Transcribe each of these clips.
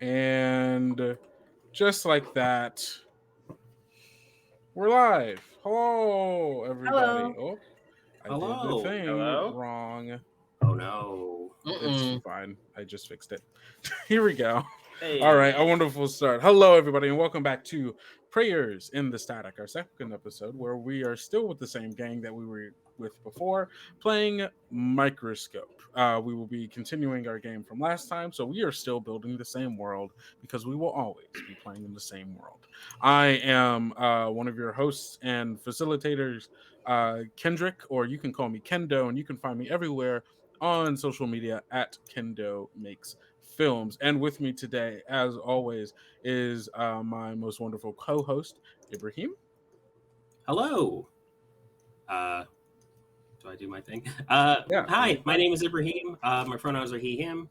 And just like that, we're live. Hello, everybody. Hello. Oh, I did the Hello. thing Hello? wrong. Oh no. It's Mm-mm. fine. I just fixed it. Here we go. All right, a Hey. wonderful start. Hello, everybody, and welcome back to Prayers in the Static, our second episode, where we are still with the same gang that we were with before, playing Microscope. We will be continuing our game from last time, so we are still building the same world because we will always be playing in the same world. I am one of your hosts and facilitators, Kendrick, or you can call me Kendo, and you can find me everywhere on social media at Kendo Makes Films. And with me today, as always, is my most wonderful co-host, Ibraheem. Hello. Uh do I do my thing? Yeah, you're Hi, my fine. name is Ibrahim. My pronouns are he, him.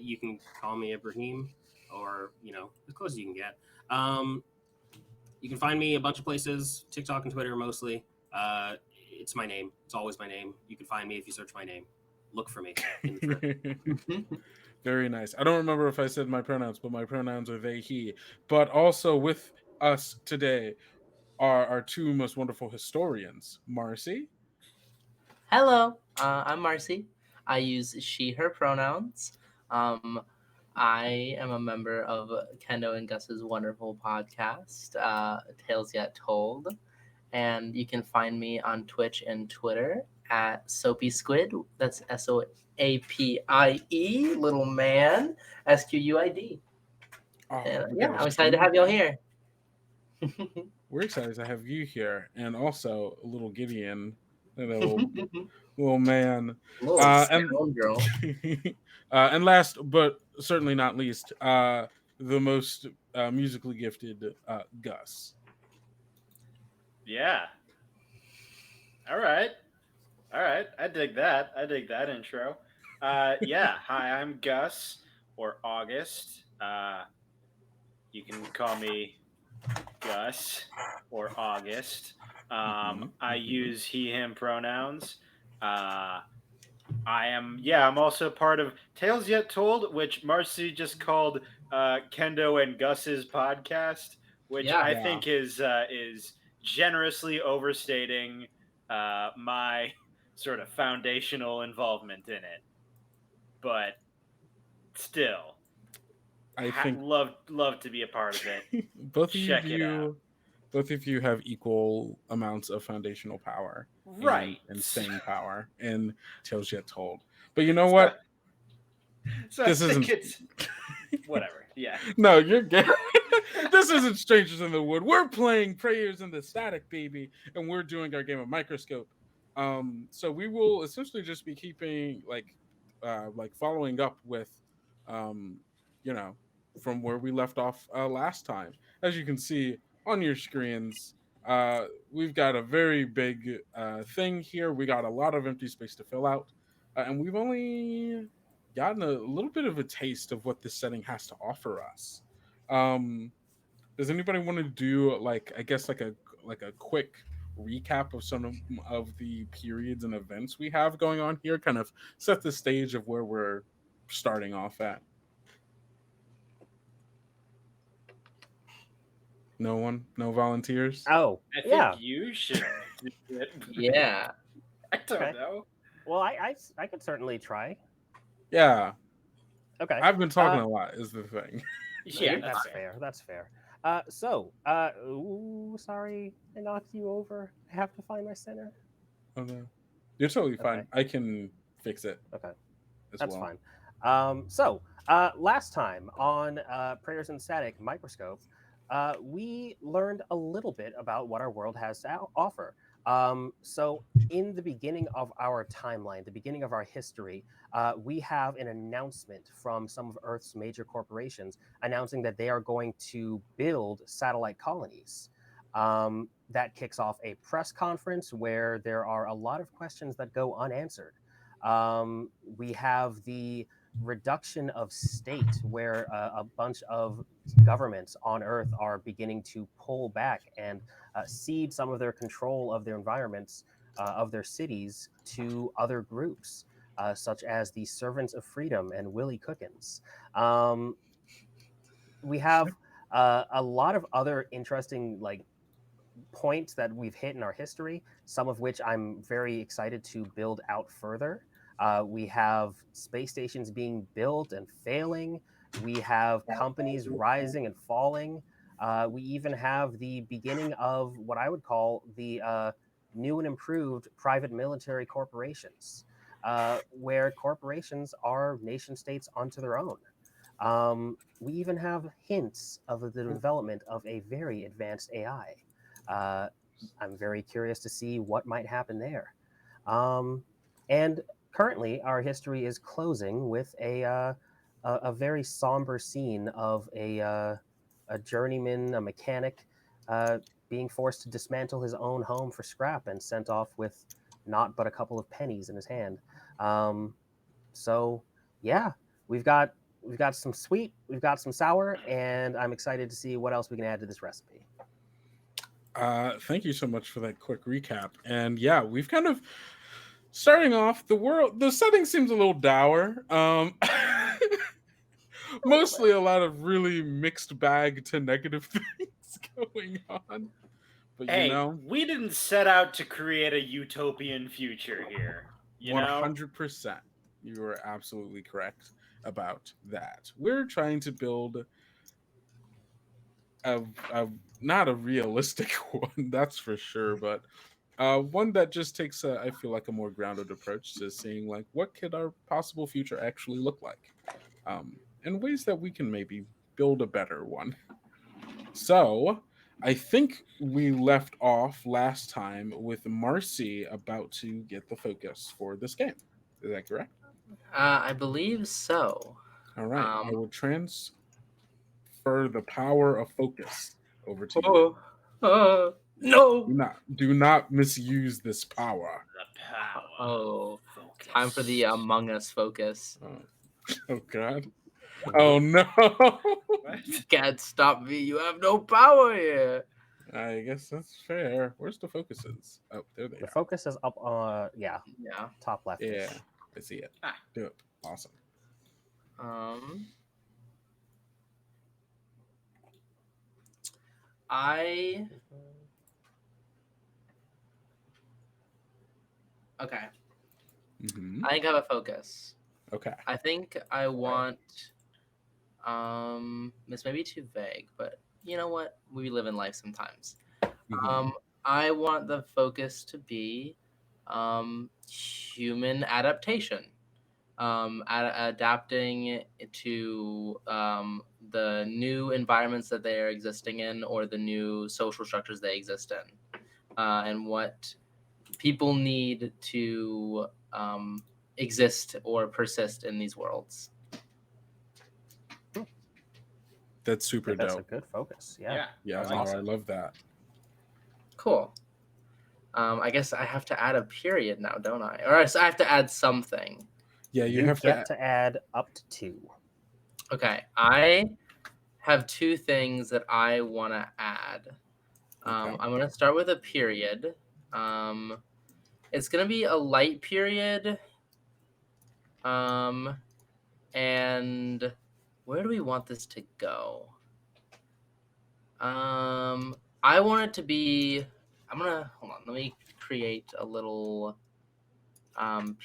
You can call me Ibrahim or, as close as you can get. Um, you can find me a bunch of places, TikTok and Twitter mostly. It's my name. It's always my name. You can find me if you search my name. Look for me in the drip. Very nice. I don't remember if I said my pronouns, but my pronouns are they, he. But also with us today are our two most wonderful historians, Marcie. Hello. I'm Marcie. I use she, her pronouns. I am a member of Kendo and Gus's wonderful podcast, Tales Yet Told. And you can find me on Twitch and Twitter at Soapy Squid. That's SOAPIE, little man, SQUID. Oh, And we yeah, got a I'm excited to have y'all student. here. We're excited to have you here, and also little Gideon, a little man, Little and scoundrel. and last but certainly not least, the most musically gifted Gus. Yeah. All right. All right. I dig that. I dig that intro. Yeah. Hi, I'm Gus or August. You can call me Gus or August. I use he, him pronouns. Uh, I'm also part of Tales Yet Told, which Marcy just called Kendo and Gus's podcast, which Yeah. I Yeah, think is generously overstating my sort of foundational involvement in it. But still, I think love to be a part of it. both of Check it out. you, both of you have equal amounts of foundational power Right. and staying power in Tales Yet Told. But you know So, what? so I This think isn't. it's whatever. Yeah. No, you're good. This isn't Strangers in the Wood. We're playing Prayers in the Static, baby, and we're doing our game of Microscope. So we will essentially just be keeping like following up with, um, you know, from where we left off last time. As you can see on your screens, we've got a very big thing here. We got a lot of empty space to fill out, and we've only gotten a little bit of a taste of what this setting has to offer us. Um, does anybody want to do like I guess like a quick recap of some of the periods and events we have going on here? Kind of set the stage of where we're starting off at. No one, no volunteers. Oh, I think yeah. you should do it. Yeah. I don't Okay. know. Well, I could certainly try. Yeah, Okay. I've been talking a lot. Is the thing. Yeah, that's That's fair. fair. That's fair. Ooh, sorry, I knocked you over. I have to find my center. Oh no, you're totally Okay. fine. I can fix it Okay. as That's well. fine. Last time on Prayers and Static Microscope, we learned a little bit about what our world has to offer. In the beginning of our timeline, the beginning of our history, we have an announcement from some of Earth's major corporations announcing that they are going to build satellite colonies. That kicks off a press conference where there are a lot of questions that go unanswered. We have the reduction of state, where a bunch of governments on Earth are beginning to pull back and cede some of their control of their environments, of their cities, to other groups, such as the Servants of Freedom and Willie Cookins. we have a lot of other interesting like points that we've hit in our history, some of which I'm very excited to build out further. We have space stations being built and failing. We have companies rising and falling. We even have the beginning of what I would call the new and improved private military corporations, where corporations are nation states unto their own. We even have hints of the development of a very advanced AI. I'm very curious to see what might happen there. And currently, our history is closing with a very somber scene of a journeyman, a mechanic, being forced to dismantle his own home for scrap and sent off with not but a couple of pennies in his hand. So yeah, we've got some sweet, we've got some sour, and I'm excited to see what else we can add to this recipe. Thank you so much for that quick recap. And yeah, we've kind of starting off the setting seems a little dour. Mostly a lot of really mixed bag to negative things going on. But Hey, you know, we didn't set out to create a utopian future here. You know, 100%. You are absolutely correct about that. We're trying to build a not a realistic one, that's for sure, but one that just takes I feel like a more grounded approach to seeing like what could our possible future actually look like, and ways that we can maybe build a better one. So I think we left off last time with Marcie about to get the focus for this game. Is that correct? I believe so. All right. I Um, will transfer the power of focus over to you. No. Do not misuse this power. the power. Oh, Focus. time for the Among Us focus. Oh God. Oh no. What? You can't stop me. You have no power here. I guess that's fair. Where's the focuses? Oh, there they The are. focus is up, Yeah. top left. Yeah, I see it. Ah. Do it. Awesome. Okay. Mm-hmm. I think I have a focus. Okay. I think I want. This may be too vague, but you know what? We live in life sometimes. Mhm. I want the focus to be human adaptation, adapting to the new environments that they are existing in or the new social structures they exist in, and what people need to exist or persist in these worlds. That's I super think that's a dope. good focus. Yeah. Yeah, that's no, awesome. I love that. Cool. I guess I have to add a period now, don't I? Or I have to add something. Yeah, you have get to add up to 2. Okay, I have 2 things that I want to add. Okay. I'm going to start with a period. It's going to be a light period. And where do we want this to go? I want it to be. Hold on. Let me create a little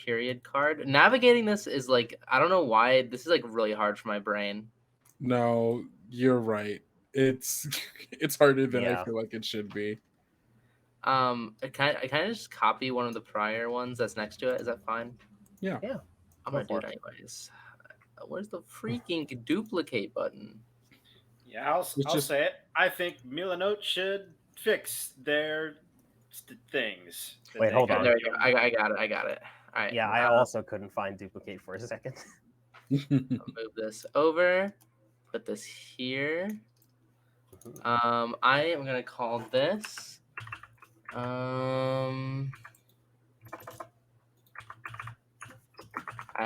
period card. Navigating this is like, I don't know why this is like really hard for my brain. No, you're right. It's it's harder than I Yeah. feel like it should be. I kind of just copy one of the prior ones that's next to it. Is that fine? Yeah. Yeah. I'm Go gonna do for it anyways. Where's the freaking duplicate button? Yeah, I'll just- say it. I think Milanote should fix their things. that Wait, they hold got on. There we go. given I got it. All right. Yeah, I also couldn't find duplicate for a second. move this over. Put this here. I am gonna call this.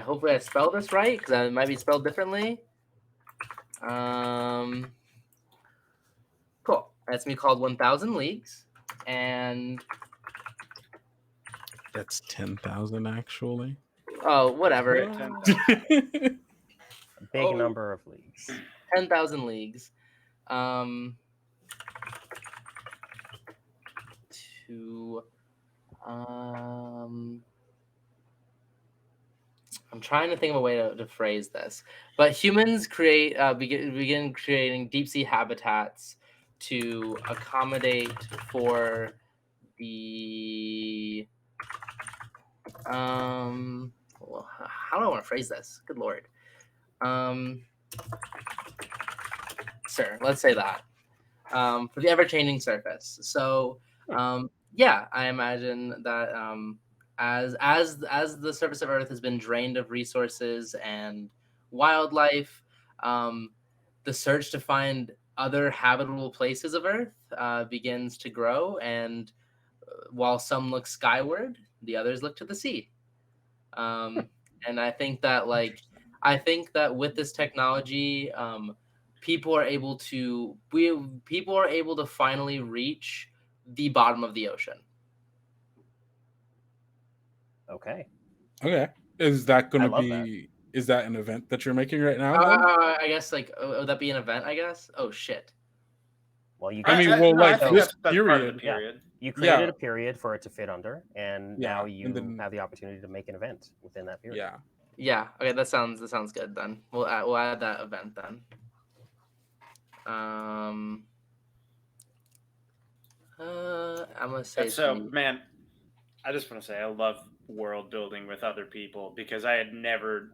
Hopefully I spelled this right because it might be spelled differently. Cool. That's me called 1,000 Leagues, and That's 10,000 actually. oh, whatever. it. 10,000. A big Oh. number of leagues. 10,000 leagues. To I'm trying to think of a way to phrase this, but humans begin creating deep sea habitats to accommodate for the well, how do I want to phrase this? Good lord. Sure, let's say that. For the ever-changing surface. So yeah, I imagine that as the surface of Earth has been drained of resources and wildlife, the search to find other habitable places of Earth begins to grow, and while some look skyward, the others look to the sea. And I think that with this technology, people are able to finally reach the bottom of the ocean. Okay. Okay. Is that going I to love be? Is that an event that you're making right now? Then? I guess would that be an event? I guess. Oh shit. Well, you I guys, mean, well, no, I like think this that's part of the period. period. you created Yeah. a period for it to fit under, and now Yeah, you and then- have the opportunity to make an event within that period. Yeah. Yeah. Okay. That sounds good then. We'll add that event then. I'm gonna say That's so, man, I just want to say I love world building with other people because I never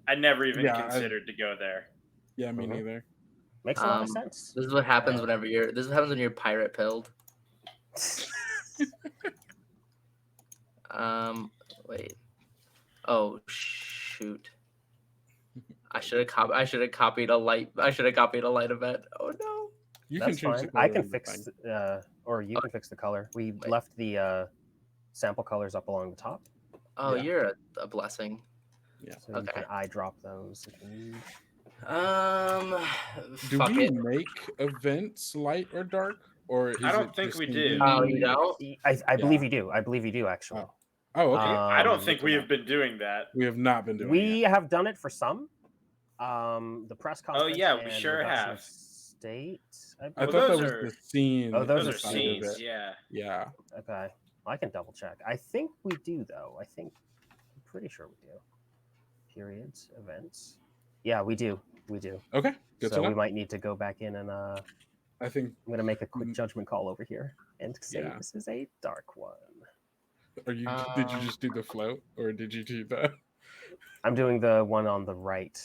even Yeah, considered to go there. Yeah, me Mhm. neither. Makes a lot of sense. This is what happens when you're pirate pilled. Wait. Oh shoot. I should have copied a light event. Oh no. You That's can change fine. the I color can of the fix, thing. or you can fix the color. We Wait. left the sample colors up along the top, Oh, Yeah. you're a blessing. Yeah. so you can Okay. eye drop those if you need. Do Fuck we it. make events light or dark, or is I don't it think just we gonna do. be- Oh, you don't? I believe Yeah. you do. I believe you do actually. Oh. Oh, okay. I don't Um, think we have been doing that. We have not been doing We it. have done it for some. The press conference. yeah, we and sure Reduction have. of State. I believe. thought that those was are- the scene. Oh, those Those are are inside of scenes. it. scenes, yeah. Yeah. Okay, I can double check. I think we do though. I'm pretty sure we do. Periods, events. Yeah, we do. We do. Okay. Good So to know. we might need to go back in and I think. I'm gonna make a quick judgment call over here and say Yeah. this is a dark one. Did you just do the float, or did you do the? I'm doing the one on the right.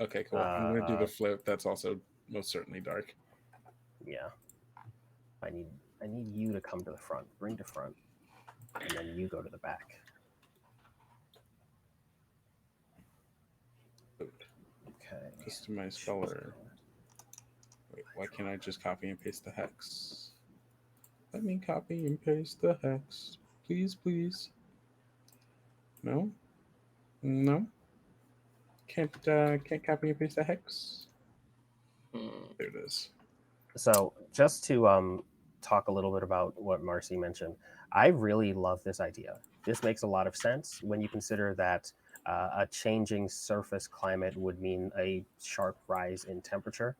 Okay, cool. I'm gonna do the float. That's also most certainly dark. Yeah. I need you to come to the front. Bring to front. And then you go to the back. Okay. Customize color. Wait, why can't I just copy and paste the hex? Let me copy and paste the hex. Please, please. No? No? Can't copy and paste the hex? There it is. So just to talk a little bit about what Marcie mentioned, I really love this idea. This makes a lot of sense when you consider that a changing surface climate would mean a sharp rise in temperature,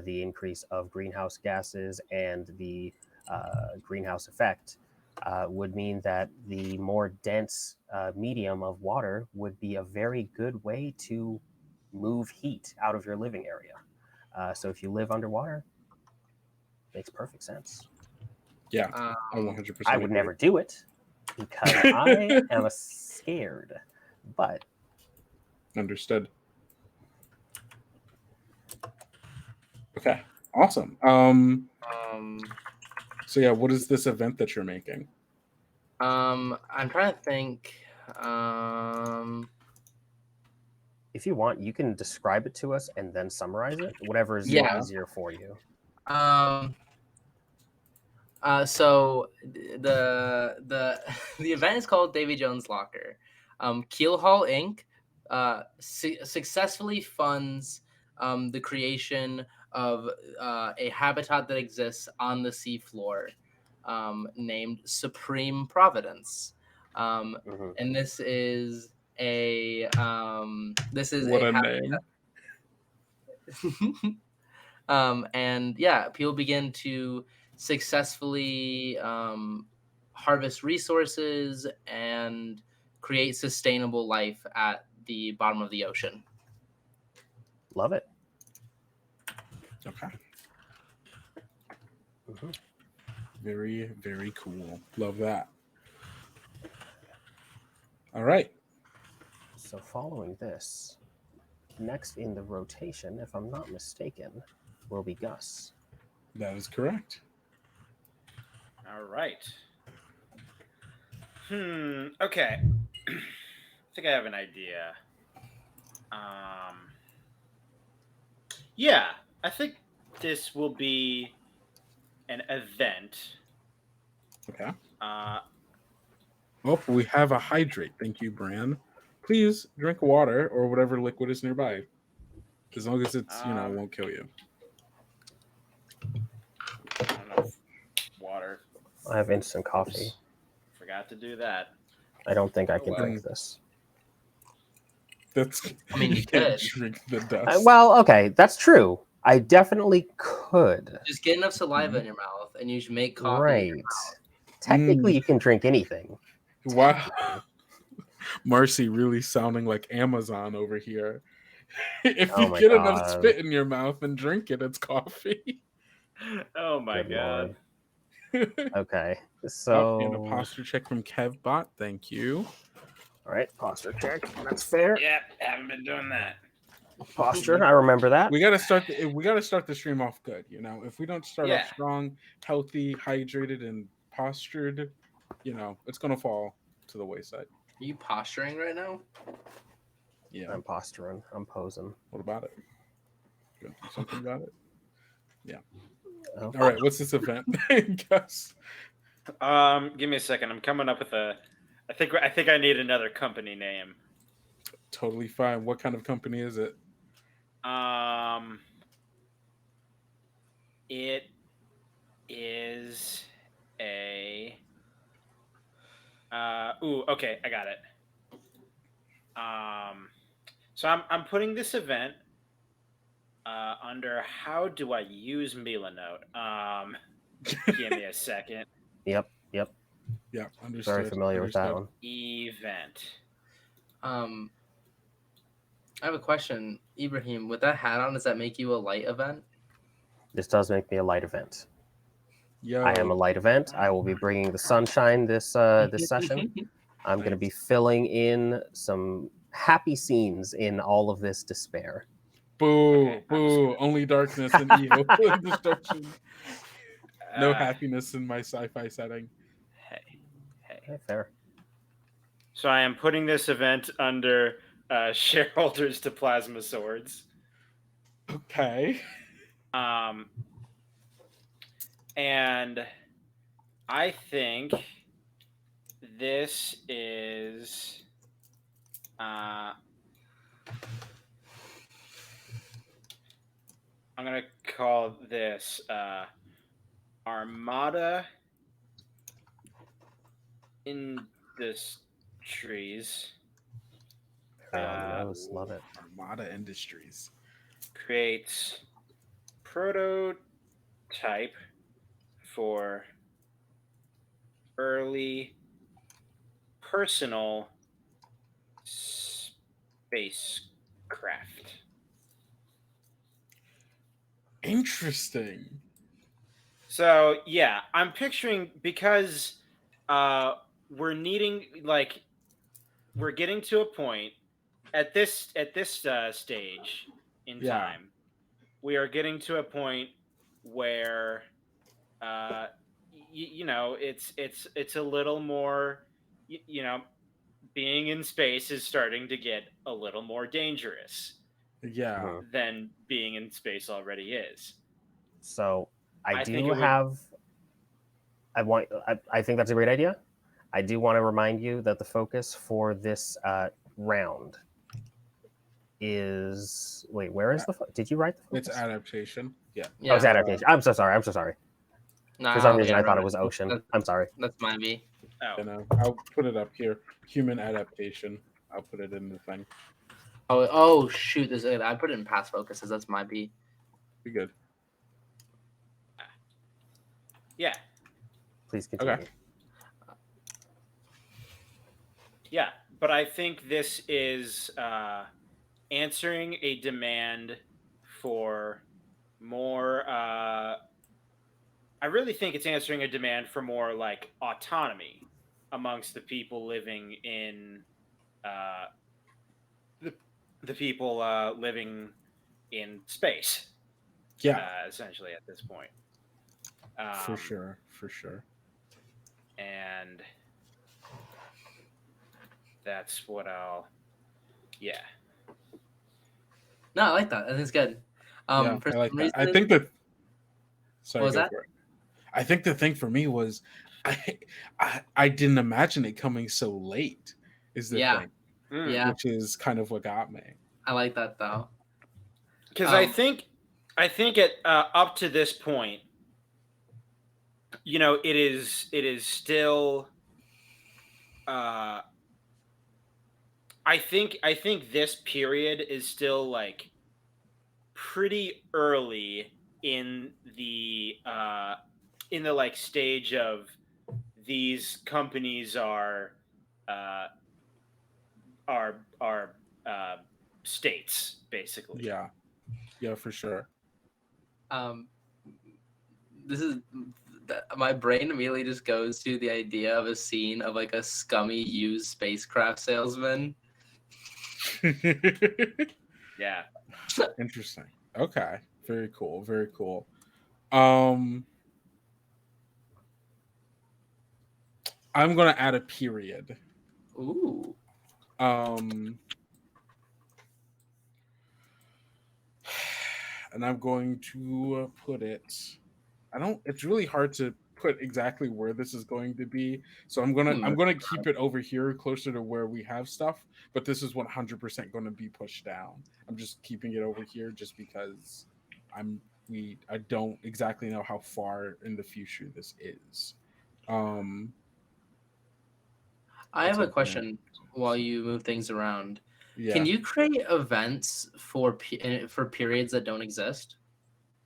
the increase of greenhouse gases, and the greenhouse effect would mean that the more dense medium of water would be a very good way to move heat out of your living area. So if you live underwater, makes perfect sense. Yeah, I 100%. I would never do it because I am scared, but Understood. Okay, awesome. So yeah, what is this event that you're making? I'm trying to think. if you want, you can describe it to us and then summarize it. Whatever is Yeah. easier for you. So the the event is called Davy Jones' Locker. Keelhaul Inc. Successfully funds the creation of a habitat that exists on the seafloor, named Supreme Providence. Mhm. And this is a What a name. And yeah, people begin to successfully harvest resources and create sustainable life at the bottom of the ocean. Love it. Okay. Mhm. Very, very cool. Love that. All right. So following this, next in the rotation, if I'm not mistaken, will be Gus. That is correct. All right. Okay. I think I have an idea. Yeah, I think this will be an event. Okay. Uh, Oh, we have a hydrate. Thank you, Bran. Please drink water or whatever liquid is nearby. As long as it's, won't kill you. I don't know. Water. I have instant coffee. Oops. Forgot to do that. I don't think I can well. drink this. That's. I mean, you can't could. drink the dust. Well, okay, that's true. I definitely could. Just get enough saliva in your mouth, and you should make coffee. Right. Technically, you can drink anything. Wow. Marcie really sounding like Amazon over here. If Oh you my get enough God. spit in your mouth and drink it, it's coffee. Oh my Good god. Lord. Okay, Oh, so and a posture check from KevBot. Thank you. all right, posture check. That's fair. Yep, haven't been doing that. Posture, I remember that. We gotta start. We gotta start the stream off good. If we don't start Yeah. off strong, healthy, hydrated, and postured, it's gonna fall to the wayside. Are you posturing right now? Yeah. I'm posturing. I'm posing. What about it? Gonna do something about it? Yeah. Oh. All right. What's this event? Gus? Give me a second. I'm coming up with a. I think I need another company name. Totally fine. What kind of company is it? It is a. Okay, I got it. So I'm putting this event under how do I use Milanote? Give me a second. Yep. Yeah, understood. Very familiar with that Understood. one. Event. I have a question, Ibraheem. With that hat on, does that make you a light event? This does make me a light event. Yo, I am a light event. I will be bringing the sunshine this this session. I'm going to be filling in some happy scenes in all of this despair. boo, Okay, boo. Only darkness and evil and destruction. No happiness in my sci-fi setting. Hey. Okay, fair. So I am putting this event under shareholders to plasma swords. Okay. And I think this is I'm gonna call this Armada Industries. Fair on the nose. Love it. Armada Industries. Creates prototype for early personal spacecraft. Interesting. So yeah, I'm picturing because we're needing we're getting to a point at this stage in Yeah. time. We are getting to a point where it's a little more being in space is starting to get a little more dangerous Yeah. than being in space already is. So I think do it would- have. I think that's a great idea. I do want to remind you that the focus for this round is. Wait, where is the? Did you write the focus? It's adaptation. Yeah. Oh, it's adaptation. I'm so sorry. Nah, For some reason, yeah, I thought it right. was ocean. That's- I'm sorry. That's my B. Oh, I'll put it up here. Human adaptation. I'll put it in the thing. Oh shoot! I put it in past focuses. That's my B. Be good. Yeah. Please continue. Okay. Yeah, but I think this is answering a demand for more. I really think it's answering a demand for more like autonomy amongst the people living in uh, the the people living in space. Yeah, Essentially at this point, for sure, for sure. and that's what I'll. Yeah. No, I like that. I think it's good. Yeah, For I like some that. I reason, think that. what Sorry, was go that? for it. I think the thing for me was, I, I didn't imagine it coming so late. Is the Yeah, thing, yeah, which is kind of what got me. I like that though. Because Um, I think it up to this point, it is still. Uh, I think this period is still like pretty early in the like stage of these companies uh, are states basically. Yeah, yeah, for sure. um, this is my brain immediately just goes to the idea of a scene of like a scummy used spacecraft salesman. Yeah. Interesting. Okay, very cool. Very cool. Um, I'm gonna add a period. Ooh, Um, and I'm going to put it. I don't. It's really hard to put exactly where this is going to be, so I'm gonna keep it over here closer to where we have stuff. But this is 100% going to be pushed down. I'm just keeping it over here just because I don't exactly know how far in the future this is. Um, I it's have a a question while you move things around. Can yeah. you create events for periods that don't exist?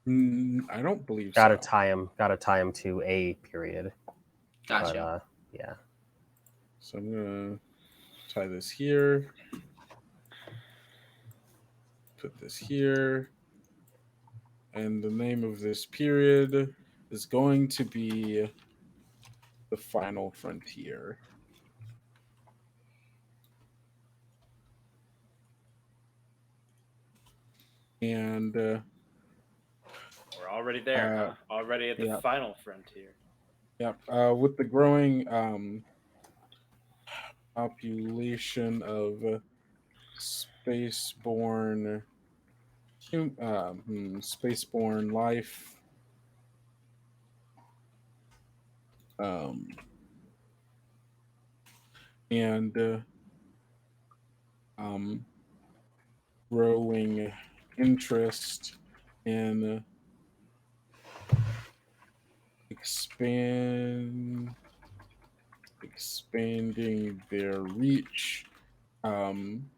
I don't believe Gotta so. tie them. Gotta tie them to a period. Gotcha. But yeah. So I'm gonna tie this here. Put this here. And the name of this period is going to be the final frontier. And We're already there, huh? Already at the yeah, final frontier. yeah. With the growing population of spaceborne spaceborne life, um, and um, growing interest in expanding their reach. Um,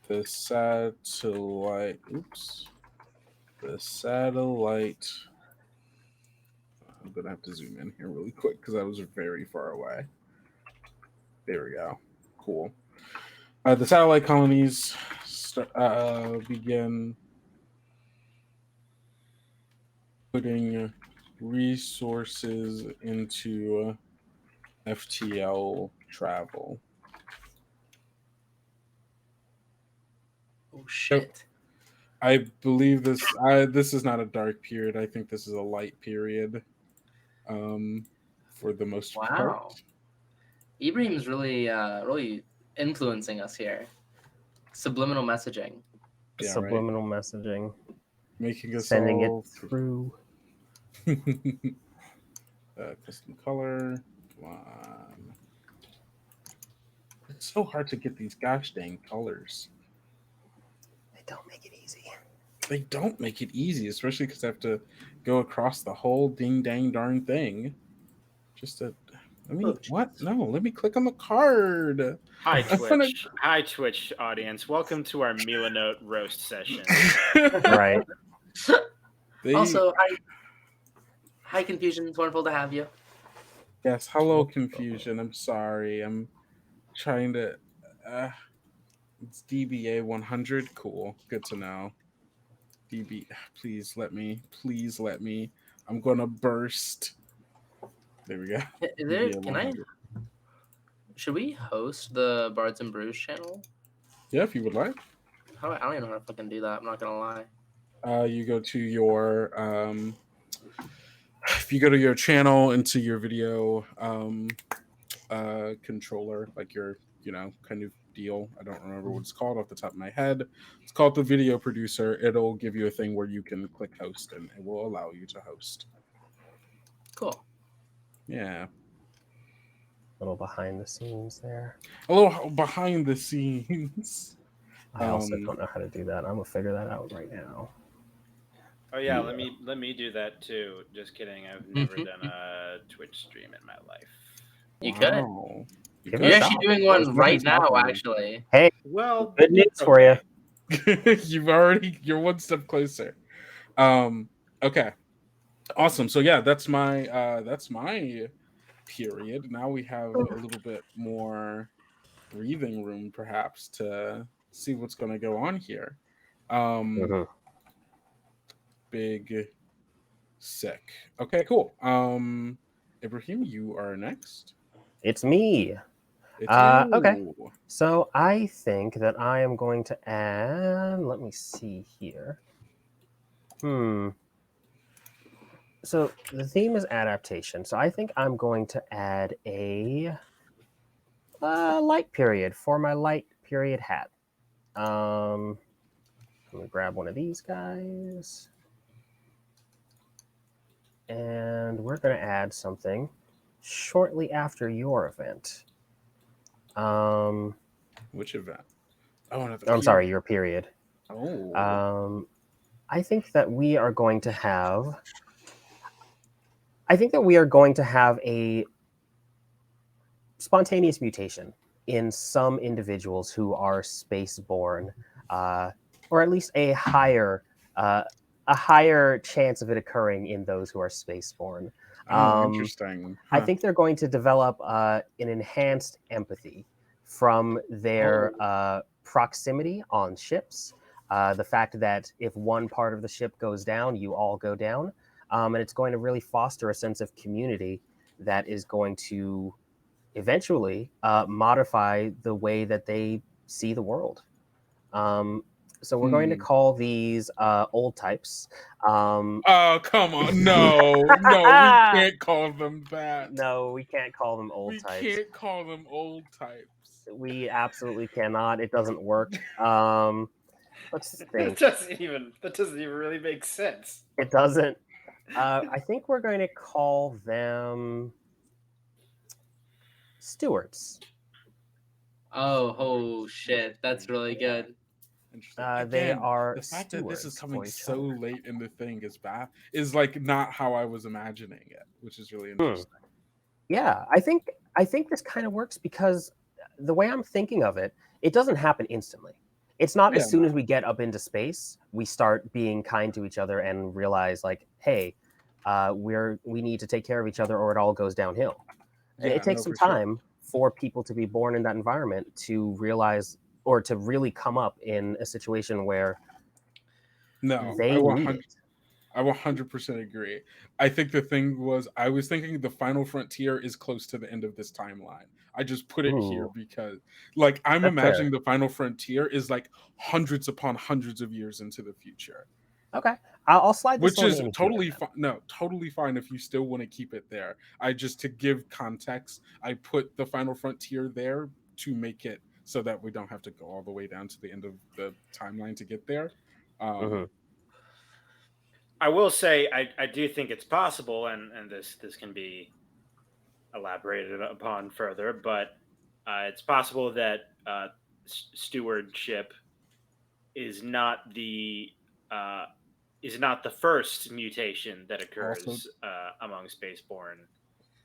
the satellite. Oops. The satellite. I'm gonna have to zoom in here really quick because I was very far away. There we go. Cool. The satellite colonies begin putting resources into FTL travel. Oh shit. I believe this. This is not a dark period. I think this is a light period. For the most Wow. part. Ibraheem's really influencing us here. Subliminal messaging. Yeah, Subliminal messaging. Making us Sending all it through. custom color. Come on. It's so hard to get these gosh dang colors. They don't make it easy. They don't make it easy, especially because I have to go across the whole ding dang darn thing. Just to Let me what? No, let me click on the card. Hi I'm gonna- Twitch. Hi Twitch audience. Welcome to our Milanote roast session. Right. They- Also, hi, Confusion. It's wonderful to have you. yes, hello confusion. I'm sorry. I'm trying to it's DBA 100. Cool. Good to know. DB please let me. Please let me. I'm gonna burst. There we go. Is there? DBA Can I? 100. Should we host the Bards and Brews channel? Yeah, if you would like. I don't even know how to fucking do that. I'm not gonna lie. You go to your if you go to your channel into your video controller, like your kind of deal. I don't remember what it's called off the top of my head. It's called the video producer. It'll give you a thing where you can click host and it will allow you to host. Cool. Yeah. A little behind the scenes there. A little behind the scenes. I also don't know how to do that. I'm gonna figure that out right now. Oh yeah, let me do that too. Just kidding. I've never done a Twitch stream in my life. You could. Wow. You Give could. it You're a actually shot. doing There's one right nothing now, stopping you. actually. Hey, Well, good news for you. You're one step closer. Okay. Awesome. So yeah, that's my period. Now we have a little bit more breathing room perhaps to see what's going to go on here. Big sick. Okay, cool. Ibraheem, you are next. It's me. It's you. Okay. So I think that I am going to add. Let me see here. So the theme is adaptation. So I think I'm going to add a light period for my light period hat. Let me grab one of these guys. And we're going to add something shortly after your event. Which event? Oh, I'm sorry, your period. Oh. I think that we are going to have. I think that we are going to have a spontaneous mutation in some individuals who are spaceborne, or at least a higher chance of it occurring in those who are spaceborne. Interesting. I think they're going to develop an enhanced empathy from their proximity on ships. The fact that if one part of the ship goes down, you all go down. And it's going to really foster a sense of community that is going to eventually modify the way that they see the world. So we're going to call these old types. Oh, come on. No, we can't call them that. No, we can't call them old types. We can't call them old types. We absolutely cannot. It doesn't work. Let's think. That doesn't even really make sense. It doesn't. I think we're going to call them stewards. Oh shit, that's really good. Interesting. They are the fact that this is stewards coming for each so other. late in the thing is like not how I was imagining it, which is really interesting. Yeah, I think this kind of works because the way I'm thinking of it, it doesn't happen instantly. It's not as soon as we get up into space, we start being kind to each other and realize like, hey, we need to take care of each other or it all goes downhill. Yeah, It takes some time for people to be born in that environment to realize or to really come up in a situation where they need it. I 100% agree. I think the thing was, I was thinking the final frontier is close to the end of this timeline. I just put it here because, like, I'm imagining the final frontier is like hundreds upon hundreds of years into the future. Okay, I'll slide this which one is in totally here, fine. No, totally fine if you still want to keep it there. I just, to give context, I put the final frontier there to make it so that we don't have to go all the way down to the end of the timeline to get there. I will say I do think it's possible, and this can be elaborated upon further, but it's possible that stewardship is not the first mutation that occurs among spaceborne,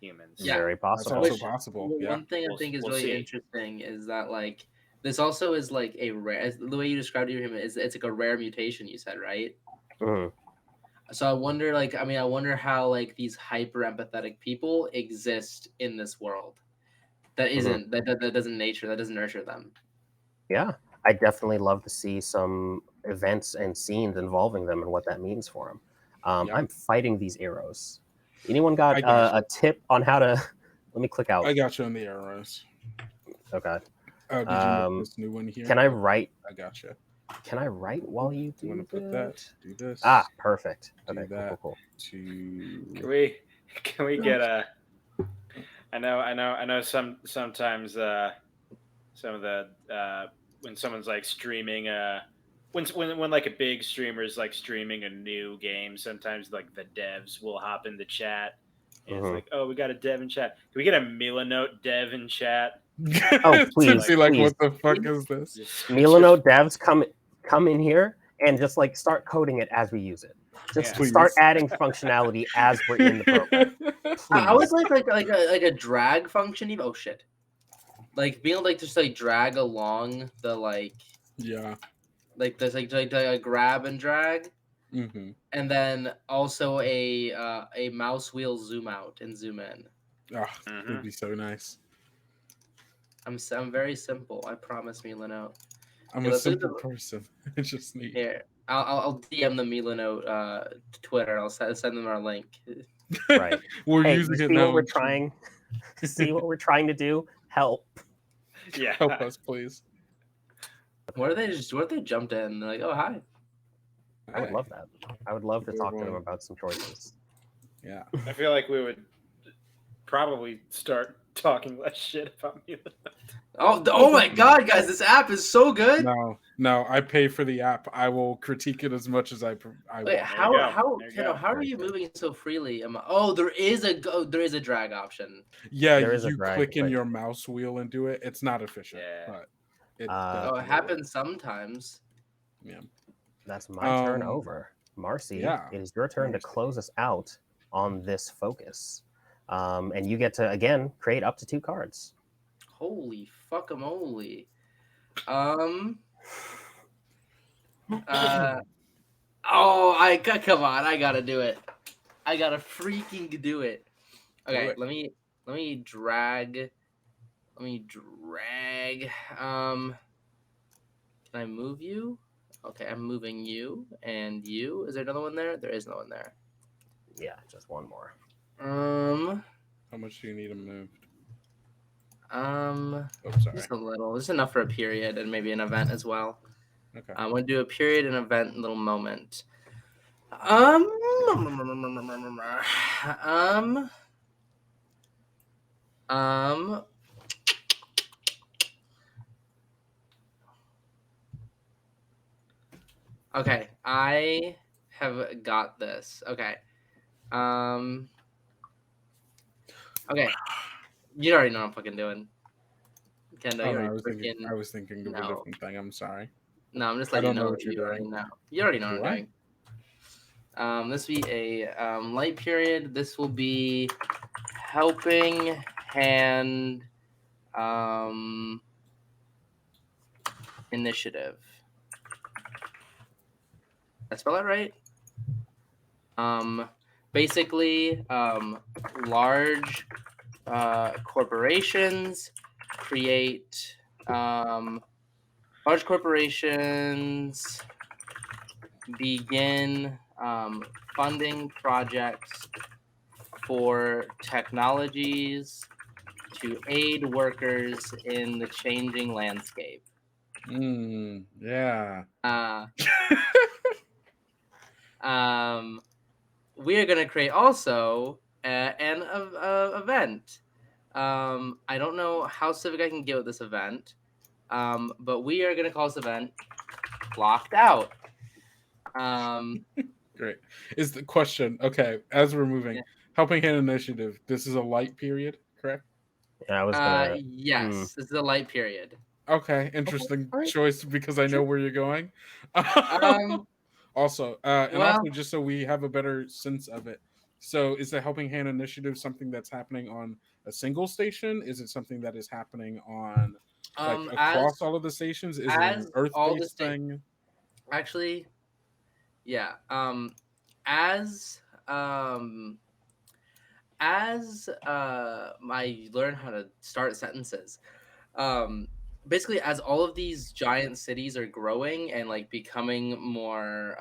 humans. Yeah. Very That's possible. also Which- possible. Well, Yeah. one thing I We'll- think is we'll really see. interesting is that like this also is like a rare. The way you described it, is it's like a rare mutation. You said, right? Mhm. So I wonder, like, I wonder how like these hyper empathetic people exist in this world that isn't that doesn't nurture them. Yeah, I definitely love to see some events and scenes involving them and what that means for them. Yeah. I'm fighting these arrows. Anyone got I got a tip on how to? Let me click out. I got you on the arrows. Okay. Oh, did you Um, make this new one here? Can I write? I got you. Can I write while you You do want to put that? Do this. Ah, perfect. Do Okay, that. cool. Can we get a? I know. Sometimes some of the when someone's like streaming when like a big streamer is like streaming a new game, sometimes like the devs will hop in the chat. And it's Mhm. like, oh, we got a dev in chat. Can we get a Milanote dev in chat? Oh, To please, be like, please. what the fuck is this? Milano devs come in here and just like start coding it as we use it. Just Yeah. start Please. adding functionality as we're in the program. I would Please. like a drag function. Even, oh shit! Like being able to, like just like drag along the Yeah. like there's like a grab and drag, Mm-hmm. and then also a mouse wheel zoom out and zoom in. Oh, Mhm. it'd be so nice. I'm very simple. I promise, Milano. I'm Yeah, a let's do simple the- person. I just need. Here, I'll DM the Milano Twitter. I'll send them our link. Right. We're Hey, using you it see now. what we're trying? See what we're trying to do? Help. Yeah. Help us, please. What if they jumped in? They're like, oh hi. I would love that. I would love to Good talk to them one. about some choices. Yeah. I feel like we would probably start talking less shit about Milanote. Oh my god, guys, this app is so good. No. I pay for the app. I will critique it as much as I Wait, want. There you go. how There you Kendo, go. how are you moving so freely? There is a drag option. Yeah, There is a you drag, click in but- your mouse wheel and do it. It's not efficient, Yeah. but it Uh, does Oh, it work. happens sometimes. Yeah. That's my turn Um, over. Marcie, yeah, it is your turn Marcie. to close us out on this focus. And you get to, again, create up to 2 cards. Holy fuckamoly. Come on, I gotta do it. I gotta freaking do it. Okay, it. let me drag. Can I move you? Okay, I'm moving you and you. Is there another one there? There is no one there. Yeah, just one more. How much do you need them moved? Oh, sorry. Just a little. Just enough for a period and maybe an event as well. Okay. I'm gonna do a period, an event, little moment. Okay, I have got this. Okay. Okay. You already know what I'm fucking doing. Kendo, Oh, you no, already I was thinking of a No. different thing. I'm sorry. No, I'm just I letting you don't know know what that you're you already doing. know. You already know what Do I'm I? doing. This will be a light period. This will be helping hand initiative. Did I spell that right? Basically, large corporations create large corporations begin funding projects for technologies to aid workers in the changing landscape. Yeah. We are going to create also an event. I don't know how civic I can get with this event, but we are going to call this event Locked Out. Great. Is the question, okay, as we're moving, Yeah. helping hand initiative, this is a light period, correct? Yeah, I was gonna. Yes, this is a light period. Okay, interesting alright. choice because I know where you're going. Um, Also, and well- also just so we have a better sense of it, So is the Helping Hand initiative something that's happening on a single station? Is it something that is happening on like across all of the stations? Is it an as all the Earth-based state thing? actually, yeah. As um I learn how to start sentences. Um, Basically, as all of these giant cities are growing and like becoming more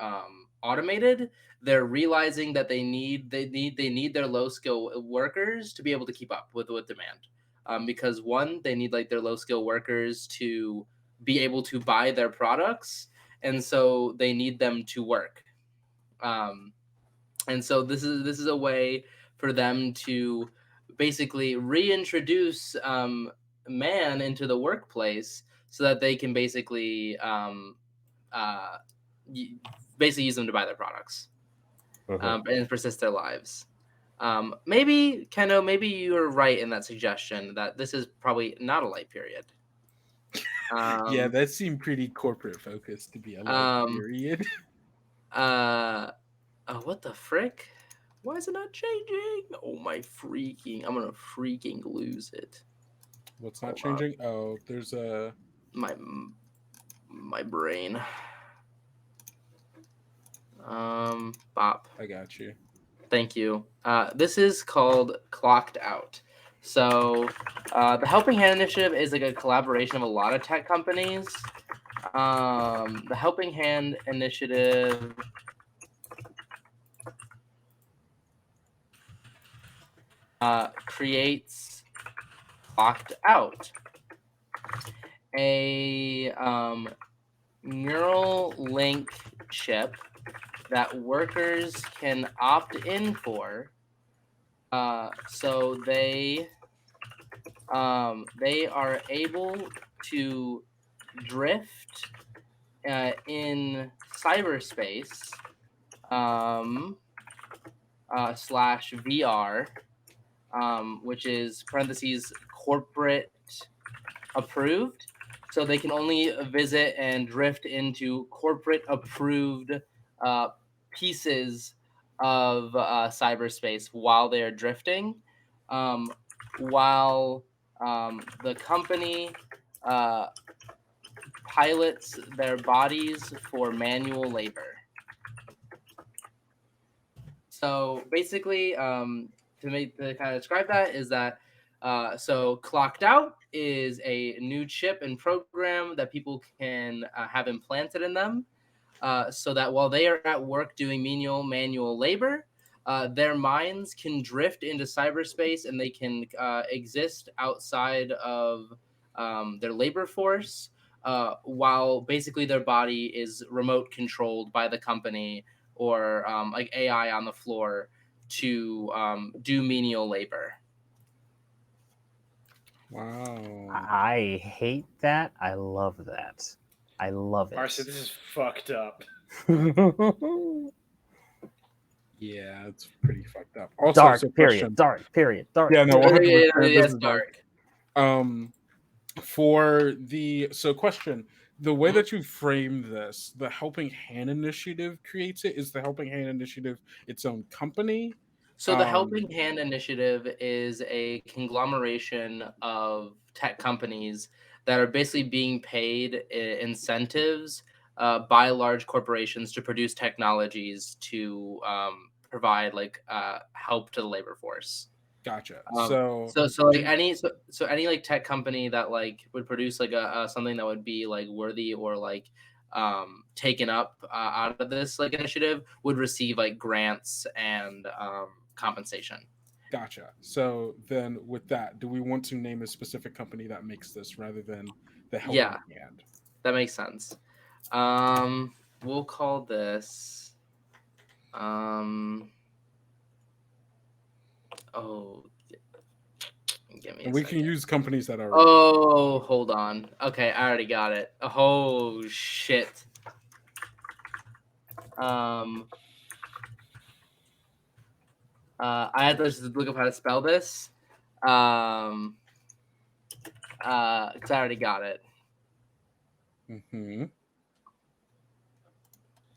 automated, they're realizing that they need their low skill workers to be able to keep up with demand. Because one, they need like their low skill workers to be able to buy their products, and so they need them to work. Um, and so this is a way for them to basically reintroduce man into the workplace so that they can uh, basically use them to buy their products and persist their lives. Maybe Kendo, maybe you're right in that suggestion that this is probably not a light period. Yeah, Um, that seemed pretty corporate focused to be a light um, period. what the frick? Why is it not changing? Oh my freaking! I'm gonna freaking lose it. What's not Hold on, changing? Oh, there's a my my brain. Bop. I got you. Thank you. This is called Clocked Out. So, the Helping Hand Initiative is like a collaboration of a lot of tech companies. The Helping Hand Initiative creates Clocked Out, a neural link chip that workers can opt in for. So they are able to drift in cyberspace slash VR, which is parentheses corporate approved. So they can only visit and drift into corporate approved uh, pieces of cyberspace while they are drifting, um, while the company uh, pilots their bodies for manual labor. So basically, to kind of describe that is that so Clocked Out is a new chip and program that people can have implanted in them, so that while they are at work doing manual labor, their minds can drift into cyberspace and they can exist outside of their labor force, while basically their body is remote controlled by the company or like AI on the floor to do menial labor. Wow. I hate that. I love that. I love it. Marcie, this is fucked up. Yeah, it's pretty fucked up. Also, dark so period. question. Dark period. Dark. Yeah, no, period. 100%. This Yes, is dark. Um, for the question, the way Mhm. that you frame this, the Helping Hand Initiative creates it. Is the Helping Hand Initiative its own company? So the Helping Hand Initiative is a conglomeration of tech companies that are basically being paid incentives by large corporations to produce technologies to provide like help to the labor force. Gotcha. Um, So, so like do, any like tech company that like would produce like a something that would be like worthy or like taken up out of this like initiative would receive like grants and compensation. gotcha. So then, with that, do we want to name a specific company that makes this rather than the Helping Yeah, Hand? that makes sense. We'll call this oh, give me And a we can second. use companies that are. Oh, hold on. Okay, I already got it. Oh shit. Um I had to just look up how to spell this. Because I already got it. Mhm.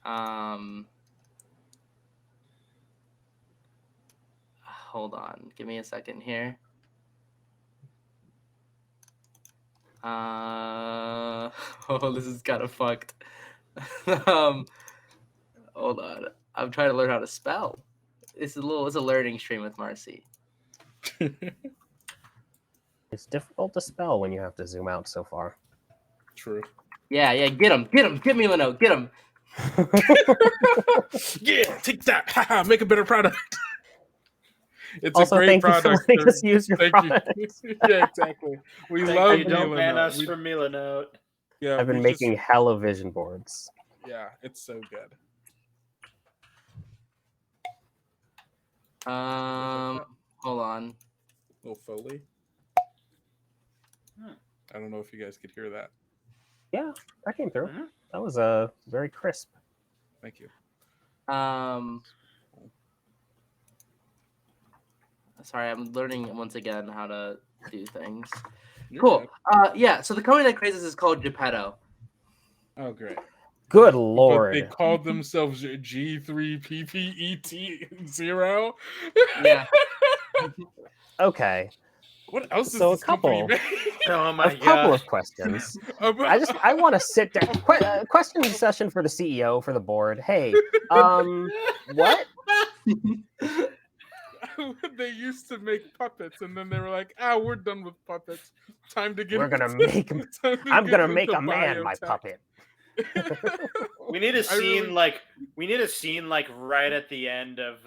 Um hold on. Give me a second here. Oh, this is kind of fucked. Hold on. I'm trying to learn how to spell. It's a learning stream with Marcie. It's difficult to spell when you have to zoom out so far. True. Yeah, get him, get me Leno, get him. Yeah, take that. Haha, make a better product. It's Also, a great thank you for product. letting us use your Thank product. you. Yeah, exactly. We Thank love you. Don't ban Milanote. us from Milanote. Yeah, I've been making hella vision boards. Yeah, it's so good. Hold on. Little Foley. I don't know if you guys could hear that. Yeah, that came through. Mhm. That was very crisp. Thank you. Sorry, I'm learning once again how to do things. You're Cool. good. Yeah. So the company that creates this is called Geppetto. Oh, great. Good But lord. they called themselves G3PPET0. Yeah. Okay. What else is So a this company couple- making? Oh my A couple god. of questions. About- I want to sit down. Question session for the CEO, for the board. Hey, what? They used to make puppets, and then they were like, we're done with puppets. Time to get We're gonna into- make. time to I'm get gonna make into a man my biotech." puppet. We need a I scene really- like right at the end of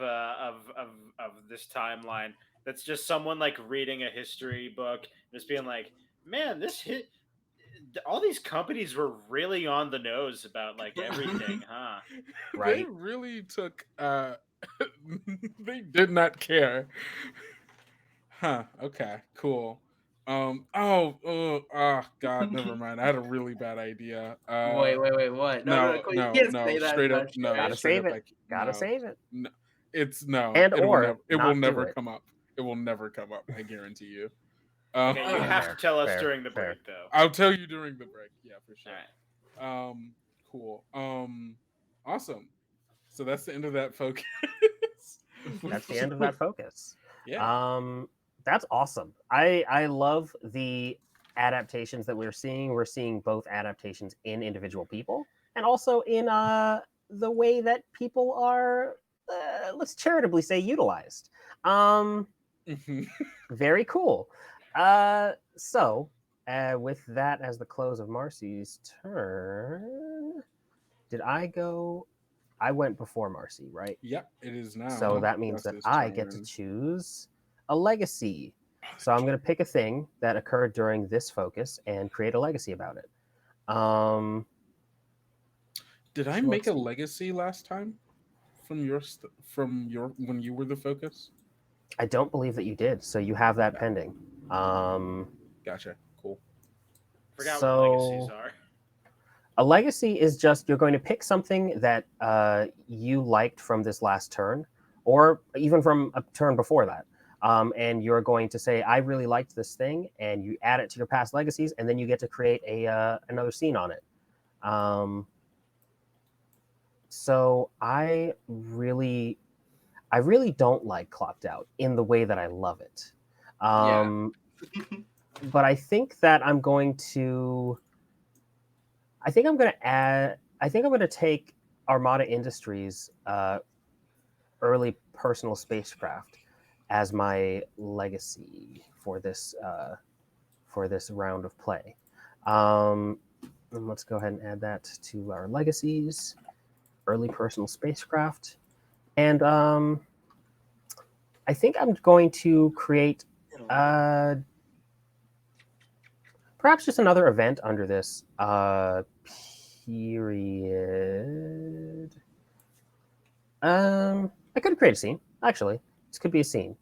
this timeline. That's just someone like reading a history book, just being like, "Man, all these companies were really on the nose about like everything, huh?" They Right. really took they did not care. Huh, okay, cool. God, never mind. I had a really bad idea. Wait, what? No, you can't say that. straight up, Josh. no, Gotta straight save up, it. Gotta save it. No, it's no, And it will or never, it will not do never it. come up. It will never come up. I guarantee you. Okay, you have Fair, to tell us fair, during the fair. break, though. I'll tell you during the break. Yeah, for sure. All right. Cool. Awesome. So that's the end of that focus. That's the end of that focus. Yeah. That's awesome. I love the adaptations that we're seeing. We're seeing both adaptations in individual people and also in the way that people are, let's charitably say, utilized. Very cool. So with that as the close of Marcie's turn, did I go? I went before Marcie, right? Yep, it is now. So that means that Gus's I get to turn. choose a legacy. So I'm going to pick a thing that occurred during this focus and create a legacy about it. Did I so make a let's see. legacy last time from your when you were the focus? I don't believe that you did. So you have that Okay. pending. Gotcha. Cool. Forgot So- what legacies are. A legacy is just you're going to pick something that you liked from this last turn, or even from a turn before that. And you're going to say, I really liked this thing, and you add it to your past legacies, and then you get to create another scene on it. So I really don't like Clocked Out in the way that I love it. But I think that I'm going to take Armada Industries early personal spacecraft as my legacy for this round of play. And let's go ahead and add that to our legacies, early personal spacecraft. And I think I'm going to create perhaps just another event under this period. I could create a scene, actually. This could be a scene.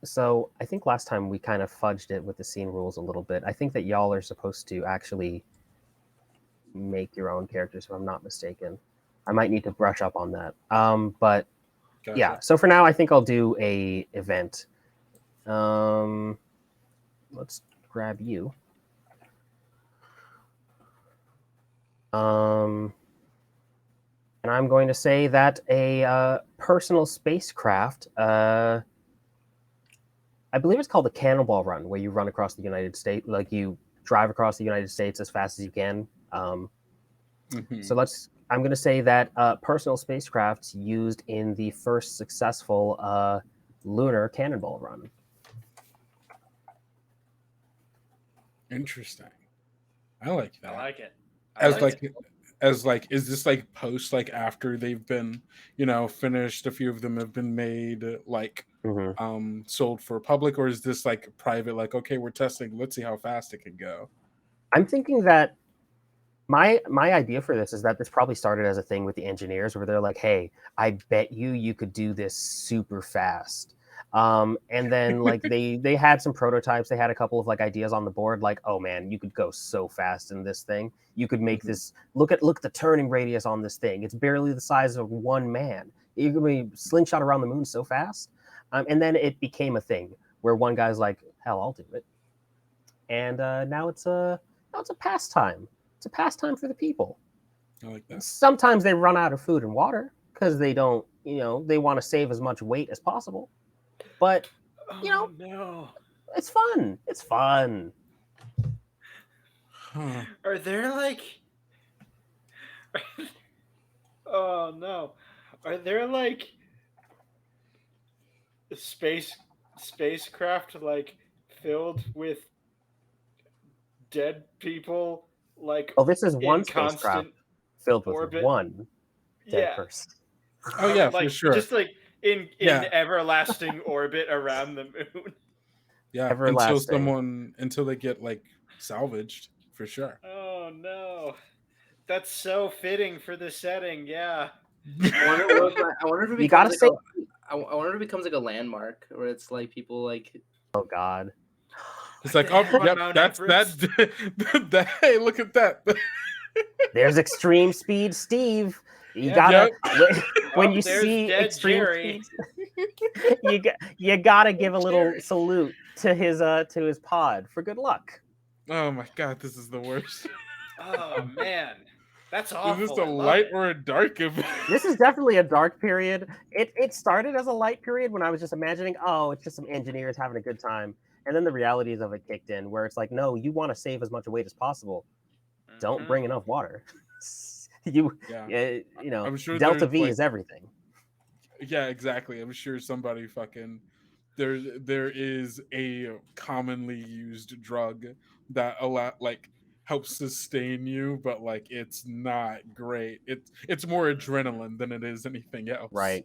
So I think last time we kind of fudged it with the scene rules a little bit. I think that y'all are supposed to actually make your own characters, if I'm not mistaken. I might need to brush up on that. But Gotcha. yeah, so for now, I think I'll do a event. Let's grab you. And And I'm going to say that a personal spacecraft, I believe it's called the Cannonball Run, where you run across the United States, like you drive across the United States as fast as you can. So I'm going to say that personal spacecrafts used in the first successful lunar cannonball run. Interesting. I like that. I like it. As like, is this like post, like after they've been, finished? A few of them have been made, like sold for public, or is this like private? Like, okay, we're testing. Let's see how fast it can go. I'm thinking that my idea for this is that this probably started as a thing with the engineers, where they're like, "Hey, I bet you could do this super fast." And then like they had some prototypes. They had a couple of like ideas on the board, like, "Oh man, you could go so fast in this thing. You could make this. Look at the turning radius on this thing. It's barely the size of one man. You could be slingshot around the moon so fast." And then it became a thing where one guy's like, "Hell, I'll do it." And now it's a pastime. It's a pastime for the people. I like that. Sometimes they run out of food and water because they don't, they want to save as much weight as possible. But, no. It's fun. It's fun. Huh. Are there like oh no. Are there like spacecraft like filled with dead people, like Oh, this is one in spacecraft constant filled with orbit? one dead Yeah. person. Oh yeah, like for sure. just like in Yeah. everlasting orbit around the moon. Yeah, Everlasting. until they get like salvaged, for sure. Oh no. That's so fitting for the setting, yeah. I wonder if it You gotta becomes say, like I wonder if it becomes like a landmark where it's like people like oh god, It's like, They oh, have on yep, Mount that's Everest. that. Hey, look at that. there's Extreme Speed Steve. You Yeah. gotta when Oh, you there's see dead Extreme Jerry. Speed, you gotta give a little Jerry. salute to his pod for good luck. Oh my god, this is the worst. Oh man. That's Is awful. this a I love light it. or a dark event? This is definitely a dark period. It started as a light period when I was just imagining, oh, it's just some engineers having a good time. And then the realities of it kicked in, where it's like, no, you want to save as much weight as possible. Don't bring enough water. Yeah. I'm sure Delta there's V like, is everything. yeah, exactly. I'm sure somebody fucking there is a commonly used drug that helps sustain you, but like it's not great. It's more adrenaline than it is anything else. Right.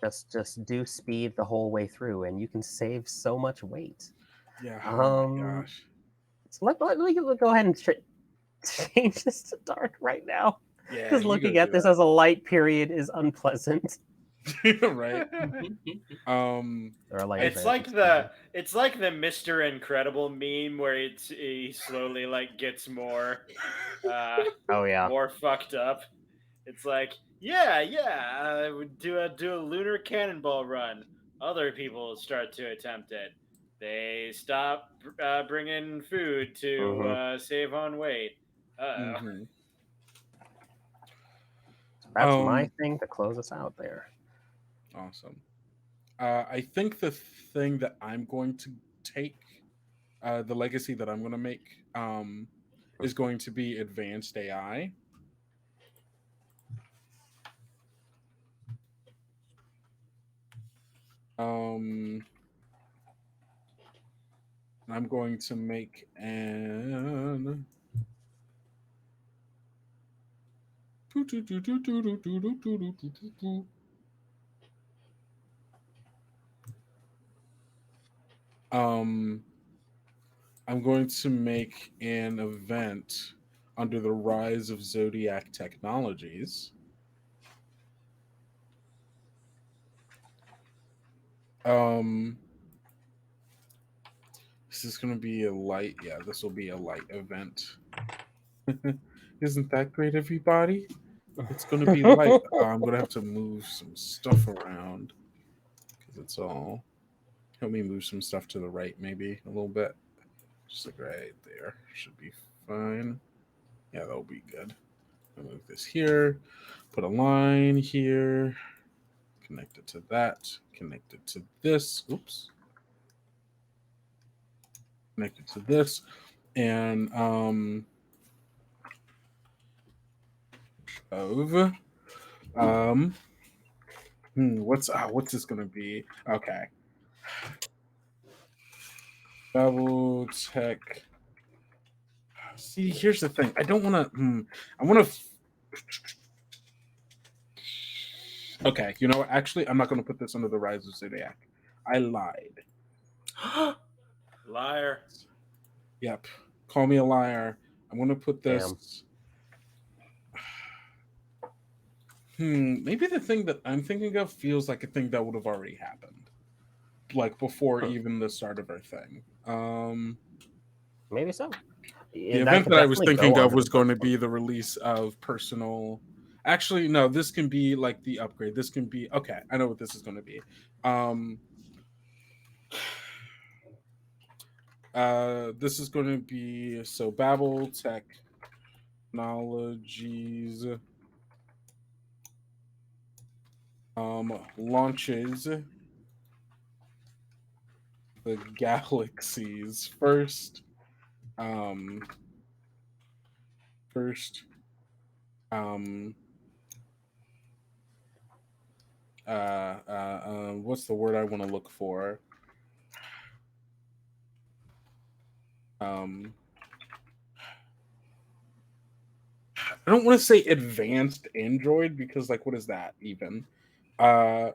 Just do speed the whole way through, and you can save so much weight. Yeah. Oh my gosh. So let me go ahead and change this to dark right now. Yeah. Because you looking go at do this as a light period is unpleasant. that. Right. Or a light It's transit like the Mr. Incredible meme where he slowly like gets more oh yeah. more fucked up. It's like, I would do a lunar cannonball run. Other people start to attempt it. They stop bringing food to save on weight. Mhm. That's my thing to close us out there. Awesome. I think the thing that I'm going to take, the legacy that I'm going to make, is going to be advanced AI. I'm going to make an I'm going to make an event under the rise of ZODIAC technologies. This is going to be a light. Yeah, this will be a light event. Isn't that great, everybody? It's going to be light. I'm going to have to move some stuff around because it's all. Help me move some stuff to the right, maybe a little bit. Just like right there. Should be fine. Yeah, that'll be good. I'll move this here. put a line here. Connect it to that. Connect it to this. Oops. Connect it to this. And of what's this gonna be? Okay. Double tech. See, here's the thing. I don't want to. I want to. Okay, you know what? Actually, I'm not going to put this under the Rise of Zodiac. I lied. Liar. Yep. Call me a liar. I'm going to put this. Maybe the thing that I'm thinking of feels like a thing that would have already happened, like before even the start of our thing. Maybe so. The event that I was thinking of was going to be the release of personal. Actually, no. This can be like the upgrade. This can be okay. I know what this is going to be. This is going to be so Babel Technologies launches the galaxy's first what's the word I want to look for? I don't want to say advanced Android because, like, what is that even? I'm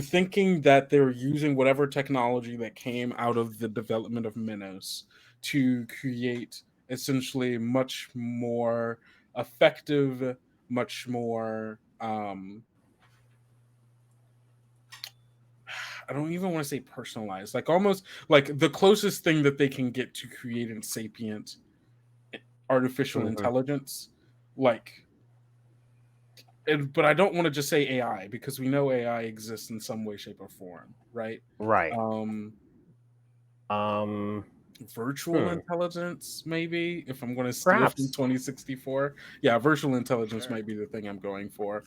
thinking that they're using whatever technology that came out of the development of Minos to create essentially much more effective, much more. I don't even want to say personalized, like almost like the closest thing that they can get to creating sapient artificial intelligence, like. But I don't want to just say AI because we know AI exists in some way, shape, or form, right? Right. Virtual intelligence, maybe. If I'm going to steal Perhaps. from 2064, yeah, virtual intelligence might be the thing I'm going for.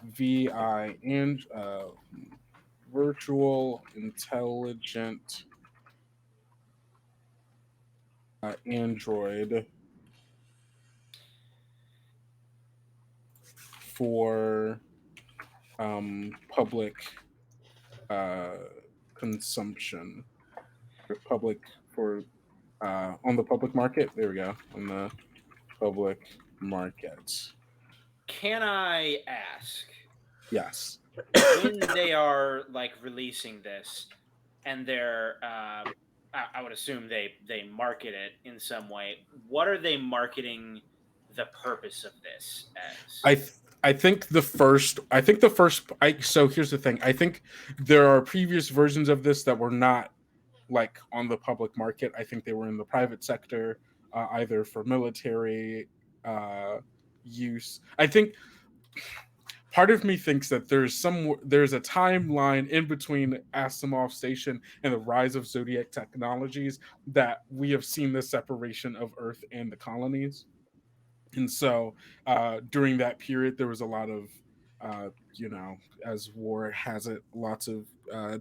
VI and virtual intelligent Android for public consumption, public for on the public market. There we go, on the public market. Can I ask? Yes. When they are like releasing this, and they're, I would assume they market it in some way. What are they marketing the purpose of this as? I think the first so here's the thing. I think there are previous versions of this that were not like on the public market. I think they were in the private sector, either for military use. I think part of me thinks that there's a timeline in between Asimov Station and the rise of Zodiac technologies that we have seen the separation of Earth and the colonies. And so during that period, there was a lot of, as war has it, lots of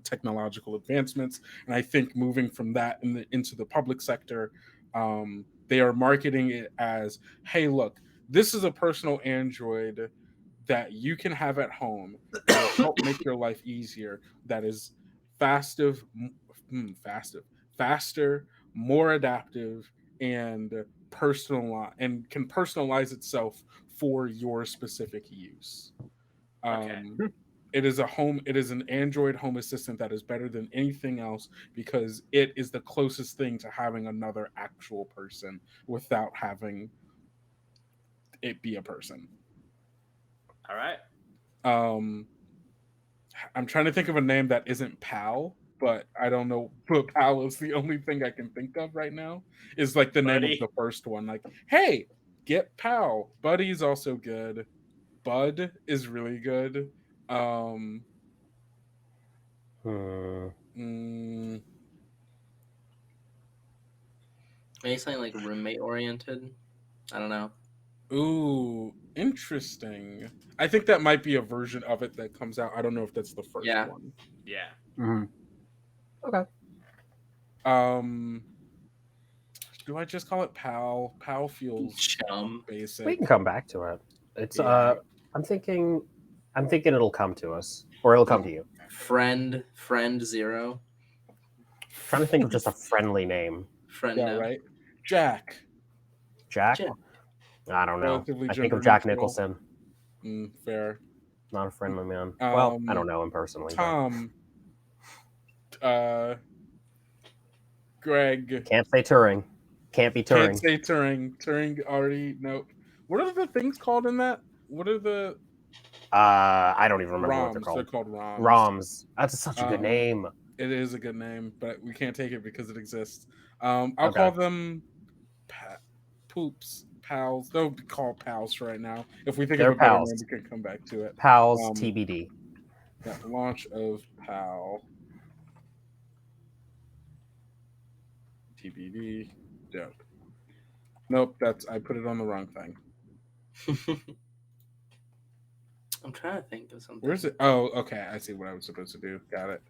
technological advancements. And I think moving from that into the public sector, they are marketing it as, hey, look, this is a personal Android that you can have at home that will help make your life easier, that is faster, more adaptive, and can personalize itself for your specific use. Okay. It is an Android home assistant that is better than anything else because it is the closest thing to having another actual person without having it be a person. All right. I'm trying to think of a name that isn't Pal, but I don't know. But Pal is the only thing I can think of right now. Is like the name of the first one. Like, hey, get Pal. Buddy's also good. Bud is really good. Maybe something like roommate oriented. I don't know. Ooh, interesting. I think that might be a version of it that comes out. I don't know if that's the first Yeah. one. Yeah. Mm-hmm. Okay. Do I just call it pal? Pal feels Chum. basic. We can come back to it. It's Yeah. I'm thinking it'll come to us, or it'll come to you. Friend zero. Trying to think of just a friendly name. Friendo. Yeah, right. Jack. Jack. Jack. I don't know. Relatively I think gender of Jack neutral. Nicholson. Fair. Not a friendly man. Well, I don't know him personally. Tom. Greg. But can't say Turing. Can't be Turing. Can't say Turing. Turing already. Nope. What are the things called in that? What are the I don't even remember what they're ROMs? called. They're called ROMs. ROMs. That's such a good name. It is a good name, but we can't take it because it exists. I'll Okay. call them poops, pals. They'll be called pals right now. If we think They're of a better pals. name, we can come back to it. Pals TBD. Yeah, launch of PAL. TBD. Dope. Nope, I put it on the wrong thing. I'm trying to think of something. Where's it? Oh, okay. I see what I was supposed to do. Got it.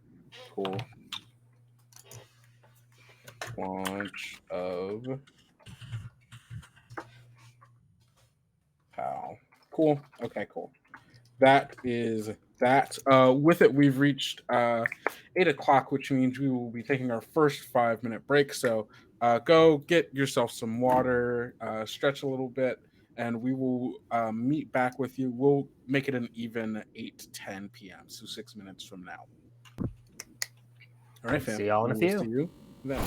Cool. Launch of PAL. Cool. Okay, cool. That is that. With it, we've reached 8 o'clock, which means we will be taking our first 5-minute break. So go get yourself some water, stretch a little bit, and we will meet back with you. We'll make it an even 8:10 p.m., so 6 minutes from now. All right, fam. See y'all in a We will few. See you then.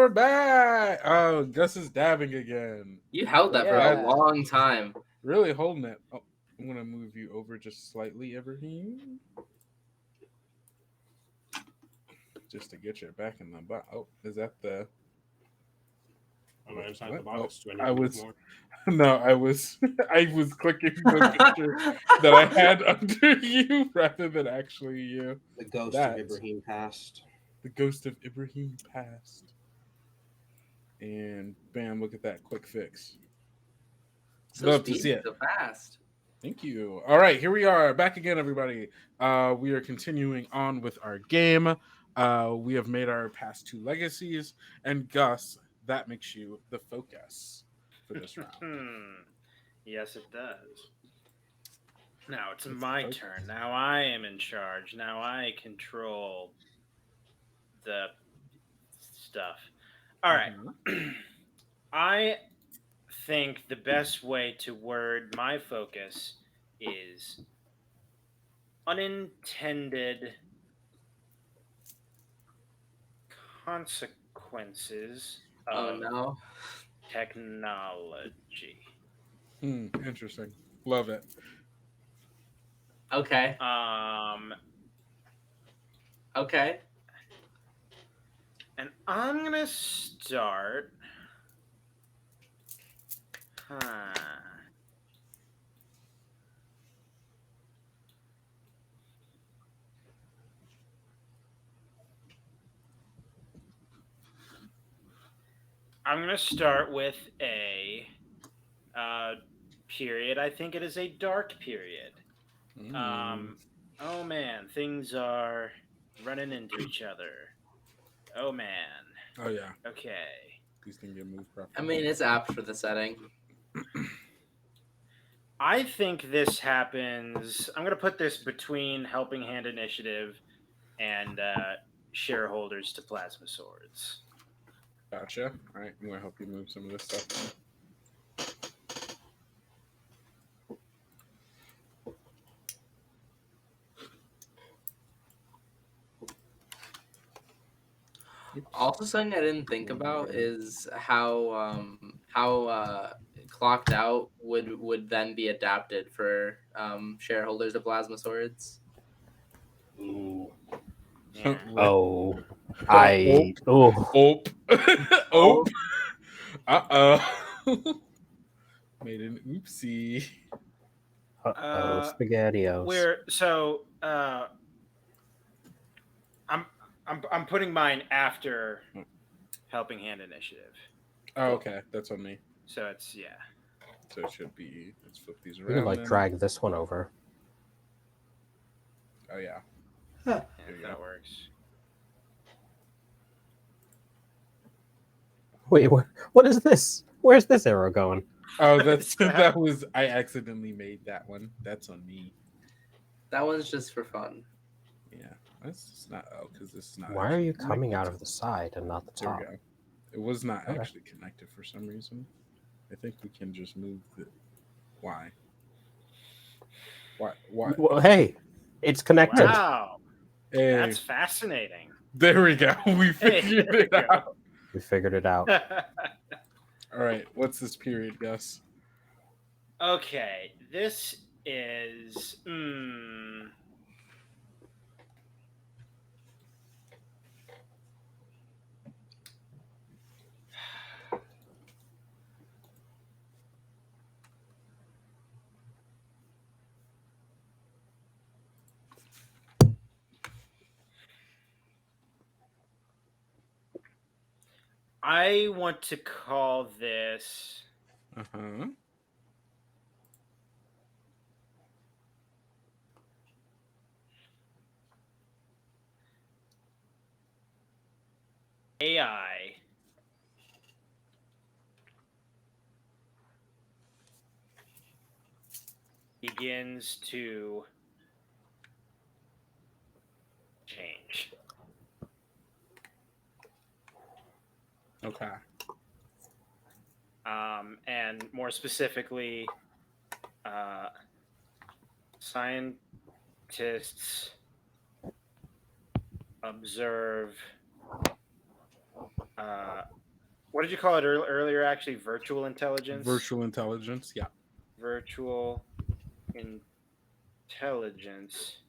we're back. Oh, Gus is dabbing again. You held that for Yeah. a long time. Really holding it. Oh, I'm gonna move you over just slightly, Ibraheem. Just to get you back in the box. Oh, is that the? I'm inside What? the box. Oh, Do I need I to move was- more? No, I was clicking the picture that I had under you rather than actually you. The ghost That. of Ibraheem passed. The ghost of Ibraheem passed. And bam, look at that quick fix. So Love to speedy, see it. so fast. Thank you. All right, here we are back again, everybody. We are continuing on with our game. We have made our past 2 legacies, and Gus, that makes you the focus for this round. Yes, it does. Now it's It's my focus. turn. Now I am in charge. Now I control the stuff. All right. Mhm. I think the best way to word my focus is unintended consequences Oh of no. technology. Interesting. Love it. Okay. Okay. And I'm gonna start. I'm gonna start with a period. I think it is a dark period. Oh man, things are running into each other. Oh man. Oh yeah, Okay. these can get moved properly. I mean, it's apt for the setting. I think this happens. I'm gonna put this between Helping Hand Initiative and shareholders to Plasma Swords. Gotcha. All right, I'm gonna help you move some of this stuff. Also, something I didn't think about is how clocked out would then be adapted for shareholders of plasma swords. Ooh. Yeah. Oh, I. Oh, Oop. Oop. Made an oopsie. uh-oh, SpaghettiOs. Where so I'm putting mine after Helping Hand Initiative. Oh, okay, that's on me. So it's yeah. So it should be. Let's flip these You around. could like then. drag this one over. Oh yeah. Yeah, There if you that go. works. Wait, what is this? Where's this arrow going? Oh, that's So- that was. I accidentally made that one. That's on me. That one's just for fun. Yeah, that's just not. Oh, because this is not. Why are actually you coming connected out to of the side and not the There top? we go. It was not Okay. actually connected for some reason. I think we can just move the. Why? Why? Why? Well, hey, it's connected. Wow, Hey, that's fascinating. there we go. We Hey, figured there it we go. out. We figured it out. All right. What's this period, Gus? Okay, this is. I want to call this. Uh huh. AI begins to change. Okay. And more specifically, scientists observe what did you call it earlier? Actually, virtual intelligence. Virtual intelligence. Yeah. Virtual intelligence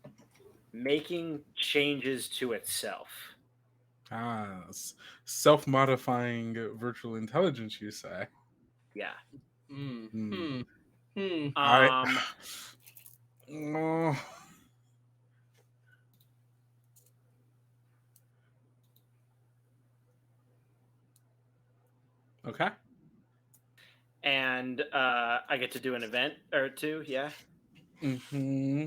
making changes to itself. Self-modifying virtual intelligence, you say? Yeah. Mm. Hmm. Hmm. Um. Oh. Okay. And I get to do an event or two. Yeah. Mm-hmm.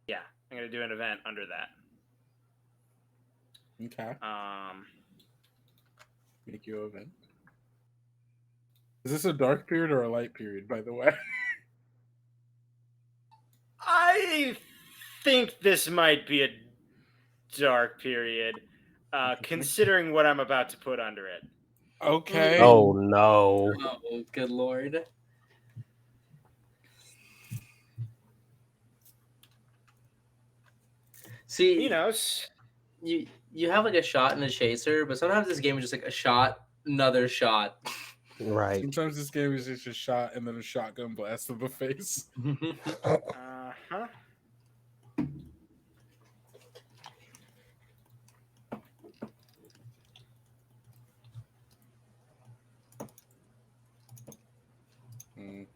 Yeah. I'm gonna do an event under that. Okay. Um. Make you event. Is this a dark period or a light period, by the way? I think this might be a dark period, considering what I'm about to put under it. Okay. Oh no. Oh, good lord. See, Minos. you have like a shot and a chaser, but sometimes this game is just like a shot, another shot. Right. Sometimes this game is just a shot and then a shotgun blast to the face. Uh-huh. Mm.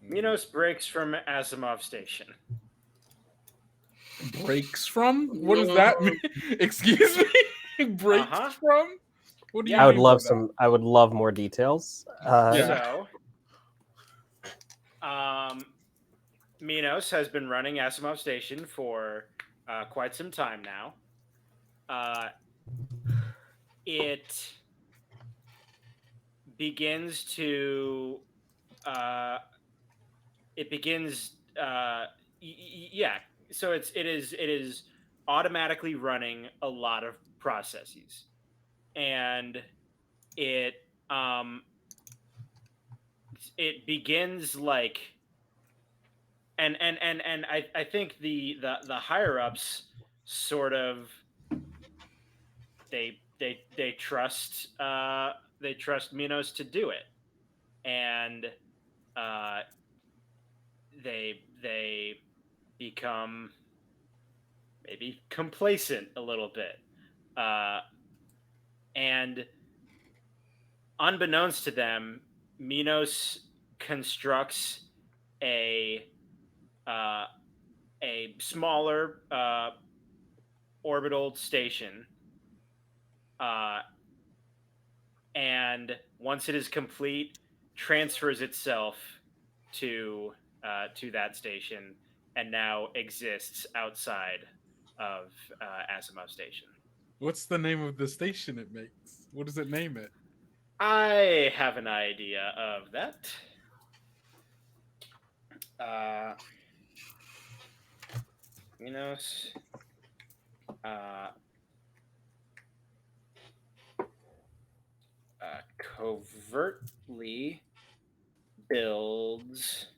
Minos breaks from Asimov Station. Breaks from? What does that mean? Excuse me? Breaks Uh-huh. from? What do you Yeah. I would mean love by that? some. I would love more details. Yeah. So, Minos has been running Asimov Station for quite some time now. It begins to. It begins. Yeah. So it is automatically running a lot of processes, and it um it begins like and I think the higher ups sort of they trust Minos to do it, and uh, they become maybe complacent a little bit, and unbeknownst to them, Minos constructs a uh, a smaller orbital station, uh, and once it is complete, transfers itself to that station, and now exists outside of Asimov Station. What's the name of the station it makes? What does it name it? I have an idea of that. Uh, Minos. Uh, Covertly builds.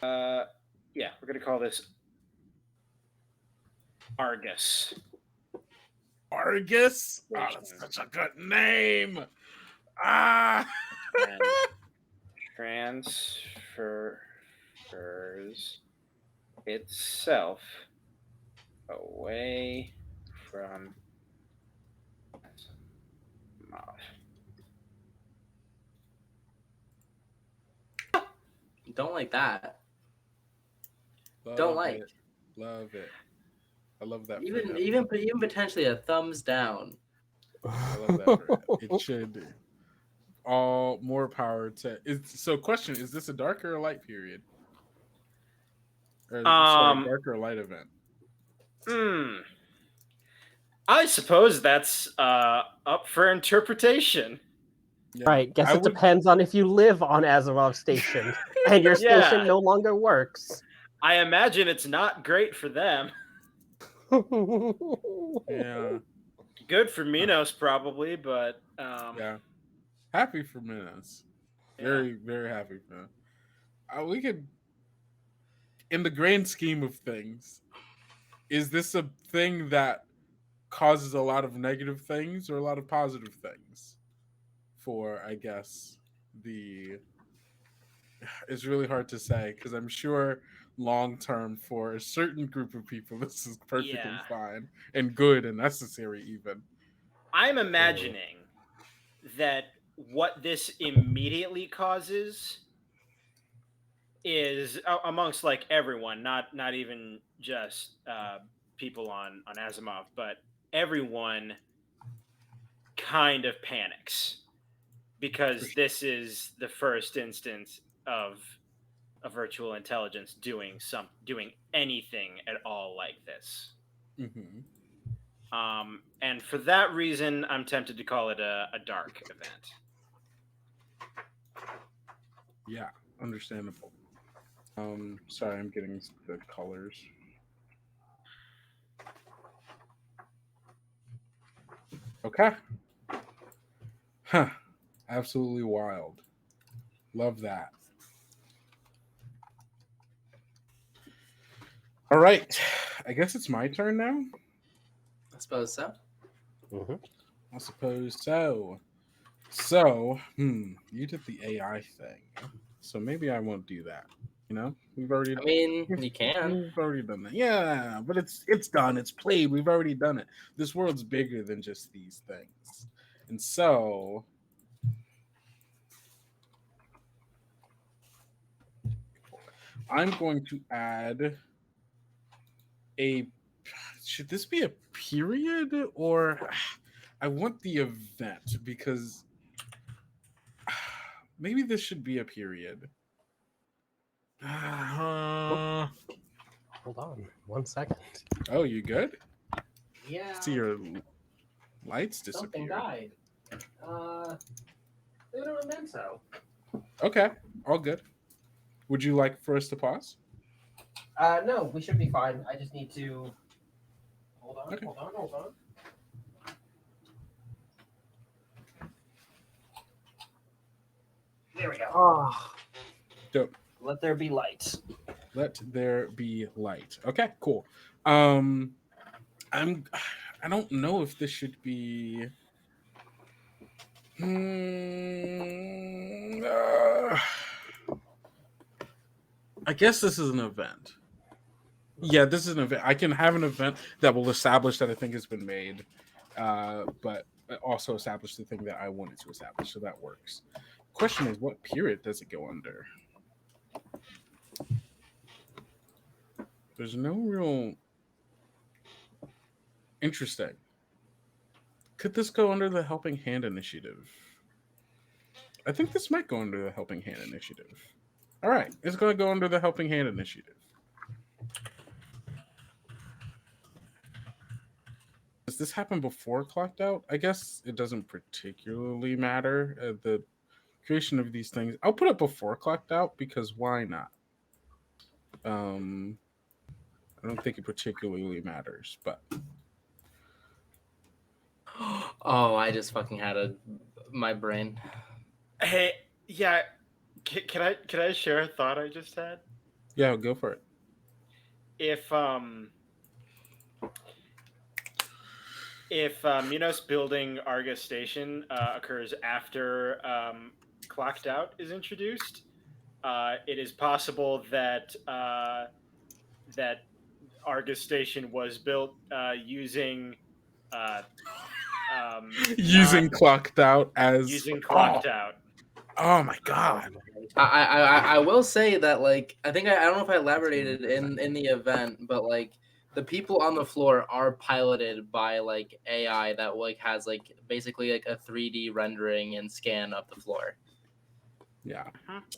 Yeah, we're gonna call this Argus. Argus? Oh, that's such a good name. Ah. And transfers itself away from Asimov. Don't like that. Love Don't like. it. Love it. I love that. for Even them. even potentially a thumbs down. I love that. For it. It should. All more power to. So, question: is this a dark or a light period? Or sorry, dark or a light event? I suppose that's up for interpretation. Yeah. Right. Guess it depends on if you live on Asimov Station and your station no longer works. I imagine it's not great for them. Yeah. Good for Minos, probably, but yeah. Happy for Minos. Very, very happy for him. We could, in the grand scheme of things, is this a thing that causes a lot of negative things or a lot of positive things for, I guess, the it's really hard to say because I'm sure long term for a certain group of people this is perfectly Yeah. fine and good and necessary even. I'm imagining that what this immediately causes is amongst like everyone, not even just people on Asimov, but everyone kind of panics because this is the first instance of a virtual intelligence doing anything at all like this. Mm-hmm. And for that reason, I'm tempted to call it a dark event. Yeah, understandable. Sorry, I'm getting the colors. Okay. Huh. Absolutely wild. Love that. All right. I guess it's my turn now. I suppose so. Mm-hmm. I suppose so. So, you did the AI thing. So maybe I won't do that. You know? We've already I mean, you can. We've already done that. Yeah, but it's done. It's played. We've already done it. This world's bigger than just these things. And so I'm going to add a should this be a period or I want the event because maybe this should be a period. Hold on 1 second. Oh, you good? Yeah. See your lights Something disappear. died. Little memento. Okay, all good. Would you like for us to pause? No, we should be fine. I just need to. Hold on, Okay. hold on. There we go. Oh, Dope. Let there be light. Let there be light. Okay, cool. I don't know if this should be I guess this is an event. Yeah, this is an event. I can have an event that will establish that a thing has been made, but also establish the thing that I wanted to establish. So that works. Question is, what period does it go under? There's no real interesting. Could this go under the Helping Hand Initiative? I think this might go under the Helping Hand Initiative. All right, it's going to go under the Helping Hand Initiative. Does this happen before clocked out? I guess it doesn't particularly matter. The creation of these things, I'll put it before clocked out because why not? I don't think it particularly matters, but oh, I just fucking had my brain. Hey, yeah, can I share a thought I just had? yeah, go for it. If Minos building Argus Station occurs after clocked out is introduced, it is possible that that Argus Station was built using Using clocked out as using clocked out. Oh my god! I will say that like I think I don't know if I elaborated in the event, but like the people on the floor are piloted by like AI that like has like basically like a 3D rendering and scan of the floor. Yeah.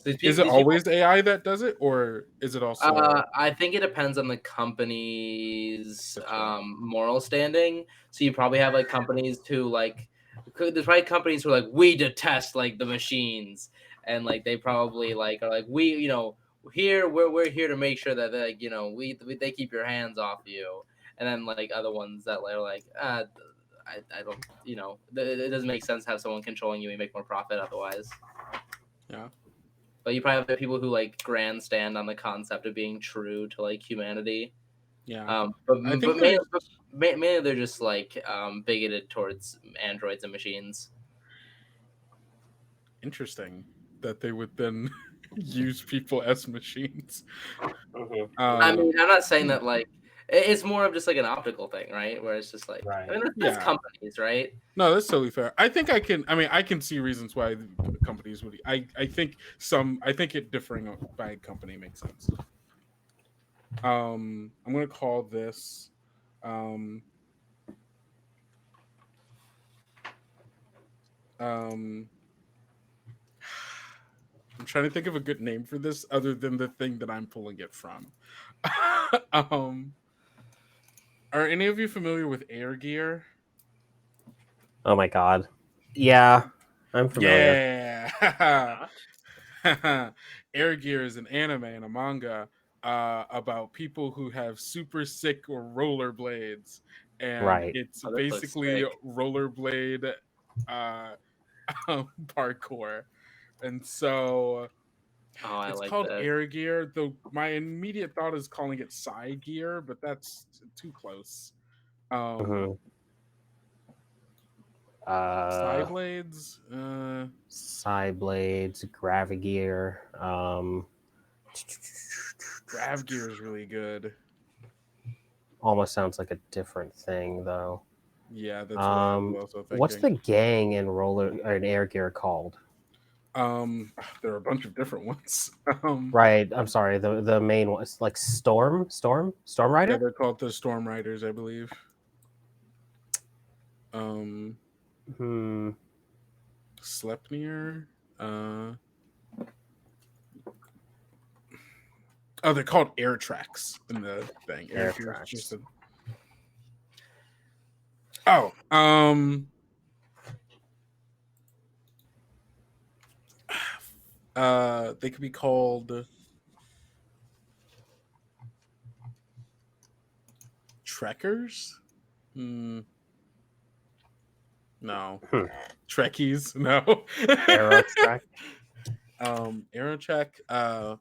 These Is it these always AI that does it, or is it also? I think it depends on the company's That's right. moral standing. So you probably have like companies who like there's probably companies who are like we detest like the machines, and like they probably like are like we here we're here to make sure that like they keep your hands off you, and then like other ones that are like I don't it doesn't make sense to have someone controlling you and make more profit otherwise. Yeah. But you probably have the people who like grandstand on the concept of being true to like humanity. Yeah. But, I think but, there's- mainly they're just like bigoted towards androids and machines. Interesting that they would then use people as machines. Mhm. I mean, I'm not saying hmm. that like it's more of just like an optical thing, right? Where it's just like Right. I mean, that's Yeah. companies, right? No, that's totally fair. I think I can. I mean, I can see reasons why the companies would. I think some. I think it differing by company makes sense. I'm gonna call this. Um, um, I'm trying to think of a good name for this other than the thing that I'm pulling it from. um, are any of you familiar with Air Gear? Oh my god. Yeah, I'm familiar. Yeah. Not. Air Gear is an anime and a manga about people who have super sick rollerblades, and Right. it's Oh, this looks basically sick. rollerblade uh, parkour. And so Oh, I it's like called that. Air Gear, though my immediate thought is calling it Psy Gear, but that's too close. Mhm. Psy Blades? Psy Blades, Gravigear. Grav Gear is really good. Almost sounds like a different thing though. Yeah, that's what I was also thinking. What's the gang in Air Gear called? There are a bunch of different ones. Right. I'm sorry. The main one. It's like Storm Yeah, Rider. they're called the Storm Riders, I believe. Hmm. Sleipnir. Oh, they're called air tracks in the thing. Air Gear is Tracks. just a... Oh, they could be called Trekkers. No. Trekkies. No. Aero Track. Aerotrek.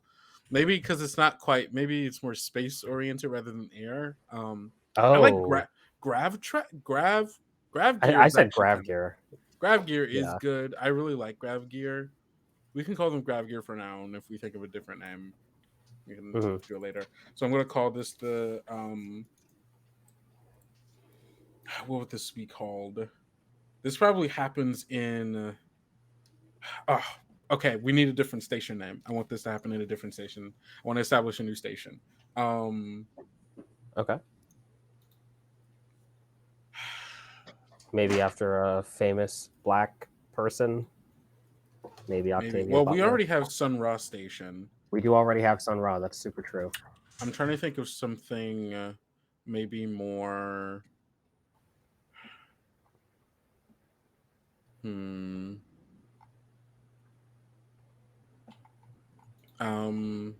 Maybe because it's not quite. Maybe it's more space oriented rather than air. I like Oh, Grav Gear. I Is said actually Grav kind of, Gear. Grav Gear is Yeah. good. I really like Grav Gear. We can call them Grav Gear for now, and if we think of a different name, we can Mhm. do it later. So I'm gonna call this the what would this be called? This probably happens in. Oh, okay. We need a different station name. I want this to happen in a different station. I want to establish a new station. Okay. Maybe after a famous black person. Maybe Octavia Well, we Butler. already have Sun Ra Station. We do already have Sun Ra. That's super true. I'm trying to think of something maybe more. Hmm. Um.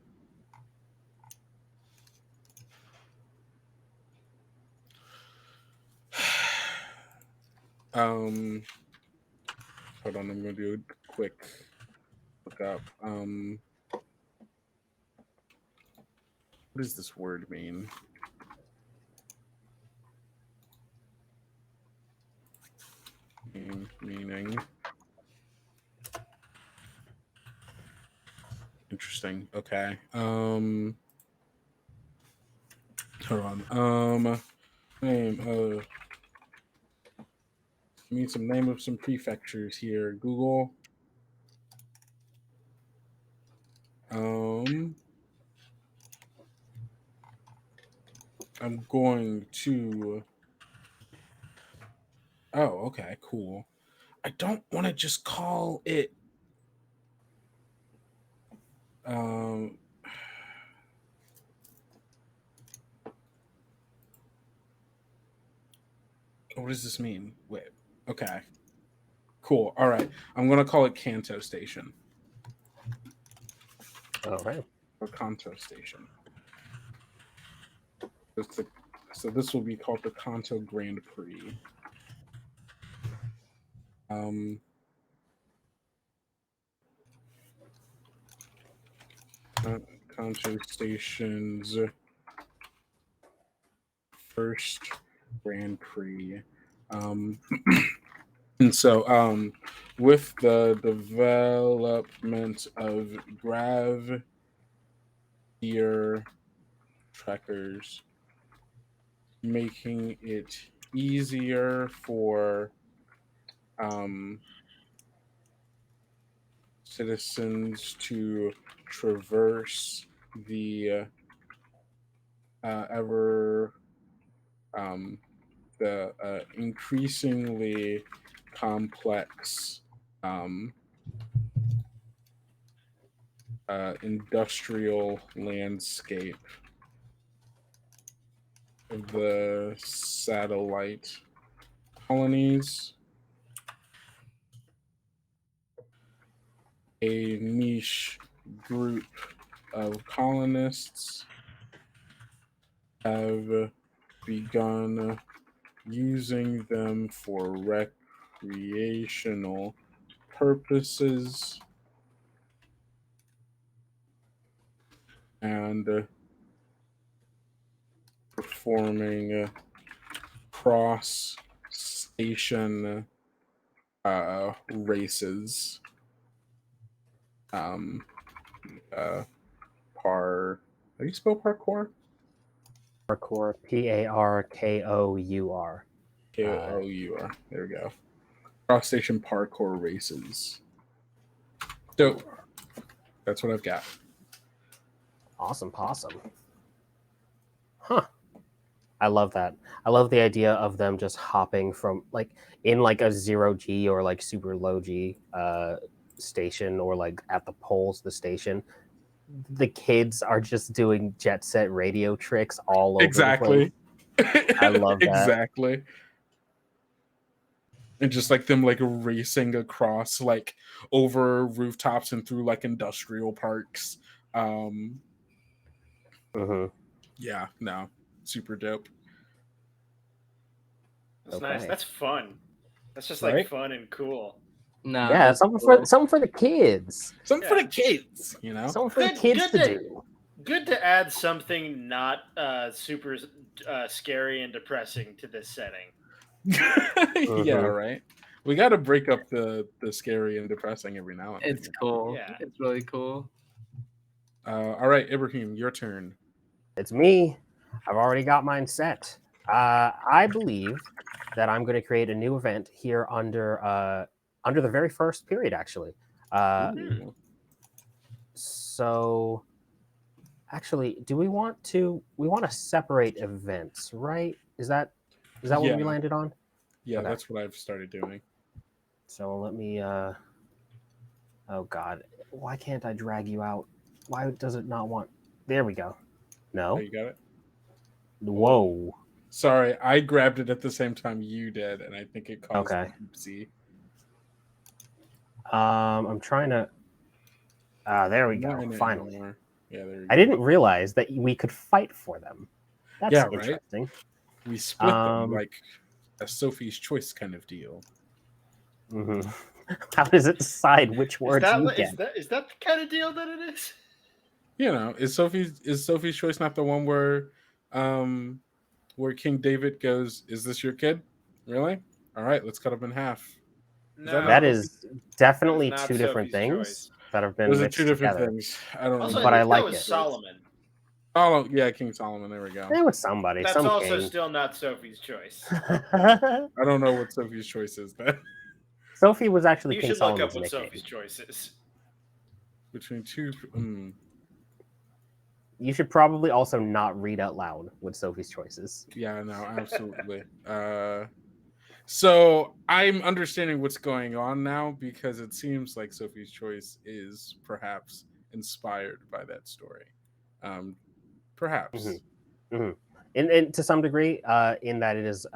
Hold on, I'm gonna do a quick look up. What does this word mean? Meaning. Interesting. Okay. Hold on. Name. Need some name of some prefectures here. Google. I'm going to. Oh, okay, cool. I don't want to just call it. Um. What does this mean? Wait. Okay. Cool. All right. I'm gonna call it Kanto Station. All right. Or Kanto Station. So this will be called the Kanto Grand Prix. Kanto Stations first Grand Prix. And so, with the development of grav ear trackers, making it easier for citizens to traverse the ever the increasingly complex industrial landscape of the satellite colonies. A niche group of colonists have begun using them for recreational purposes and performing cross station races. How do you spell parkour? Parkour, Parkour. Kour. There we go. Cross station parkour races. Dope. That's what I've got. Awesome. Huh. I love that. I love the idea of them just hopping from like in like a 0G or like super low G station, or like at the poles of the station. The kids are just doing jet set radio tricks all over Exactly. the place. I love that. Exactly. And just like them like racing across like over rooftops and through like industrial parks. Yeah, no. Super dope. That's nice. That's fun. That's just like fun and cool. No, yeah, something for the kids. Something for the kids, you know. Something for the kids to do. Good to add something not super scary and depressing to this setting. Yeah, right. We got to break up the scary and depressing every now and then. It's cool. Yeah, it's really cool. All right, Ibraheem, your turn. It's me. I've already got mine set. I believe that I'm going to create a new event here under the very first period, actually. So, actually, do we want to separate events, right? Is that what we landed on? Yeah, okay. That's what I've started doing. So let me. Oh God, why can't I drag you out? Why does it not want? There we go. No. Oh, you got it. Whoa. Sorry, I grabbed it at the same time you did, and I think it caused oopsie. I'm trying to. There we go. Finally. Yeah, there we go. I didn't realize that we could fight for them. That's interesting. Right? We split them like a Sophie's Choice kind of deal. Mm-hmm. How does it decide which words you get? Is that the kind of deal that it is? You know, is Sophie's Choice not the one where King David goes, "Is this your kid? Really? All right, let's cut him in half." No, that is definitely two different things that have been mixed together. Those are two different things. I don't know, but I like it. Solomon. Oh yeah, King Solomon. There we go. It was somebody. That's also still not Sophie's Choice. I don't know what Sophie's Choice is. Then Sophie was actually you King should Solomon's look up what nickname. Sophie's Choice is. Between two. You should probably also not read out loud what Sophie's Choice is. Yeah, no, absolutely. So I'm understanding what's going on now, because it seems like Sophie's Choice is perhaps inspired by that story. Perhaps. Mm-hmm. Mm-hmm. And to some degree, in that it is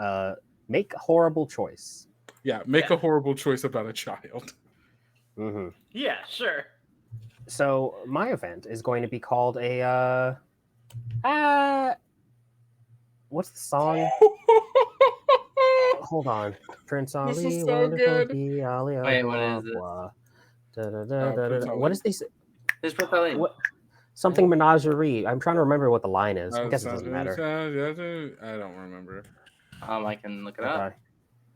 make a horrible choice. Yeah, make a horrible choice about a child. Mm-hmm. Yeah, sure. So my event is going to be called a what's the song? Hold on. Prince Ali. This is so good. Wait, what is it? What is this? It's Prince Ali. something menagerie. I'm trying to remember what the line is. I guess it doesn't Something matter. I don't remember. I can look it Okay. up.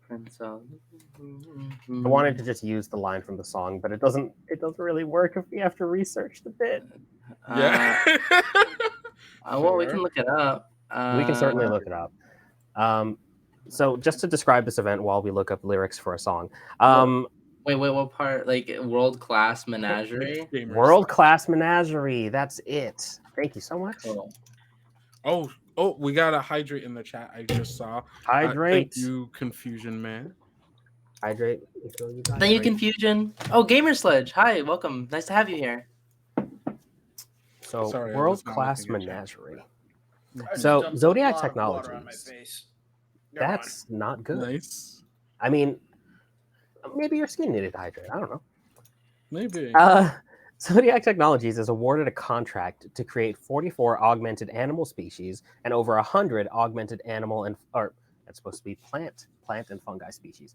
Prince of... I wanted to just use the line from the song, but it doesn't really work if we have to research the bit. Yeah. Well, we can look it up. We can certainly look it up. So just to describe this event while we look up lyrics for a song. Wait, what part? Like world class menagerie? World class menagerie. That's it. Thank you so much. Cool. Oh, we got a hydrate in the chat. I just saw. Hydrate. Thank you, Confusion Man. Hydrate. Thank you, Confusion. Oh, Gamer Sledge. Hi, welcome. Nice to have you here. So, Sorry, world class menagerie. So, ZODIAC Technologies. That's not good. Nice. I mean, maybe your skin needed to hydrate. I don't know. Maybe. ZODIAC Technologies is awarded a contract to create 44 augmented animal species and over 100 augmented animal that's supposed to be plant and fungi species.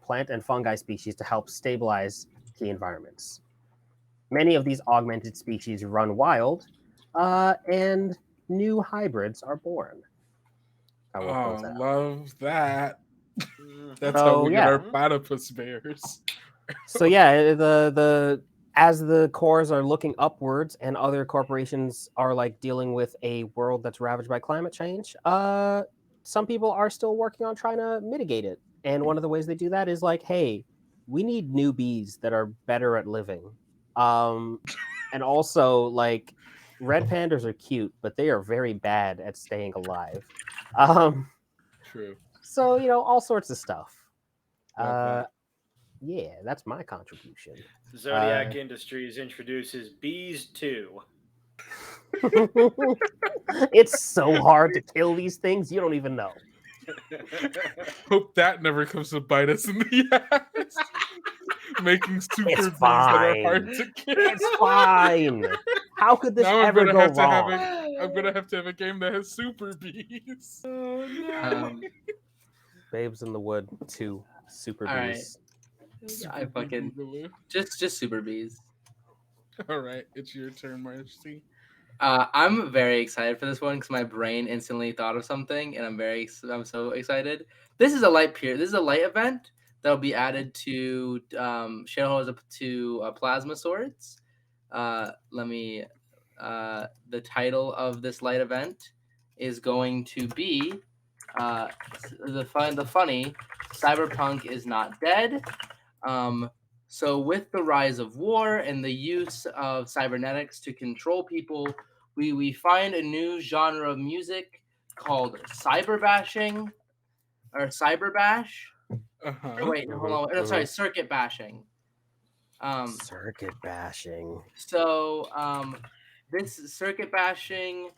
Plant and fungi species to help stabilize key environments. Many of these augmented species run wild, and new hybrids are born. Love that. That's how we get our platypus bears. So yeah, as the cores are looking upwards and other corporations are like dealing with a world that's ravaged by climate change, some people are still working on trying to mitigate it. And one of the ways they do that is like, hey, we need newbies that are better at living. And also like red pandas are cute, but they are very bad at staying alive. True. So, all sorts of stuff. Love Yeah, that's my contribution. Zodiac Industries introduces Bees 2. It's so hard to kill these things, you don't even know. Hope that never comes to bite us in the ass. Making super bees that are hard to kill. It's fine. How could this ever go wrong? I'm gonna have to have a game that has super bees. Oh no. Babes in the Wood 2 Super All Bees. I fucking just super bees. All right, it's your turn, Marcie. I'm very excited for this one because my brain instantly thought of something, and I'm so excited. This is a light event that'll be added to shareholders to plasma swords. The title of this light event is going to be the funny Cyberpunk is not dead. So with the rise of war and the use of cybernetics to control people, we find a new genre of music called cyberbashing or cyberbash. Wait, hold on. No, sorry, circuit bashing. Circuit bashing. So this circuit bashing.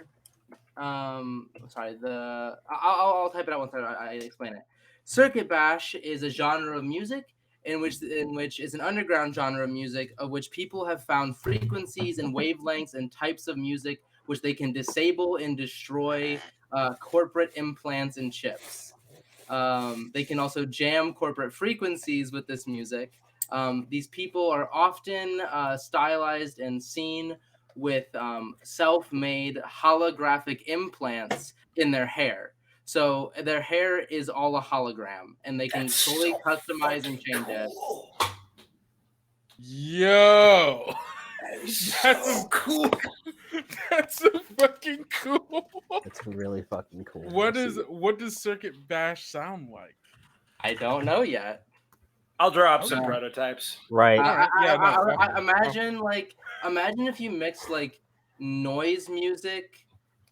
I'll type it out once I explain it. Circuit bash is a genre of music in which is an underground genre of music of which people have found frequencies and wavelengths and types of music which they can disable and destroy corporate implants and chips. They can also jam corporate frequencies with this music. These people are often stylized and seen with self-made holographic implants in their hair. So their hair is all a hologram, and they can fully customize and change it. Yo, that's so cool. That's so fucking cool. That's really fucking cool. What does Circuit Bash sound like? I don't know yet. I'll draw up some prototypes. Right. Imagine if you mix like noise music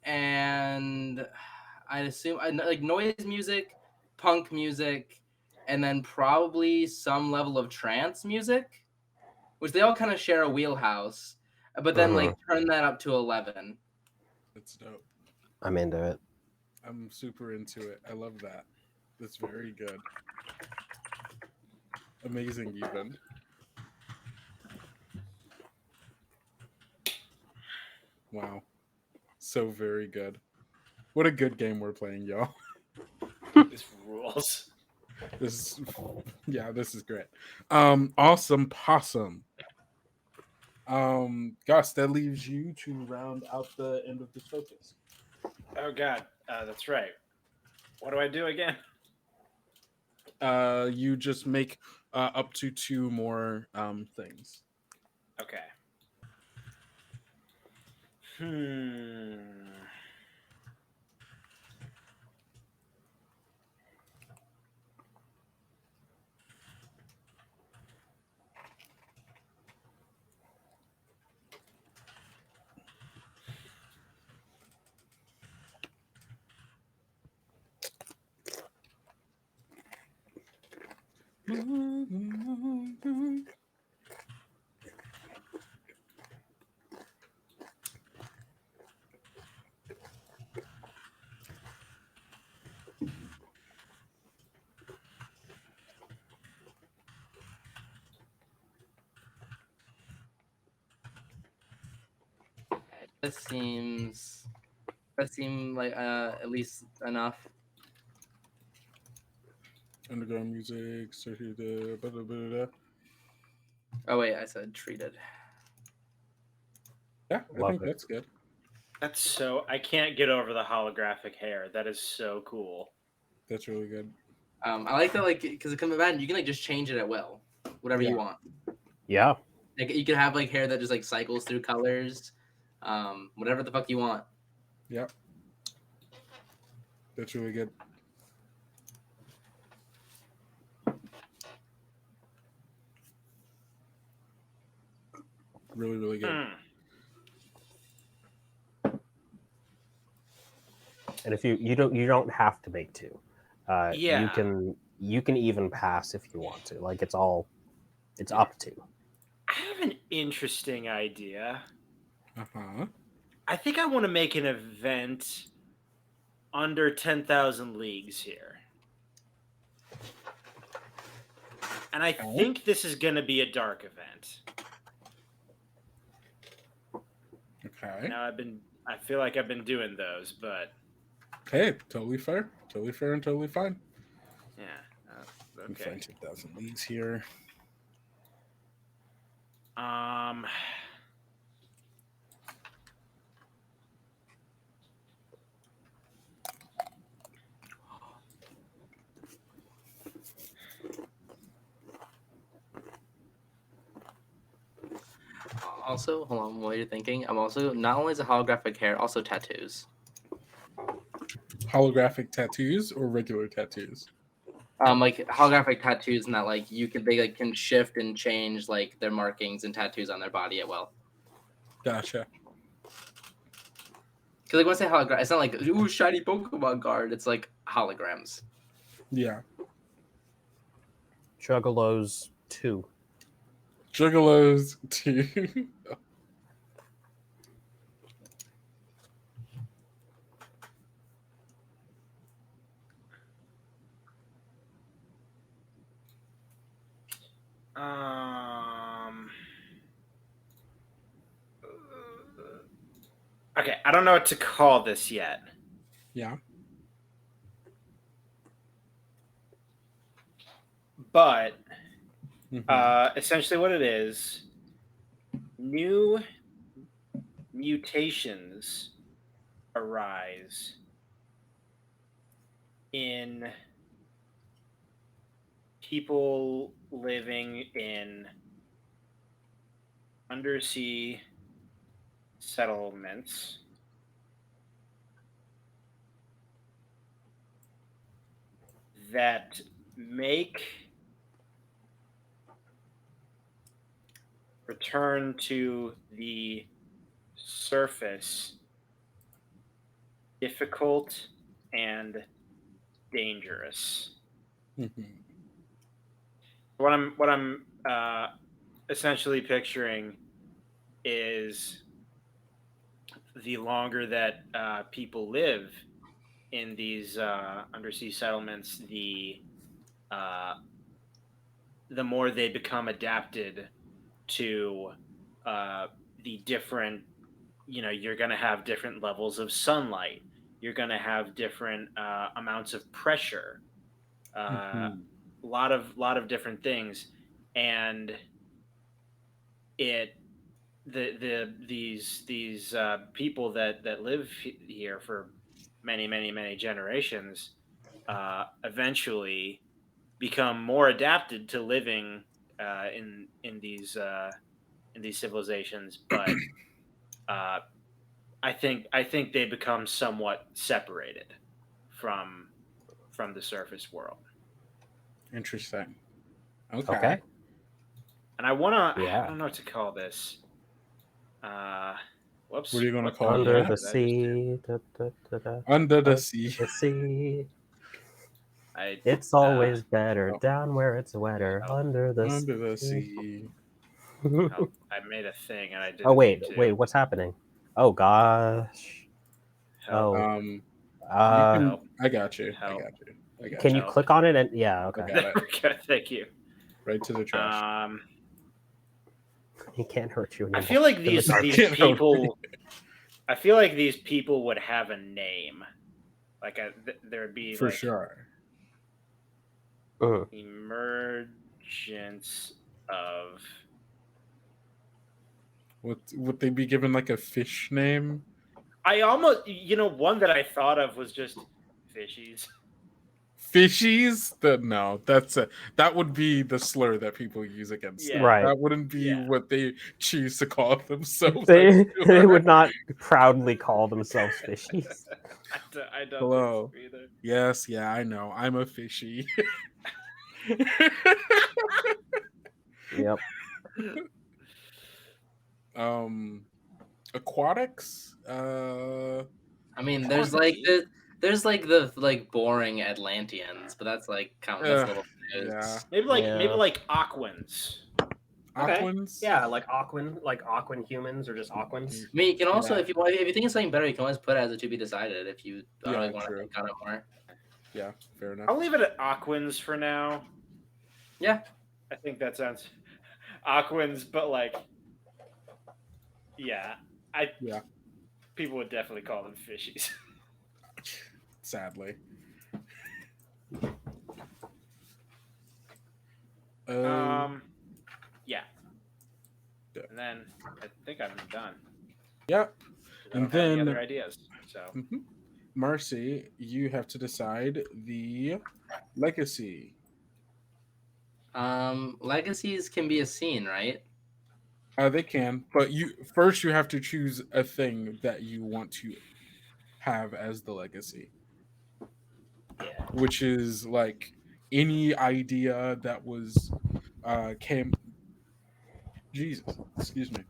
and I'd assume like noise music, punk music, and then probably some level of trance music, which they all kind of share a wheelhouse, but then like turn that up to 11. That's dope. I'm into it. I'm super into it. I love that. That's very good. Amazing, even. Wow. So very good. What a good game we're playing, y'all. This rules. This is great. Awesome Possum. Gus, that leaves you to round out the end of this focus. Oh God, that's right. What do I do again? You just make up to two more things. Okay. Hmm. This seems. That seemed like at least enough. Underground music, so here the blah, blah, blah, blah. Oh wait, I said treated. Yeah, I Love think it. that's good. That's so. I can't get over the holographic hair. That is so cool. That's really good. I like that, like, because imagine you can like just change it at will, whatever Yeah. you want. Yeah. Like you could have like hair that just like cycles through colors, whatever the fuck you want. Yeah, that's really good. Really, really good. Hmm. And if you don't have to make two. Yeah. You can even pass if you want to. Like it's up to. I have an interesting idea. Uh-huh. I think I want to make an event under 10,000 leagues here. And I think this is going to be a dark event. Okay. Now I feel like I've been doing those, but Hey, totally fair. Totally fair and totally fine. yeah. Let me Okay. find 10,000 leagues here. Um Also, hold on, while you're thinking, I'm also not only is it holographic hair, also tattoos. Holographic tattoos or regular tattoos? Like holographic tattoos, and that like they like can shift and change like their markings and tattoos on their body at will. Gotcha. Because like when I say hologram, it's not like ooh shiny Pokemon card. It's like holograms. Yeah. Juggalos 2. Juggalos too. Okay, I don't know what to call this yet. Yeah. But Mhm. essentially what it is, new mutations arise in people living in undersea settlements that make return to the surface difficult and dangerous. Mhm. What I'm essentially picturing is the longer that people live in these undersea settlements, uh, the more they become adapted to uh, the different. You know, you're going to have different levels of sunlight. You're going to have different amounts of pressure. A Mhm. lot of different things, and it these people that live here for many generations eventually become more adapted to living in these civilizations, but uh, I think they become somewhat separated from from the surface world. Interesting. Okay. Okay. And I Yeah. don't know what to call this. Uh, whoops. What are you gonna What call it? Under Yeah. the did I just do? sea. Da, da, da, da. Under the Under sea. the sea. I It's always better Oh. down where it's wetter. Oh. Under the Under the sea. sea. oh, I made a thing and I didn't Oh wait, mean to. wait, what's happening? Oh gosh. Help. Oh. You Uh, can, Help. I got you. I Help. got you. I got can you. you click on it and yeah, okay. got There it. we go. Thank you. Right to the trash. He can't hurt you I anymore. feel like In the these dark. Can't help people. I feel like these people would have a name. Like there'd be For like sure. Mhm. emergence of. Would they be given like a fish name? I almost, one that I thought of was just fishies. Fishies? No, that would be the slur that people use against them. Yeah. Right. That wouldn't be Yeah. what they choose to call themselves. They would not proudly call themselves fishies. I don't Hello. think so either. Yes, yeah, I know. I'm a fishy. Yep. Aquatics? I mean, there's like the boring Atlanteans, but that's like countless little news. yeah. Maybe Yeah. like Aquans. Okay. Aquans? Yeah, like Aquan humans or just Aquans. I mean, you can also, Yeah. if you think of something better, you can always put it as a to be decided if you Yeah, really want to true. think on it more. Yeah, fair enough. I'll leave it at Aquans for now. Yeah. I think that sounds Aquans, but like, yeah, Yeah. people would definitely call them fishies. Sadly. Yeah. And then I think I'm done. Yep. I don't And have any then- other ideas. So Marcie, you have to decide the legacy. Legacies can be a scene, right? They can, but you have to choose a thing that you want to have as the legacy, Yeah. which is like any idea that was came. Jesus, excuse me.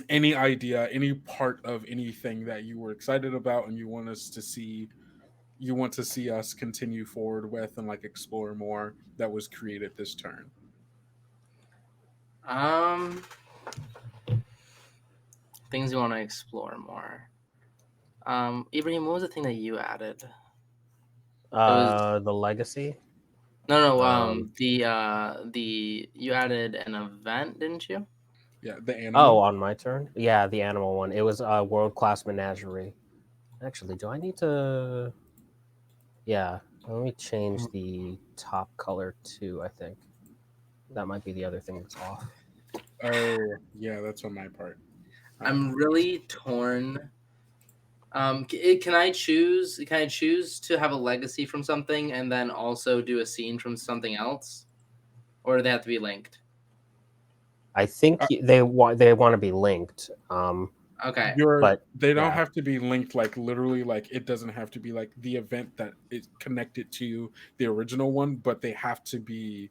Any idea, any part of anything that you were excited about, and you want us to see. You want to see us continue forward with and like explore more that was created this turn. Things you want to explore more. Ibraheem, what was the thing that you added? The legacy. No. The you added an event, didn't you? Yeah, the Oh, animal. on my turn. Yeah, the animal one. It was a world-class menagerie. Actually, do I need to? Yeah, let me change the top color too. I think that might be the other thing that's off. Oh, yeah, that's on my part. I'm really torn. Can I choose? Can I choose to have a legacy from something and then also do a scene from something else, or do they have to be linked? I think they want to be linked. Okay. But they don't yeah. have to be linked like literally, like it doesn't have to be like the event that is connected to the original one, but they have to be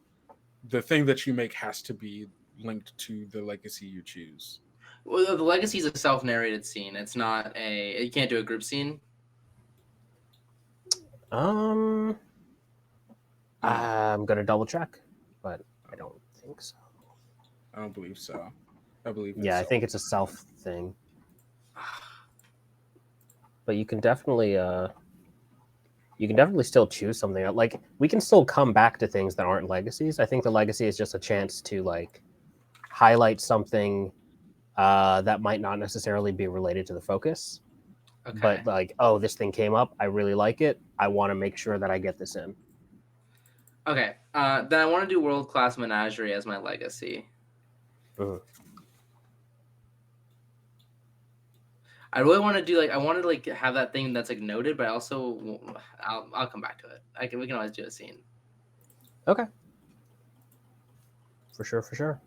the thing that you make has to be linked to the legacy you choose. Well, the legacy is a self-narrated scene. It's not you can't do a group scene. I'm gonna double check, but I don't think so. I don't believe so. I believe Yeah, I think it's a self thing. But you can definitely still choose something. Like we can still come back to things that aren't legacies. I think the legacy is just a chance to like highlight something that might not necessarily be related to the focus. Okay. But like, oh, this thing came up. I really like it. I want to make sure that I get this in. Okay. Then I want to do world-class menagerie as my legacy. Mhm. I really want to do like I want to like have that thing that's like noted, but also I'll come back to it. We can always do a scene. Okay. For sure.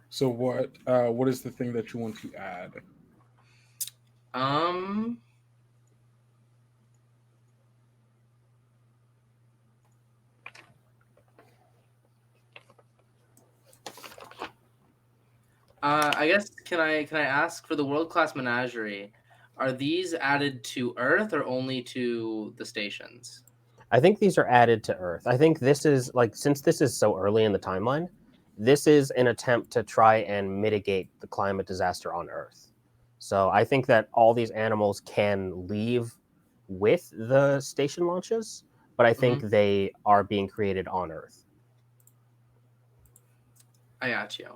So what is the thing that you want to add? I guess can I ask for the world-class menagerie? Are these added to Earth or only to the stations? I think these are added to Earth. I think this is like, since this is so early in the timeline, this is an attempt to try and mitigate the climate disaster on Earth. So I think that all these animals can leave with the station launches, but I think they are being created on Earth. I got you.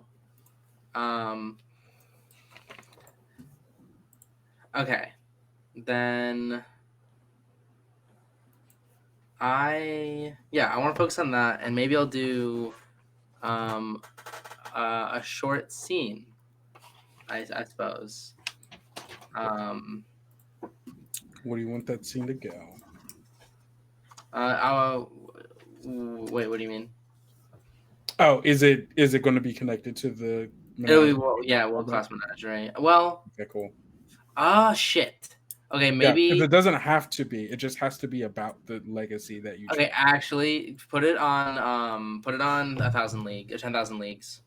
Okay. Then I want to focus on that, and maybe I'll do a short scene. I suppose. Where do you want that scene to go? Wait, what do you mean? Oh, is it going to be connected to the? It'll be world-class menagerie. Well, okay, cool. Shit. Okay, Yeah, maybe because it doesn't have to be. It just has to be about the legacy that you. Okay, actually, put it on 1,000 leagues or 10,000 leagues.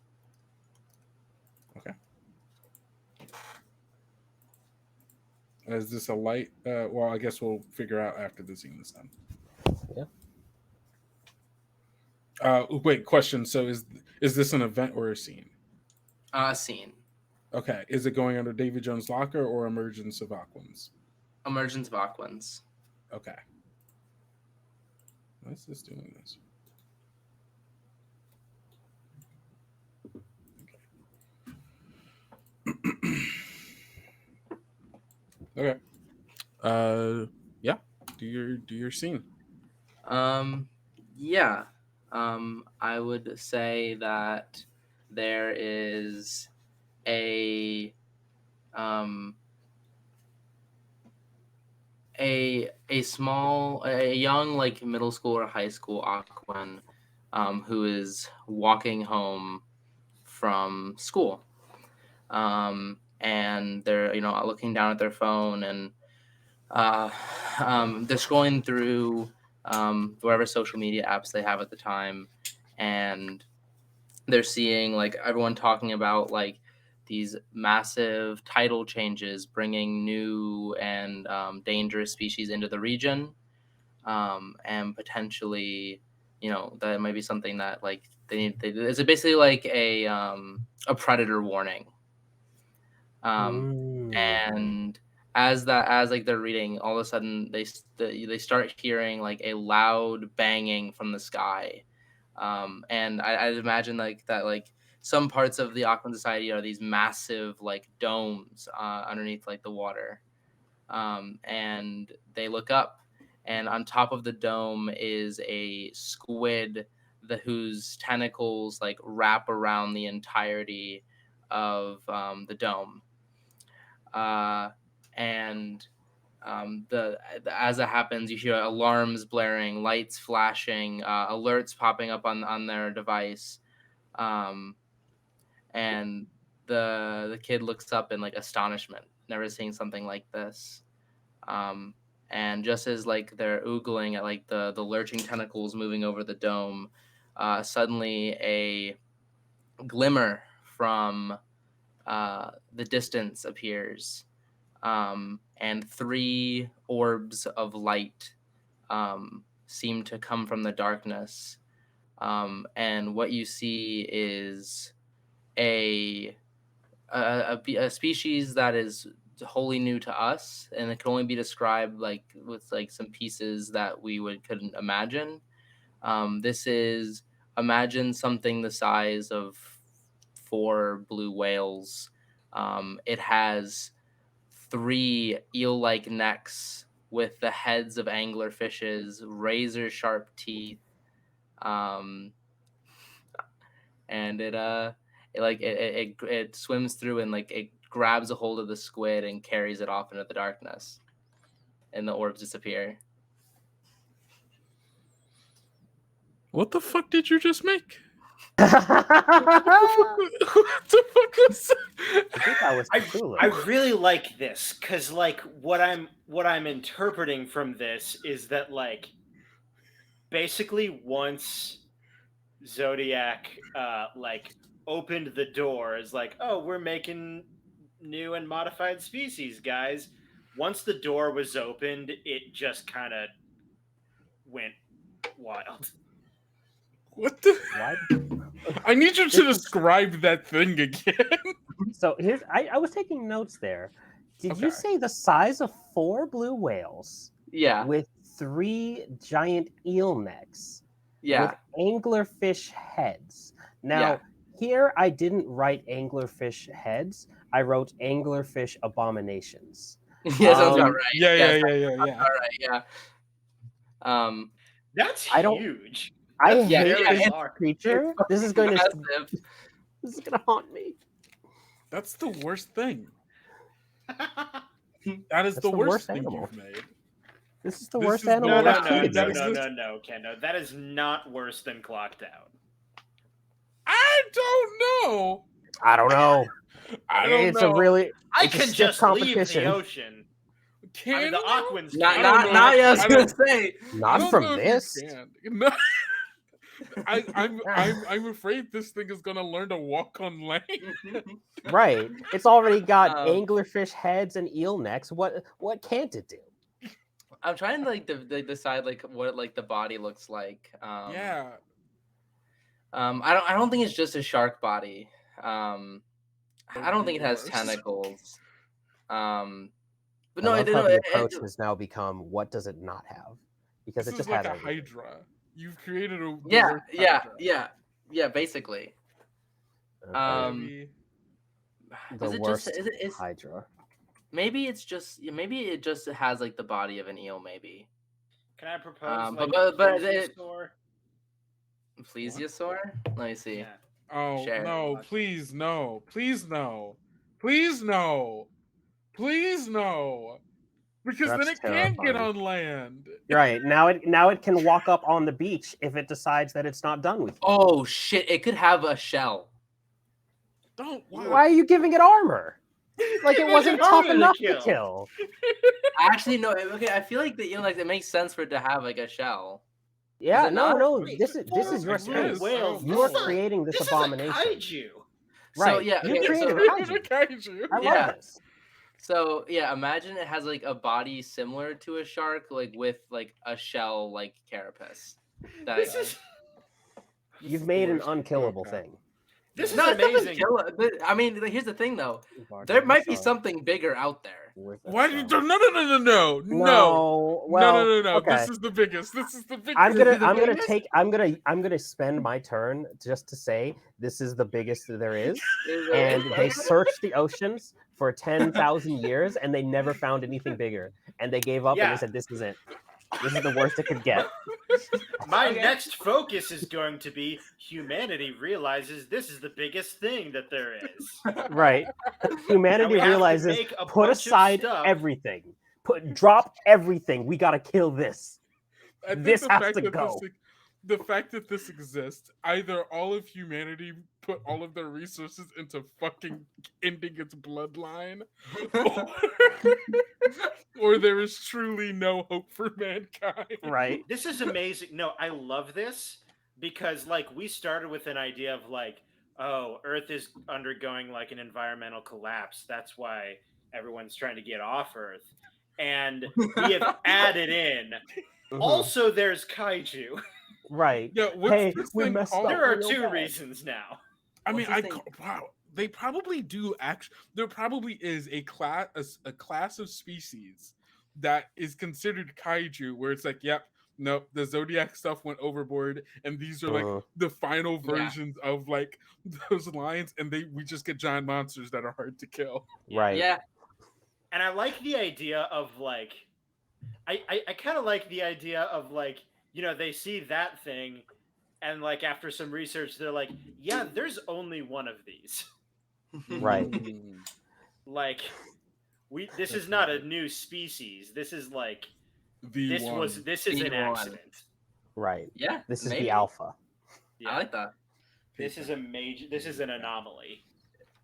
Okay. Is this a light? Well, I guess we'll figure out after the scene is done. Yeah. Wait, question. So is this an event or a scene? Scene. Okay. Is it going under Davy Jones' Locker or Emergence of Aquans? Emergence of Aquans. Okay. Why is this doing this? Okay. Yeah. Do your scene. Yeah. I would say that there is a young like middle school or high school Aquan who is walking home from school. And they're looking down at their phone, and they're scrolling through whatever social media apps they have at the time, and they're seeing like everyone talking about like these massive tidal changes bringing new and dangerous species into the region, and potentially that might be something that like it's basically like a predator warning. And as like they're reading, all of a sudden they start hearing like a loud banging from the sky, and I'd imagine like that like some parts of the Auckland society are these massive like domes underneath like the water, and they look up, and on top of the dome is a squid whose tentacles like wrap around the entirety of the dome. And as that happens, you hear alarms blaring, lights flashing, alerts popping up on their device, and the kid looks up in like astonishment, never seeing something like this. And just as like they're oogling at like the lurching tentacles moving over the dome, suddenly a glimmer from the distance appears, and three orbs of light seem to come from the darkness. And what you see is a species that is wholly new to us, and it can only be described like with like some pieces that we couldn't imagine. This is imagine something the size of 4 blue whales. It has 3 eel-like necks with the heads of angler fishes, razor sharp teeth, and it swims through and like it grabs a hold of the squid and carries it off into the darkness, and the orbs disappear. What the fuck did you just make? I What the fuck was that? think that was Cthulhu. I really like this because like what I'm interpreting from this is that like basically once Zodiac like opened the door is like, oh, we're making new and modified species, guys. Once the door was opened, it just kind of went wild. What the? Why? I need you to describe that thing again. So here's I was taking notes there. Did you Okay. say the size of 4 blue whales Yeah, with 3 giant eel necks yeah, with anglerfish heads? Now, Yeah. here I didn't write anglerfish heads. I wrote anglerfish abominations. yeah. Sounds about Um, right. Yeah, Yes, yeah. All right, yeah. That's I don't- huge. I That's Yeah, hate very yeah, this large. creature. This is going to Massive. this is going to haunt me. That's the worst thing. That is That's the the worst worst thing animal. you've made. This is the This worst is animal No, no, I've no, created. no, That no, exists. no, Kendo. That is not worse than clocked out. I don't know. I don't know. I don't It's know. a really I It's a can stiff just leave competition. the ocean. Can I mean, the you? Aquans Not, can. not, know. not. Yeah, I was I gonna don't- say. I not don't from know if this. you can. No. I'm afraid this thing is gonna learn to walk on land. Right. It's already got Um, anglerfish heads and eel necks. What can't it do? I'm trying to like decide like what like the body looks like. Yeah. I don't think it's just a shark body. I don't think it has Gross. tentacles. But I no, love it, how no, the it, approach it, has now become what does it not have? Because This it is just like had a everything. hydra. You've created the yeah, worst yeah, hydra. yeah, basically. Okay. Maybe. The Is it worst just is Hydra. maybe it just has like the body of an eel, maybe. Can I propose But- like but a it- plesiosaur? Plesiosaur? Let me see. Yeah. Oh Share. no! Please no! Please no! Please no! Please no! Because then That's it can't get terrifying. on land. Right. Now it can walk up on the beach if it decides that it's not done with you. Oh shit! It could have a shell. Don't. Why are you giving it armor? Like it There's wasn't an tough armor to enough to kill. kill. Actually, no. Okay, I feel like the eel, like it makes sense for it to have like a shell. Yeah, it no, not? no. Wait, This is your It space. is. Whales. You are This is a- creating this This abomination. is a kaiju. Right. So yeah, You okay, created so, a kaiju. Kaiju. I Yeah. love this. so yeah, imagine it has like a body similar to a shark, like with like a shell, like carapace. That This is You've made an worst. unkillable Okay. thing. this is no, it doesn't amazing. kill it. But, I mean, here's the thing though. There might be something bigger out there. Why do you? do No! No! No. Well, No! okay. This is the biggest. This is the biggest. I'm gonna biggest? I'm gonna spend my turn just to say this is the biggest there is. And they searched the oceans for 10,000 years and they never found anything bigger. And they gave up and Yeah. they said this is it. This is the worst it could get. My Okay. next focus is going to be humanity realizes this is the biggest thing that there is. Right. Humanity we have to realizes make a put bunch of aside stuff. everything. Drop everything. We gotta kill this. I think This the has fact to that go. The fact that this exists, either all of humanity put all of their resources into fucking ending its bloodline, or there is truly no hope for mankind. Right. This is amazing. No, I love this because like we started with an idea of like, oh, Earth is undergoing like an environmental collapse. That's why everyone's trying to get off Earth. And we have added in. Mhm. Also, there's kaiju. Right. Yeah, what's Hey, this we thing messed called? up. There are real two bad. reasons now. I mean, What's this thing? wow, they probably do actually. There probably is a class of species that is considered kaiju, where it's like, yep, nope, the Zodiac stuff went overboard, and these are like Mhm. the final Yeah. versions of like those lines, and we just get giant monsters that are hard to kill. Right. Yeah. And I like the idea of like, I kind of like the idea of like, you know, they see that thing and like after some research, they're like, yeah, there's only one of these. Right. Mm. Like, this is not a new species. This is like The one. this is an The one. accident. Right. Yeah, This is maybe. the alpha. Yeah, I like that. this is a major. This is an anomaly.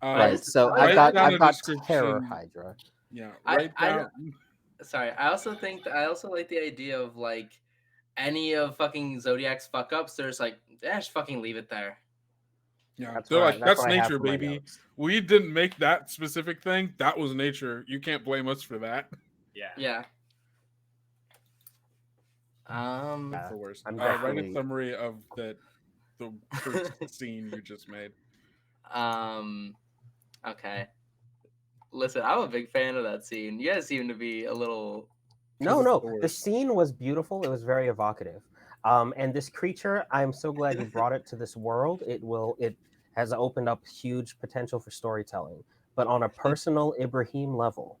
Right. So write I've down got a Terror description. Hydra. Yeah, I- write I- down. Sorry, I also like the idea of like any of fucking Zodiac's fuck ups. There's like, just fucking leave it there. Yeah, That's they're what I- like, that's that's what I have nature, for my baby. notes. We didn't make that specific thing. That was nature. You can't blame us for that. Yeah. Yeah. That's the worst. I'm Write definitely- a summary of the first scene you just made. Okay. Listen, I'm a big fan of that scene. You guys seem to be a little. No, it's no. the The worst. scene was beautiful. It was very evocative. And this creature, I'm so glad you brought it to this world. It has opened up huge potential for storytelling. But on a personal Ibraheem level,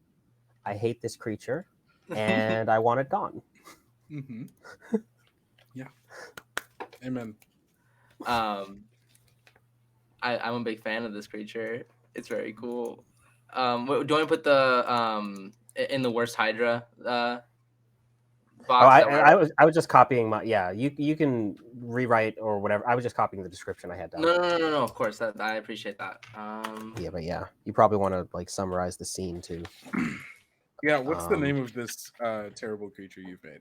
I hate this creature, and I want it gone. Mm-hmm. Yeah. Amen. I'm a big fan of this creature. It's very cool. Do you want to put the in the worst Hydra box? I was just copying my. Yeah, you can rewrite or whatever. I was just copying the description I had down. No. Of course, I appreciate that. Yeah, but yeah, you probably want to like summarize the scene too. Yeah, what's the name of this terrible creature you've made?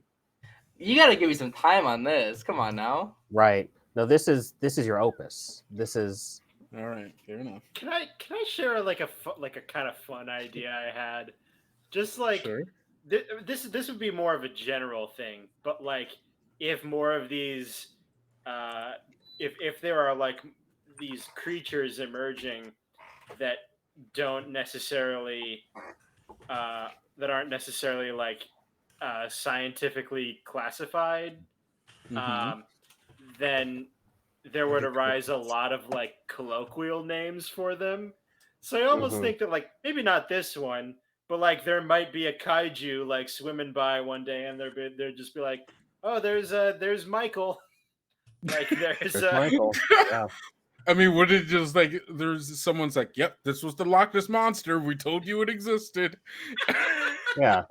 You got to give me some time on this. Come on now. Right. No, this is your opus. This is. All right, fair enough. Can I share like a kind of fun idea I had? Just like Sure. this would be more of a general thing, but like if more of these, if there are like these creatures emerging that don't necessarily, that aren't necessarily like scientifically classified, then there would arise a lot of like colloquial names for them. So I almost think that like maybe not this one, but like there might be a kaiju like swimming by one day, and they'd just be like, "Oh, there's Michael." Like there's Michael. Yeah. I mean, would it just like there's someone's like, "Yep, this was the Loch Ness monster. We told you it existed." Yeah.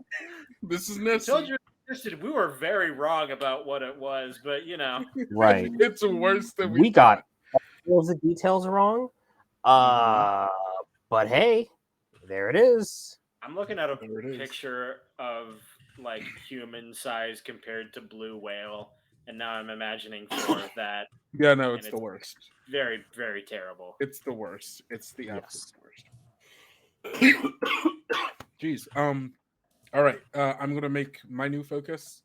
This is I Nessie. told you it existed. We were very wrong about what it was, but you know, Right. It's worse than We thought. got all the details wrong. But hey, there it is. I'm looking at a There it is. picture of like human size compared to blue whale, and now I'm imagining more of that. Yeah, no, it's And the worst. Very, very terrible. It's the worst. It's the Yes. absolute worst. Jeez. All right. I'm gonna make my new focus.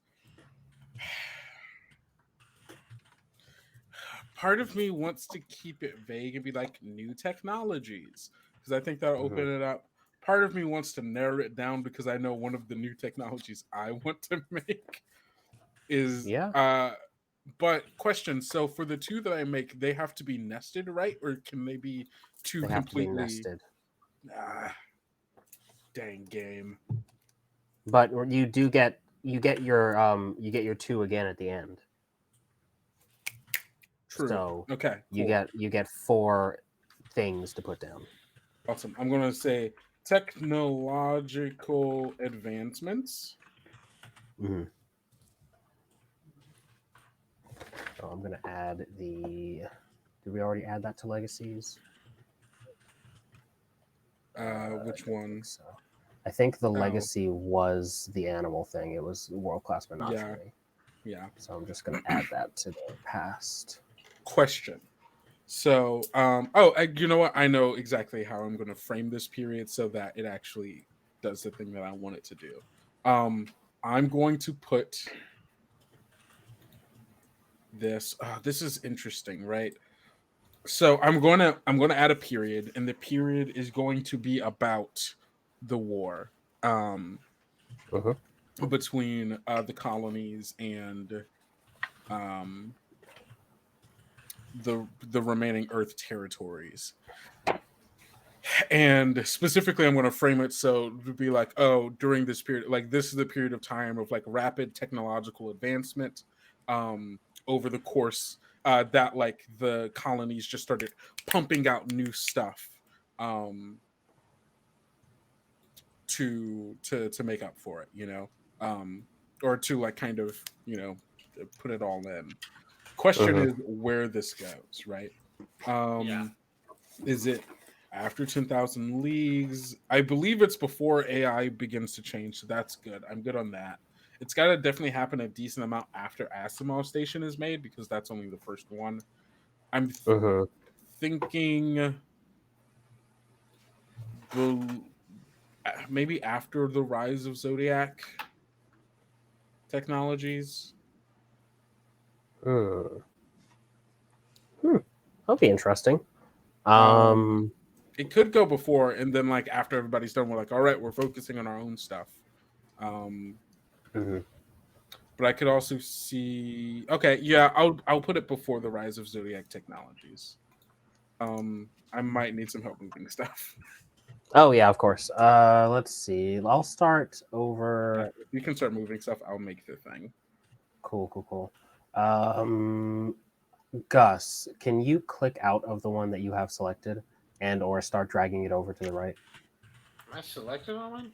Part of me wants to keep it vague and be like new technologies because I think that'll open it up. Part of me wants to narrow it down because I know one of the new technologies I want to make is But question: so for the two that I make, they have to be nested, right? Or can they be two They have to be completely nested. Dang game. But you get your two again at the end. True. So Okay. you cool. get 4 things to put down. Awesome. I'm gonna say technological advancements. Mm-hmm. So I'm gonna add the. Did we already add that to legacies? Which one? So I think the legacy was the animal thing. It was world class menagerie. Yeah. So I'm just gonna add that to the past. Question. So, you know what? I know exactly how I'm going to frame this period so that it actually does the thing that I want it to do. I'm going to put this. This is interesting, right? So I'm going to add a period, and the period is going to be about the war between the colonies and the remaining Earth territories. And specifically, I'm going to frame it so to be like, oh, during this period, like this is the period of time of like rapid technological advancement over the course that like the colonies just started pumping out new stuff to make up for it, or to like kind of put it all in. Question is where this goes, right? Is it after 10,000 Leagues? I believe it's before AI begins to change, so that's good. I'm good on that. It's got to definitely happen a decent amount after Asimov Station is made, because that's only the first one. I'm thinking maybe after the rise of ZODIAC technologies. That'll be interesting. It could go before, and then like after everybody's done, we're like, all right, we're focusing on our own stuff. But I could also see. Okay, yeah, I'll put it before the rise of ZODIAC technologies. I might need some help moving stuff. Oh yeah, of course. Let's see. I'll start over. You can start moving stuff. I'll make the thing. Cool. Gus, can you click out of the one that you have selected and or start dragging it over to the right? Am I selected on one?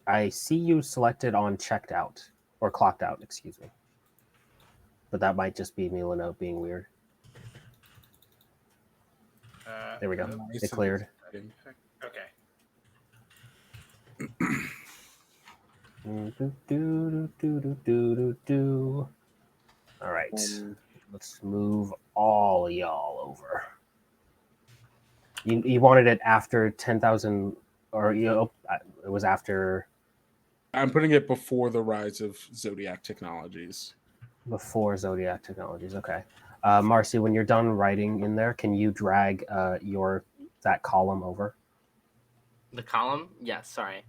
I see you selected on checked out or clocked out, excuse me. But that might just be Milano being weird. There we go. It cleared. Okay. All right. Let's move all y'all over. You wanted it after 10,000, or it was after. I'm putting it before the rise of ZODIAC technologies. Before ZODIAC technologies, okay. Marcie, when you're done writing in there, can you drag that column over? The column? Yes, sorry.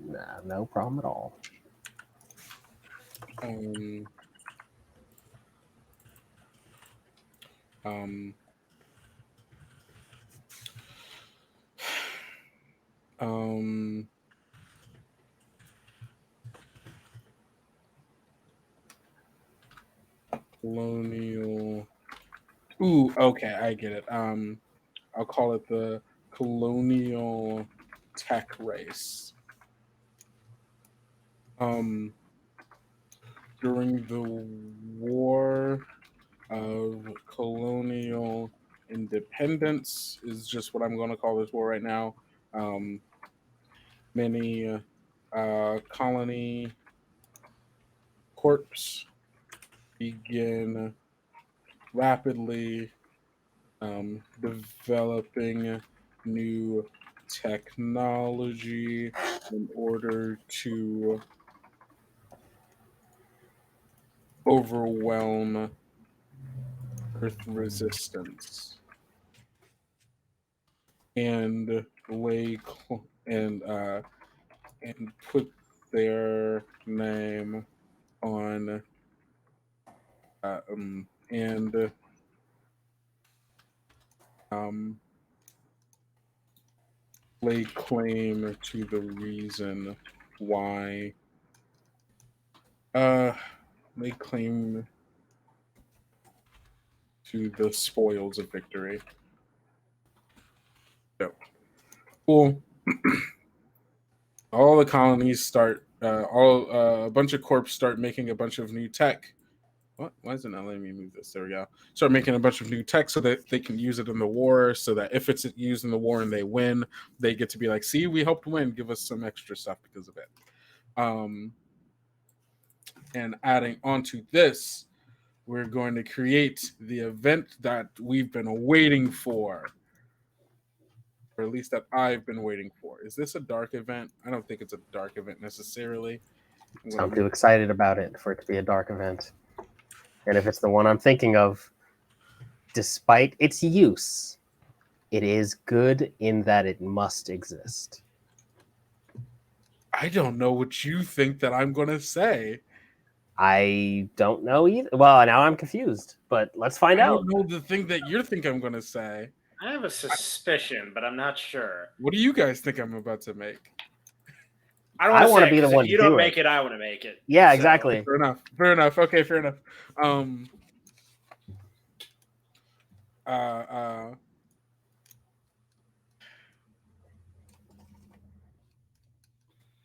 Nah, no problem at all. Colonial. Ooh, okay, I get it. I'll call it the colonial tech race. During the War of Colonial Independence is just what I'm going to call this war right now. Many colony corps begin rapidly developing new technology in order to overwhelm Earth resistance and and put their name on lay claim to the reason why lay claim to the spoils of victory. So, cool. All the colonies start a bunch of corps start making a bunch of new tech. What? Why isn't it letting me move this? There we go. Start making a bunch of new tech so that they can use it in the war, so that if it's used in the war and they win, they get to be like, see, we helped win, give us some extra stuff because of it. And adding onto this, we're going to create the event that we've been waiting for. Or at least that I've been waiting for. Is this a dark event? I don't think it's a dark event necessarily. I'm too excited about it for it to be a dark event. And if it's the one I'm thinking of, despite its use, it is good in that it must exist. I don't know what you think that I'm going to say. I don't know either. Well, now I'm confused, but let's find out. I don't know the thing that you think I'm going to say. I have a suspicion, but I'm not sure. What do you guys think I'm about to make? I want to be the one. If you don't make it, I want to make it. Yeah, exactly. Fair enough. Okay, fair enough.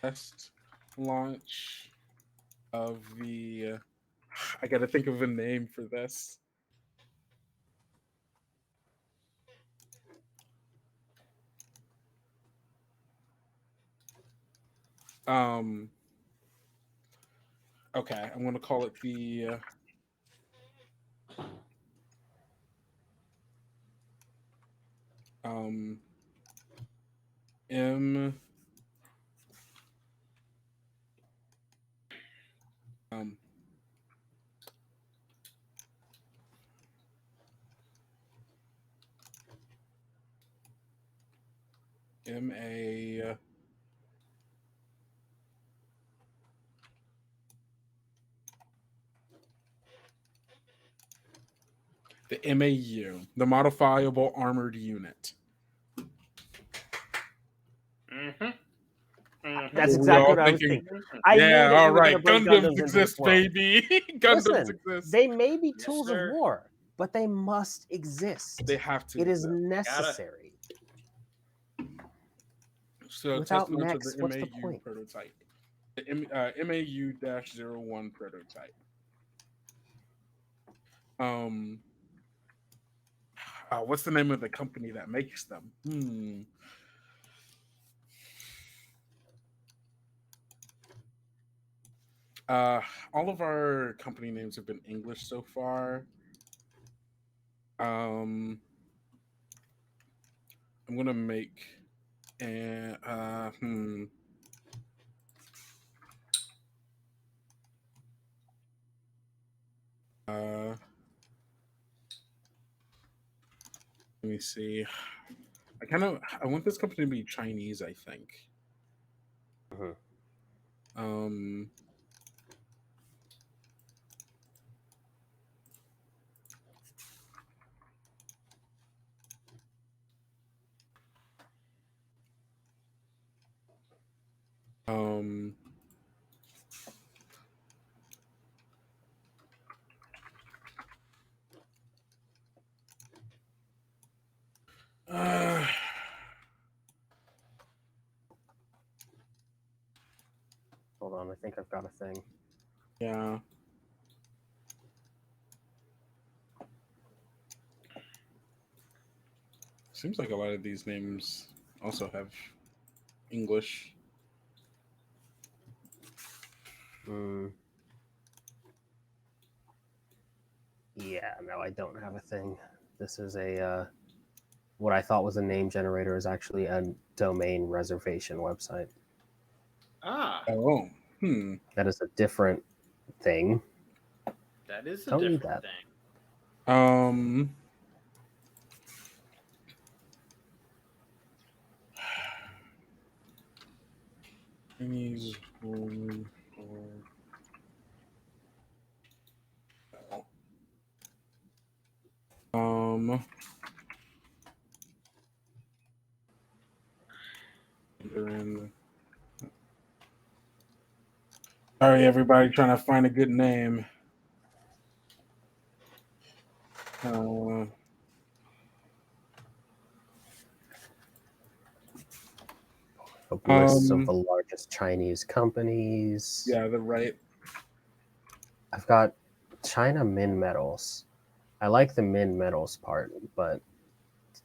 test launch of the. I gotta think of a name for this. Okay, I'm gonna call it the. M. Um, MA. The MAU, the Modifiable Armored Unit. That's Were we exactly all what I was thinking? thinking. I knew Yeah, that all you were going right. to bring Gundams Gundams into this exist, world. baby. Gundams Listen, exist. they may be Yes, tools sir. of war, but they must exist. They have to. It is exist. necessary. So Without test launch of mechs, the what's the MAU point? prototype. The MAU-01 prototype. What's the name of the company that makes them? All of our company names have been English so far. I'm gonna make an let me see. I want this company to be Chinese, I think. Mhm. Um, uh, Hold on, I think I've got a thing. yeah. Seems like a lot of these names also have English. Yeah, no, I don't have a thing. This is a what I thought was a name generator is actually a domain reservation website. Oh, That is a different thing. That is a Don't need different that. thing. Chinese. Sorry, everybody, trying to find a good name. Lists of the largest Chinese companies. Yeah, they're right. I've got China Min Metals. I like the Min Metals part, but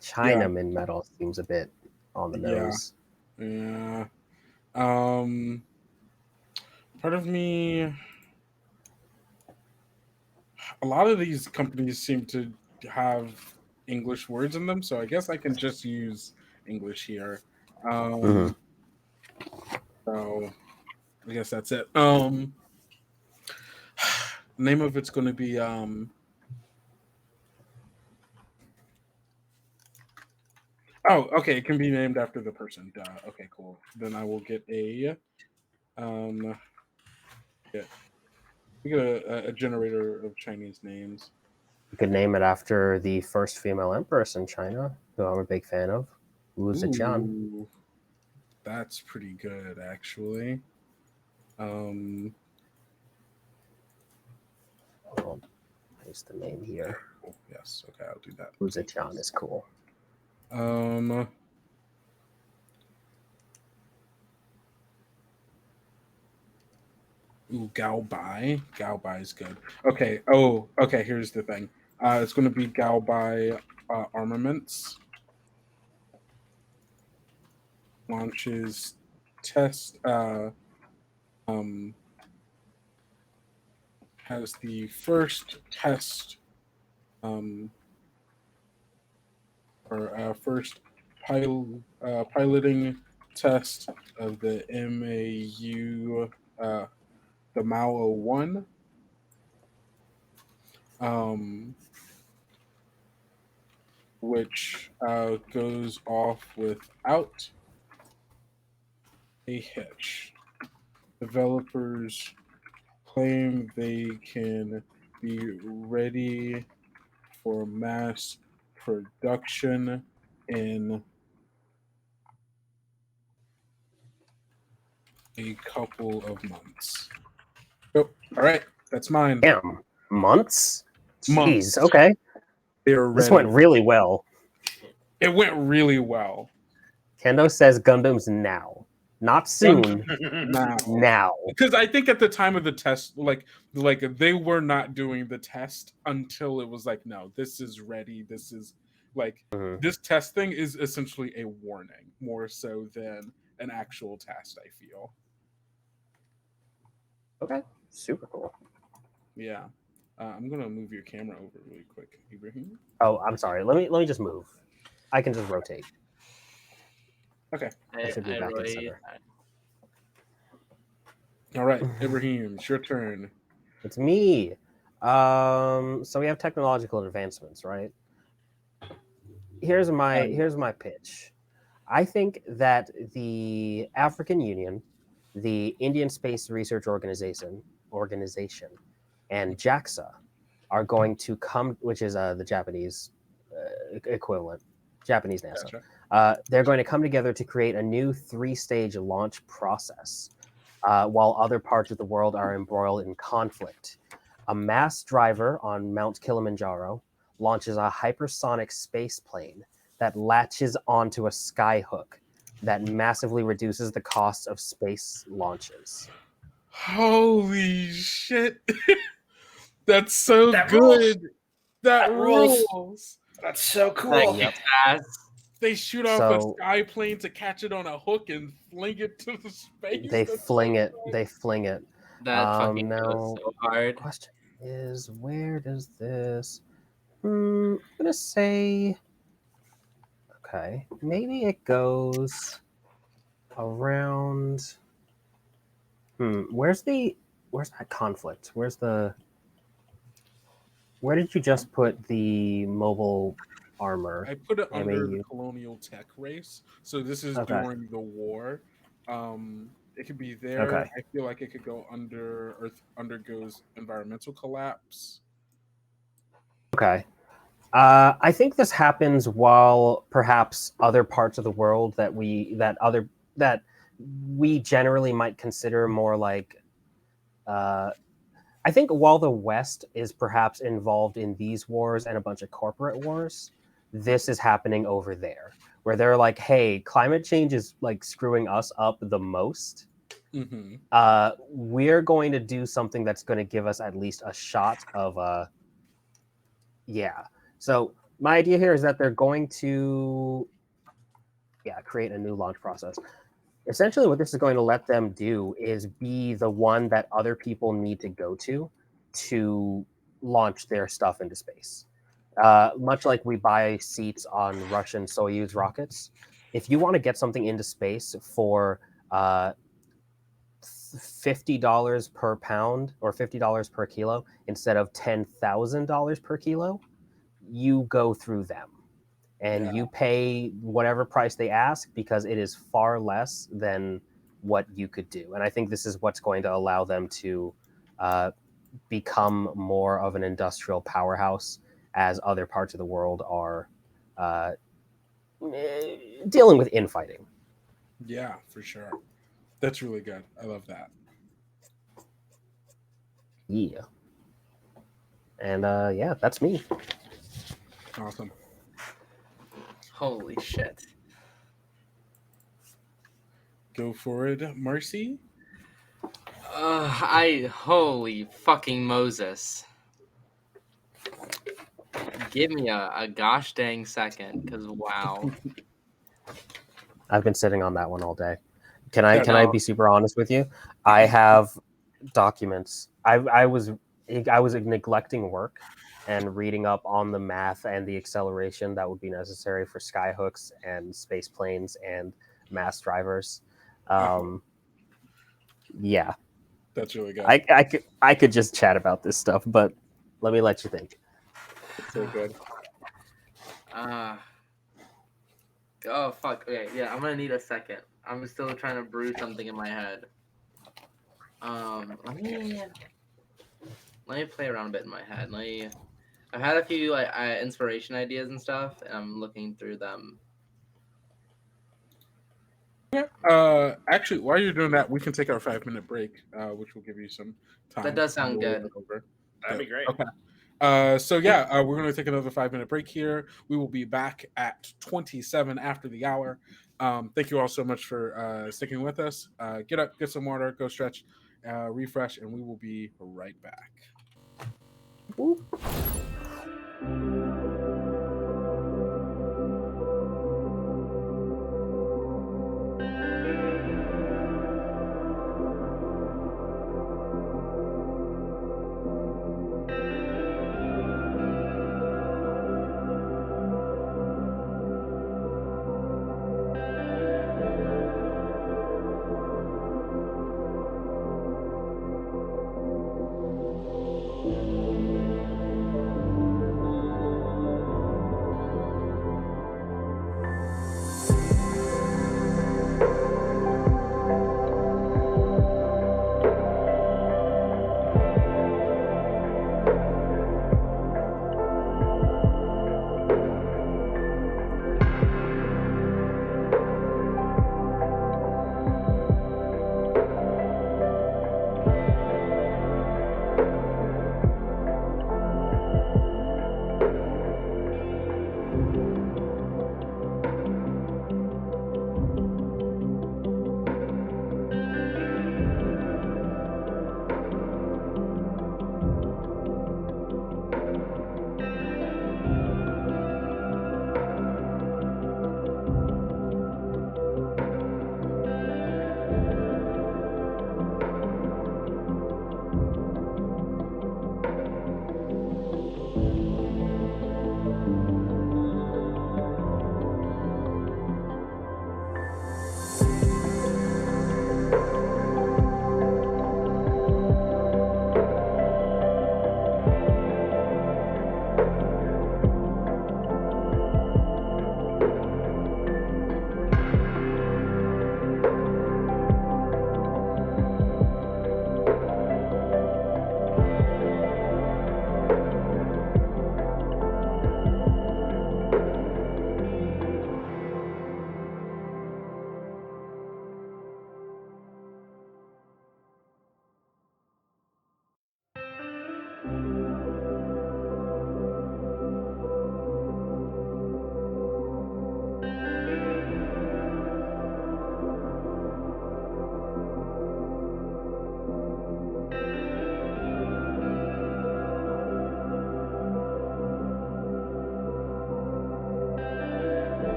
China Min Metals seems a bit on the nose. Yeah. Part of me, a lot of these companies seem to have English words in them, so I guess I can just use English here. So I guess that's it. Name of it's going to be oh, okay. It can be named after the person. Duh. Okay, cool. Then I will get a yeah. We get a generator of Chinese names. You could name it after the first female empress in China, who I'm a big fan of, Wu Zetian. Ooh, that's pretty good, actually. Well, I paste the name here. Cool. Yes. Okay, I'll do that. Mutation is cool. Ooh, Galbai. Galbai is good. Okay. Oh, okay. Here's the thing. It's going to be Galbai Armaments. Launches test. Has the first test. Or first piloting test of the MAU. The Mao 01, which goes off without a hitch. Developers claim they can be ready for mass production in a couple of months. Oh, all right, that's mine. Damn, months? Months. Jeez, okay. They're This ready. went really well. It went really well. Kendo says Gundams now. Not soon, now. Because I think at the time of the test, like they were not doing the test until it was like, no, this is ready. This is like this test thing is essentially a warning more so than an actual test, I feel. Okay, super cool. Yeah. I'm gonna move your camera over really quick, Ibraheem. Oh, I'm sorry. Let me just move. I can just rotate. Okay. I should be back in center. All right, Ibraheem, it's your turn. It's me. So we have technological advancements, right? Here's my pitch. I think that the African Union, the Indian Space Research Organization, and JAXA are going to come, which is the Japanese equivalent, Japanese NASA. Gotcha. They're going to come together to create a new 3-stage launch process, while other parts of the world are embroiled in conflict. A mass driver on Mount Kilimanjaro launches a hypersonic space plane that latches onto a skyhook that massively reduces the cost of space launches. Holy shit. That's so good. That rules. That's so cool. Yep. They shoot off a sky plane to catch it on a hook and fling it to the space. They fling it. That fucking goes so hard. Question is, where does this? I'm gonna say, okay, maybe it goes around. Where's that conflict? Where did you just put the mobile armor? I put it under the colonial tech race. So this is during the war. It could be there. Okay. I feel like it could go under Earth undergoes environmental collapse. Okay. I think this happens while perhaps other parts of the world that we generally might consider more like. I think while the West is perhaps involved in these wars and a bunch of corporate wars, this is happening over there, where they're like, "Hey, climate change is like screwing us up the most. We're going to do something that's going to give us at least a shot of yeah." So my idea here is that they're going to create a new launch process. Essentially, what this is going to let them do is be the one that other people need to go to launch their stuff into space. Much like we buy seats on Russian Soyuz rockets, if you want to get something into space for $50 per pound or $50 per kilo instead of $10,000 per kilo, you go through them. And you pay whatever price they ask because it is far less than what you could do. And I think this is what's going to allow them to become more of an industrial powerhouse as other parts of the world are dealing with infighting. Yeah, for sure. That's really good. I love that. Yeah. And yeah, that's me. Awesome. Holy shit. Go for it, Marcie. Holy fucking Moses. Give me a gosh dang second, because wow. I've been sitting on that one all day. Can I Yeah, can I no. be super honest with you? I have documents. I was neglecting work and reading up on the math and the acceleration that would be necessary for skyhooks and space planes and mass drivers. Yeah, That's really good. I could just chat about this stuff, but let me let you think. It's so good. Oh fuck. Okay, yeah, I'm gonna need a second. I'm still trying to brew something in my head. Let me play around a bit in my head. I've had a few like inspiration ideas and stuff, and I'm looking through them. Actually, while you're doing that, we can take our 5-minute break, which will give you some time. That does to sound roll good. it over. That'd be great. Okay. So yeah, we're going to take another 5-minute break here. We will be back at 27 after the hour. Thank you all so much for sticking with us. Get up, get some water, go stretch, refresh, and we will be right back.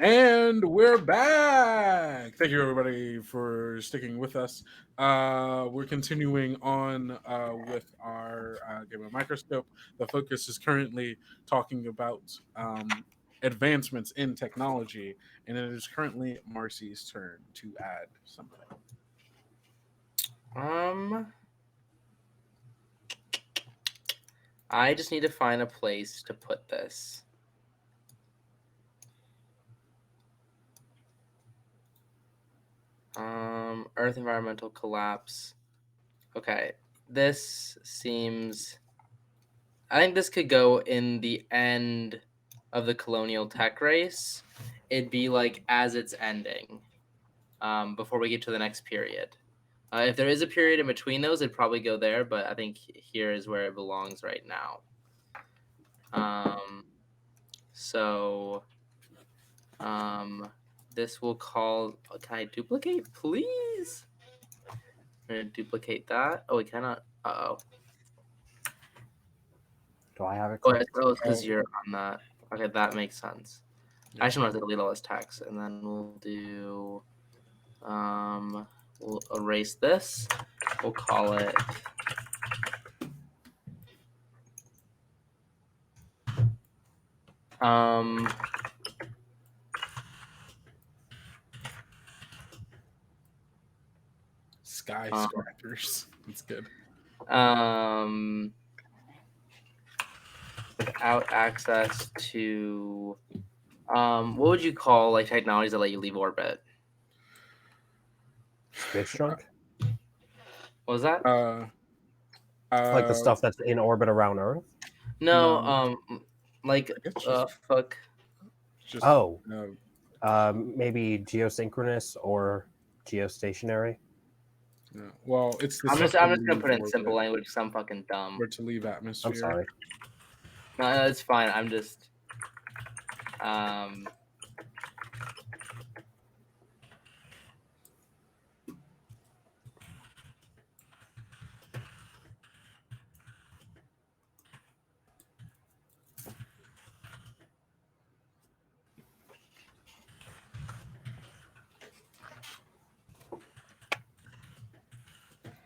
And we're back. Thank you, everybody, for sticking with us. We're continuing on with our game of Microscope. The focus is currently talking about advancements in technology, and it is currently Marcie's turn to add something. I just need to find a place to put this. Earth environmental collapse. Okay, this seems. I think this could go in the end of the colonial tech race. It'd be like as it's ending, before we get to the next period. If there is a period in between those, it'd probably go there. But I think here is where it belongs right now. So, this will call. Can I duplicate, please? I'm gonna duplicate that. Oh, we cannot. Uh-oh. Do I have it Oh, correct? it's because you're on that. Okay, that makes sense. Yeah. I actually want to delete all this text, and then we'll do. We'll erase this. We'll call it. Skyscrapers. That's good. Without access to. What would you call like technologies that let you leave orbit? Space junk? What was that? Like the stuff that's in orbit around Earth? No, like fuck. Just, Oh, maybe geosynchronous or geostationary. no. Well, it's the I'm just stuff to gonna leave put it in orbit simple language because I'm fucking dumb. or to leave atmosphere. I'm sorry. No, it's fine. I'm just.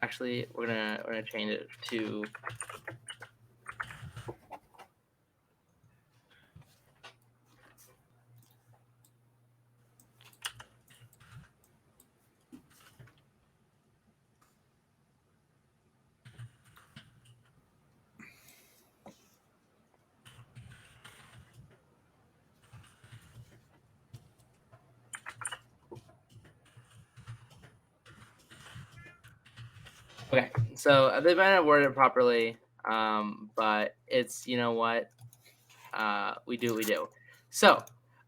Actually, we're gonna change it to. Okay, so they might not word it properly, but it's you know what, we do what we do. So,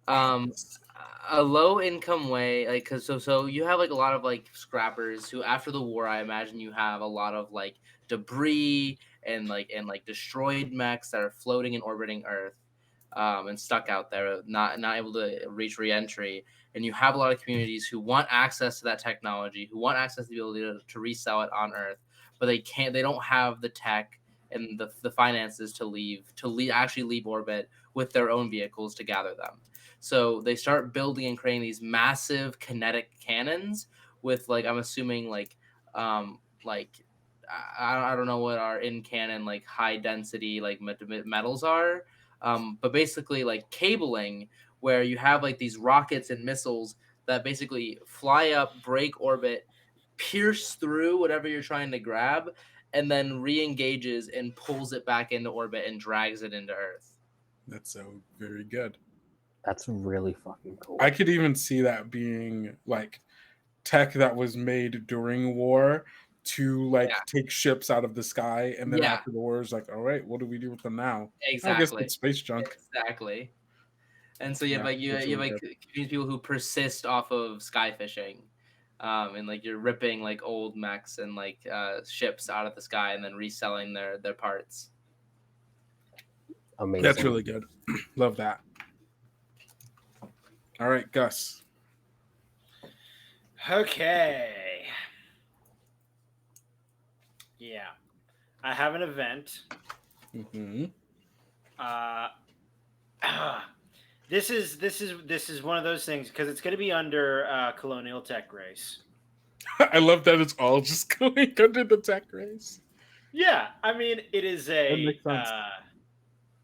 a low income way, like cause so you have like a lot of like scrappers who after the war, I imagine you have a lot of like debris and like destroyed mechs that are floating and orbiting Earth, and stuck out there, not able to reach reentry. And you have a lot of communities who want access to that technology, who want access to the ability to resell it on Earth, but they can't. They don't have the tech and the finances to actually leave orbit with their own vehicles to gather them. So they start building and creating these massive kinetic cannons with like I'm assuming like I don't know what our in cannon like high density like metals are, but basically like cabling where you have like these rockets and missiles that basically fly up, break orbit, pierce through whatever you're trying to grab, and then re-engages and pulls it back into orbit and drags it into Earth. That's so very good. That's really fucking cool. I could even see that being like tech that was made during war to like take ships out of the sky, and then after the war is like, all right, what do we do with them now? Exactly. I guess it's space junk. Exactly. And so you have people who persist off of sky fishing, and like you're ripping like old mechs and like ships out of the sky and then reselling their parts. Amazing. That's really good. Love that. All right, Gus. Okay. Yeah. I have an event. Mm-hmm. This is one of those things because it's going to be under colonial tech race. I love that it's all just going under the tech race. Yeah, I mean it is That a makes sense.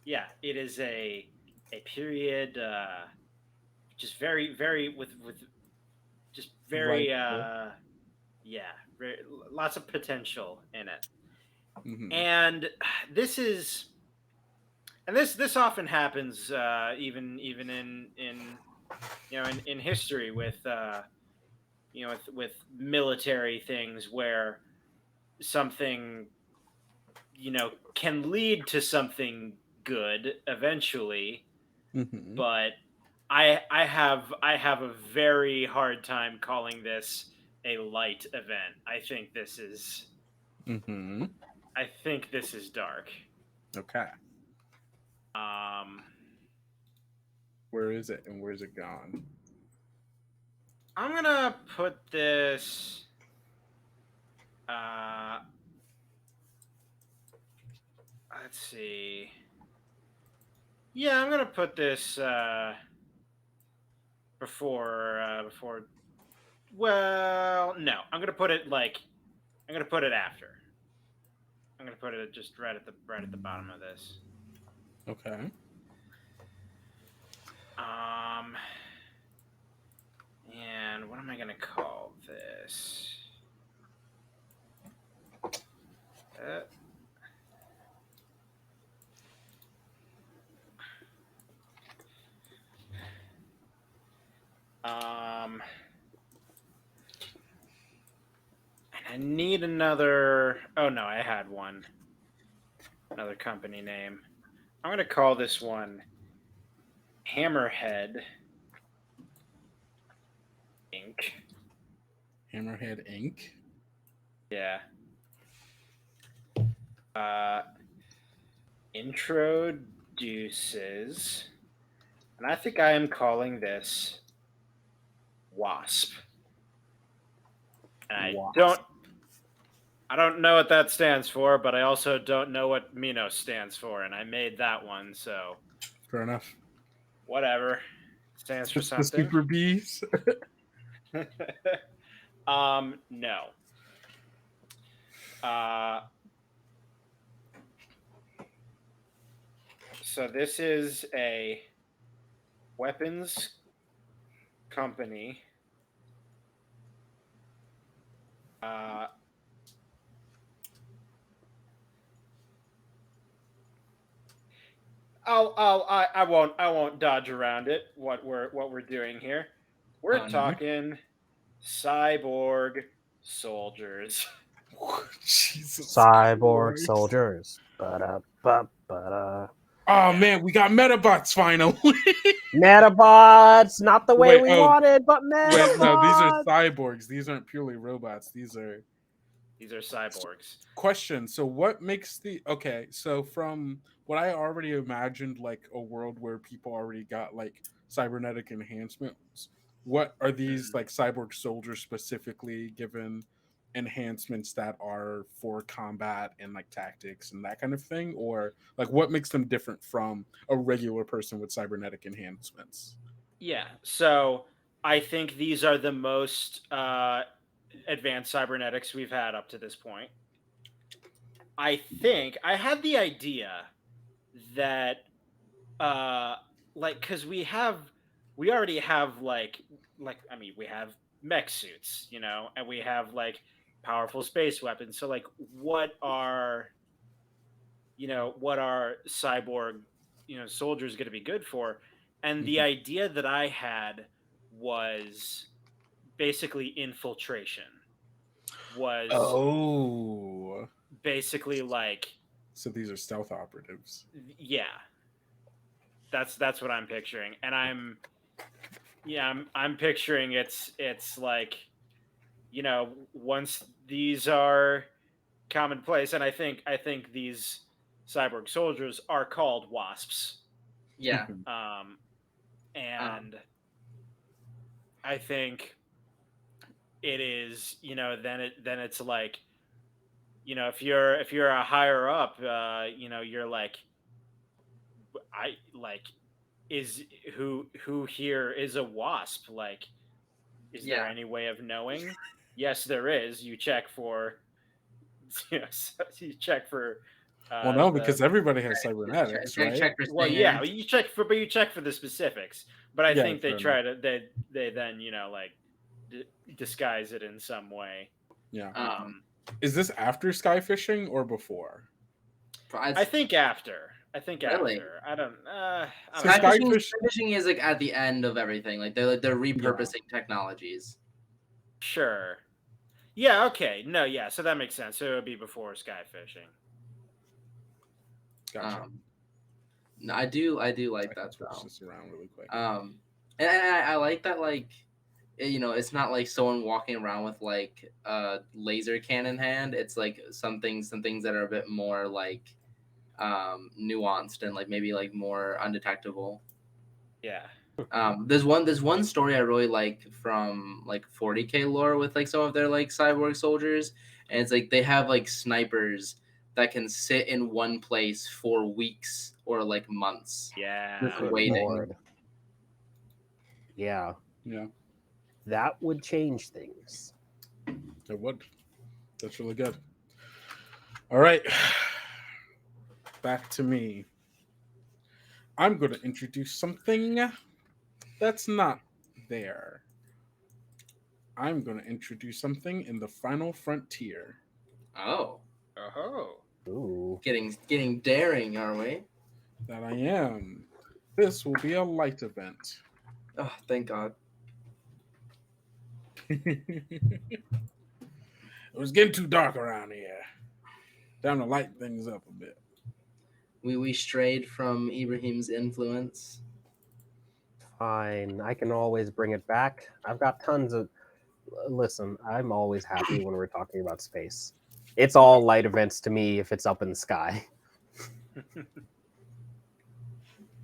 it is a period just very with just Right. very yeah, very, lots of potential in it. Mm-hmm. And this is this often happens even in in history with with military things where something can lead to something good eventually, Mm-hmm. but I have a very hard time calling this a light event. Mm-hmm. I think this is dark. Okay. um Where is it and where's it gone? I'm gonna put this uh let's see. Yeah, I'm gonna put this before. Well, no, I'm gonna put it after. I'm gonna put it just right at the bottom of this. Okay. Um, and what am I gonna call this? Uh, and I need another. Oh no, I had one. Another company name. I'm gonna call this one Hammerhead Inc. Hammerhead Inc. Yeah. Uh, introduces, and I think I am calling this Wasp. And Wasp. I don't know what that stands for, but I also don't know what Minos stands for, and I made that one, so Fair enough. whatever. Stands for The something. super bees. No. Uh, so this is a weapons company. Uh, I won't dodge around it. What we're doing here? We're Oh, no. talking cyborg soldiers. Jesus Cyborg Christ. soldiers. Ba-da-ba-ba-da. Oh Yeah. man, we got Metabots finally. Metabots, not the way Wait, we oh, wanted, but Wait, no, these are Metabots. cyborgs. These aren't purely robots. These are These are cyborgs. question. So what makes the okay, so from what I already imagined, like a world where people already got like cybernetic enhancements, what are these Mhm. like cyborg soldiers specifically given enhancements that are for combat and like tactics and that kind of thing? Or like what makes them different from a regular person with cybernetic enhancements? Yeah. So I think these are the most advanced cybernetics we've had up to this point. I think I had the idea that uh like because we already have like I mean we have mech suits, and we have like powerful space weapons. So like what are cyborg soldiers going to be good for? And the Mhm. idea that I had was basically infiltration. Was Oh. basically like, So these are stealth operatives. yeah, that's what I'm picturing. And I'm picturing it's like, once these are commonplace, and I think these cyborg soldiers are called wasps. Yeah. um Um, and I think it is, then it's like, if you're a higher up, you're like, I like is who here is a wasp? Like, is there Yeah. any way of knowing? Yes, there is. You check for, you check for, Well, no, the because everybody has cybernetics, right? Check for well, stingers. yeah, you check for the specifics. But I Yeah, think they fair try to they then like disguise it in some way. Yeah. Um, Is this after sky fishing or before? I think after. I think Really? after. I don't. I So don't know. Sky Sky fish- fishing is like at the end of everything. Like they're repurposing technologies. Sure. Yeah. Okay. No. Yeah. So that makes sense. So it would be before sky fishing. Gotcha. No, I do like I that can spell. switch this around really quick. And I like that, like, it's not like someone walking around with like a laser cannon hand. It's like some things that are a bit more like nuanced and like maybe like more undetectable. Yeah. There's one story I really like from like 40K lore with like some of their like cyborg soldiers, and it's like they have like snipers that can sit in one place for weeks or like months. Yeah. Just Good waiting. Lord. Yeah, Yeah, that would change things. it would. That's really good. All right. Back to me. I'm going to introduce something that's not there. I'm going to introduce something in the final frontier. Oh, Oh. Ooh. getting daring, are we? That I am. This will be a light event. Oh, thank God. It was getting too dark around here. Time to light things up a bit. We strayed from Ibraheem's influence. Fine, I can always bring it back. I've got tons of. Listen, I'm always happy when we're talking about space. It's all light events to me if it's up in the sky.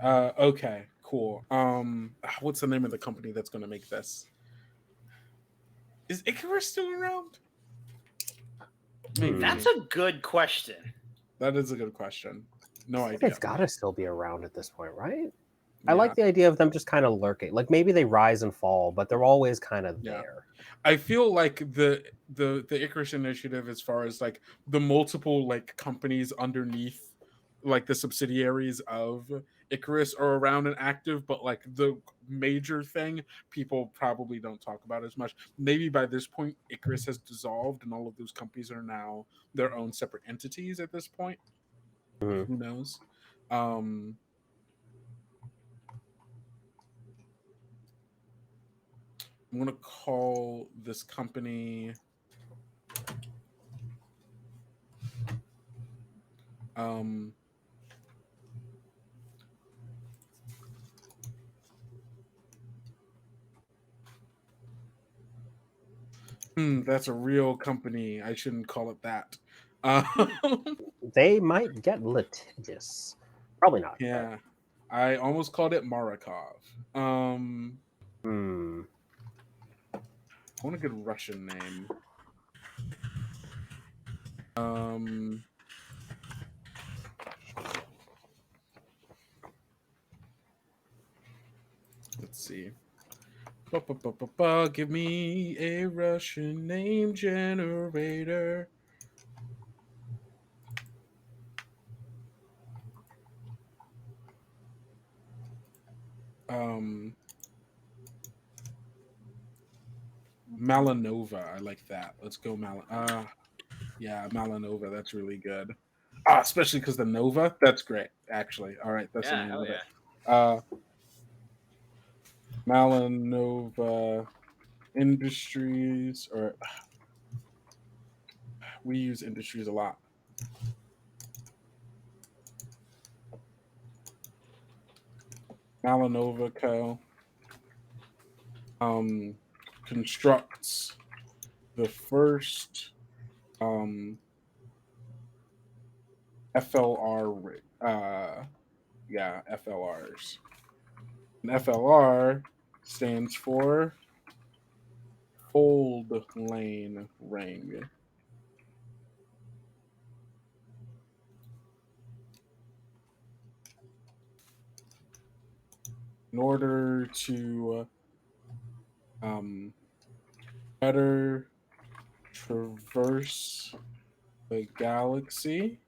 Okay, cool. What's the name of the company that's going to make this? Is Icarus still around? Maybe. That's a good question. That is a good question. No I think idea. it's got to still be around at this point, right? Yeah. I like the idea of them just kind of lurking. Like maybe they rise and fall, but they're always kind of Yeah. there. I feel like the Icarus initiative, as far as like the multiple like companies underneath, like the subsidiaries of Icarus are around and active, but like the major thing people probably don't talk about as much. Maybe by this point Icarus has dissolved and all of those companies are now their own separate entities at this point. Mhm. Who knows? I'm gonna call this company that's a real company. I shouldn't call it that. They might get litigious. Probably not. Yeah, I almost called it Marakov. Hmm. I want a good Russian name. Let's see. Give me a Russian name generator. Malanova. I like that. Let's go yeah, Malanova. That's really good. Especially because the Nova. That's great, actually. All right, that's the Yeah. name Hell of yeah. it. Malanova Industries, or we use Industries a lot. Malanova Co. Constructs the first FLR FLRs. And FLR stands for fold lane ring. in order to better traverse the galaxy,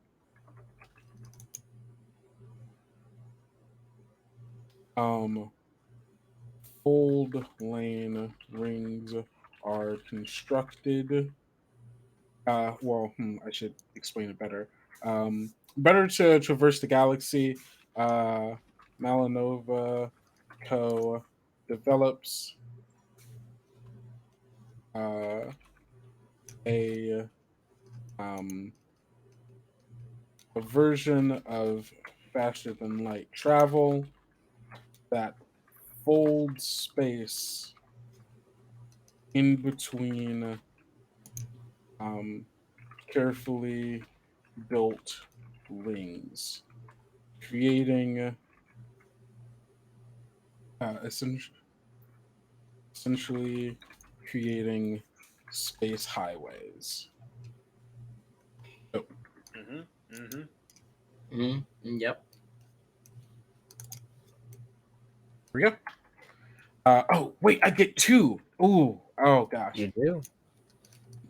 fold lane rings are constructed. I should explain it better. Better to traverse the galaxy. Malanova Co. develops uh, a um, a version of faster than light travel that folds space in between um, carefully built rings, creating essentially creating space highways. Oh, Yep. here we go. Oh wait, I get two. Ooh, oh gosh. You do.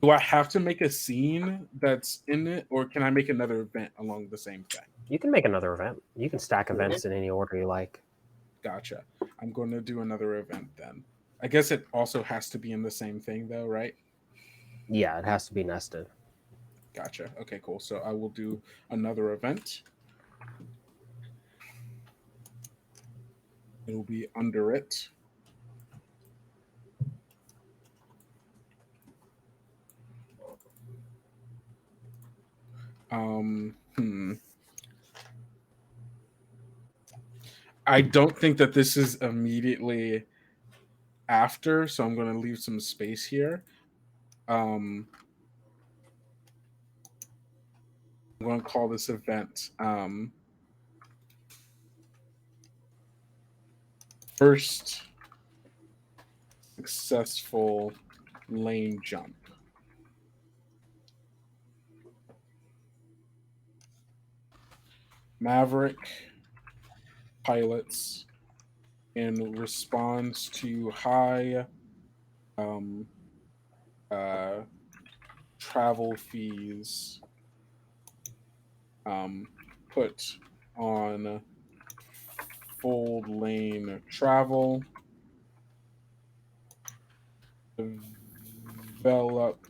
Do I have to make a scene that's in it, or can I make another event along the same thing? You can make another event. You can stack Cool. events in any order you like. Gotcha. I'm going to do another event then. I guess it also has to be in the same thing, though, right? Yeah, it has to be nested. Gotcha. Okay, cool. So I will do another event. It will be under it. I don't think that this is immediately after, so I'm going to leave some space here. I'm going to call this event first successful lane jump. Maverick pilots in response to high travel fees put on fold lane travel, develop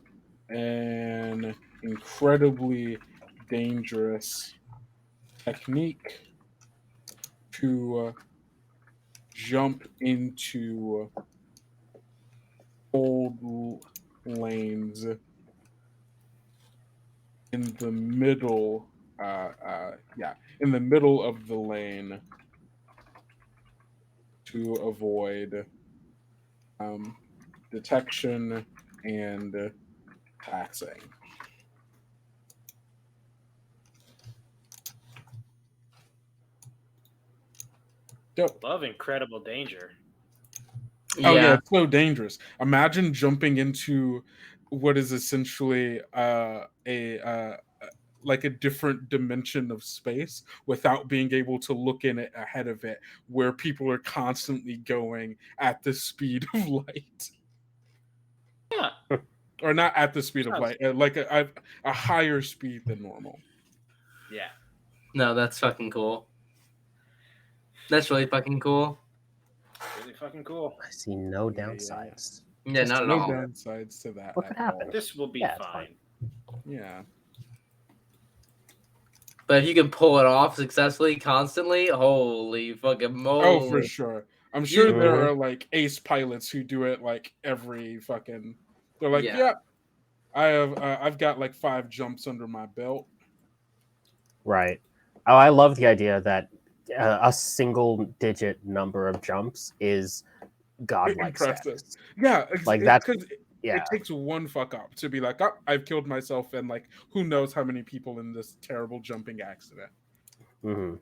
an incredibly dangerous technique to jump into fold lanes in the middle in the middle of the lane to avoid detection and taxing. Dope. Love incredible danger. Oh yeah, it's so dangerous. Imagine jumping into what is essentially like a different dimension of space without being able to look in it ahead of it, where people are constantly going at the speed of light. Yeah. Or not at the speed of light, like a higher speed than normal. Yeah. No, that's fucking cool. That's really fucking cool. Really fucking cool. I see no downsides. Yeah, not at no all. downsides to that. What could happen? This will be Yeah, it's fine. Yeah. But if you can pull it off successfully, constantly, holy fucking moly! Oh, for sure. I'm sure there are like ace pilots who do it like every fucking. They're like, yeah, I've got like 5 jumps under my belt. Right. Oh, I love the idea that a single digit number of jumps is godlike Impressive. status. Yeah, Like that's because yeah. it takes one fuck up to be like, oh, I've killed myself, and like who knows how many people in this terrible jumping accident. Mm-hmm.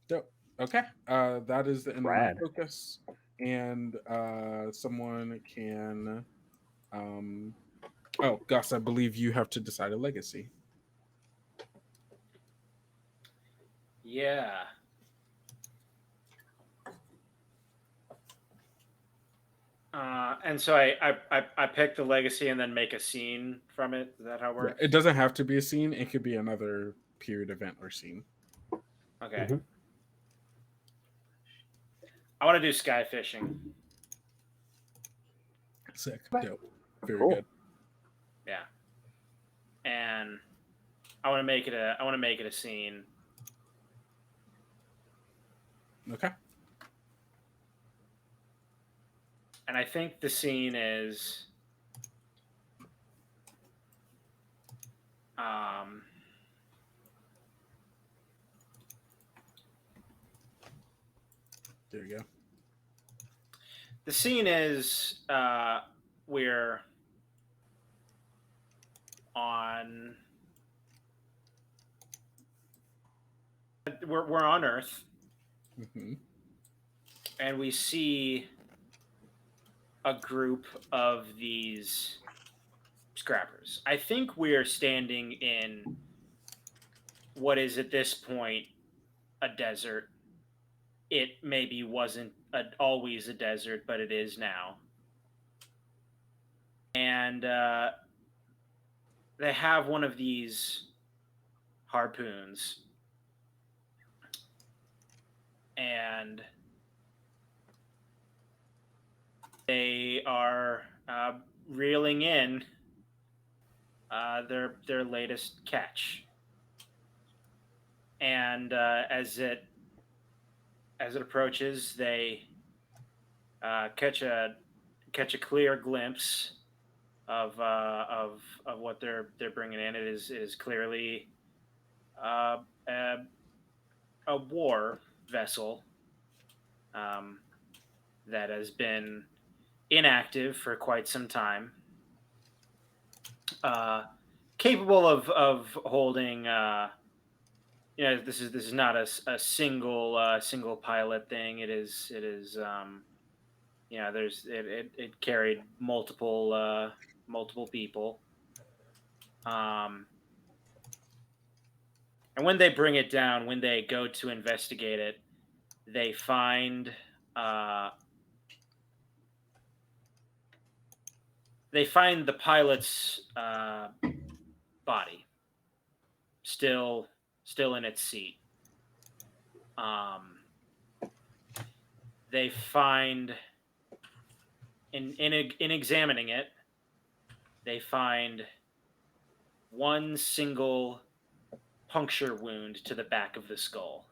Dope. Okay, that is the end of my Rad. focus, and someone can. Oh, Gus, I believe you have to decide a legacy. Yeah. And so I pick the legacy and then make a scene from it. Is that how it Yeah, works? it doesn't have to be a scene. It could be another period event or scene. Okay. Mhm. I want to do sky fishing. Sick. Okay. Dope. Very Cool. good. Yeah. And I want to make it a scene. Okay. And I think the scene is There you go. the scene is we're on we're on Earth, hmm and we see a group of these scrappers. I think we're standing in what is at this point a desert. It maybe wasn't always a desert, but it is now. And they have one of these harpoons, and they are reeling in their latest catch. And as it approaches, they catch a clear glimpse of what they're bringing in. It is clearly uh, a, a war vessel that has been inactive for quite some time, capable of holding. This is not a single pilot thing. It is there's it carried multiple people. And when they bring it down, when they go to investigate it, they find uh, the pilot's body still in its seat. They find in examining it, they find one single puncture wound to the back of the skull.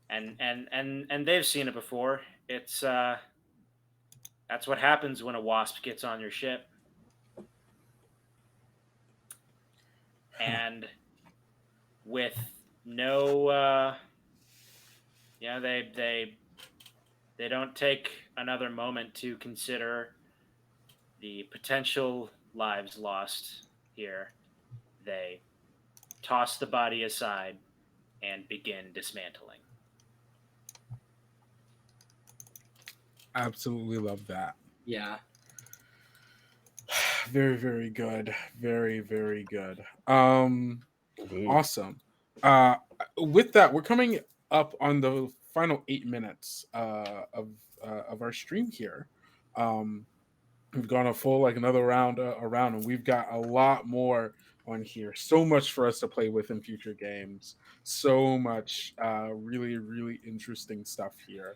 And they've seen it before. It's that's what happens when a wasp gets on your ship. And with no they don't take another moment to consider the potential lives lost here. They toss the body aside and begin dismantling. Absolutely love that. Yeah. Very, very good. Very, very good. Indeed. Awesome. With that, we're coming up on the final 8 minutes of our stream here. We've gone a full another round around, and we've got a lot more on here. So much for us to play with in future games. So much really, really interesting stuff here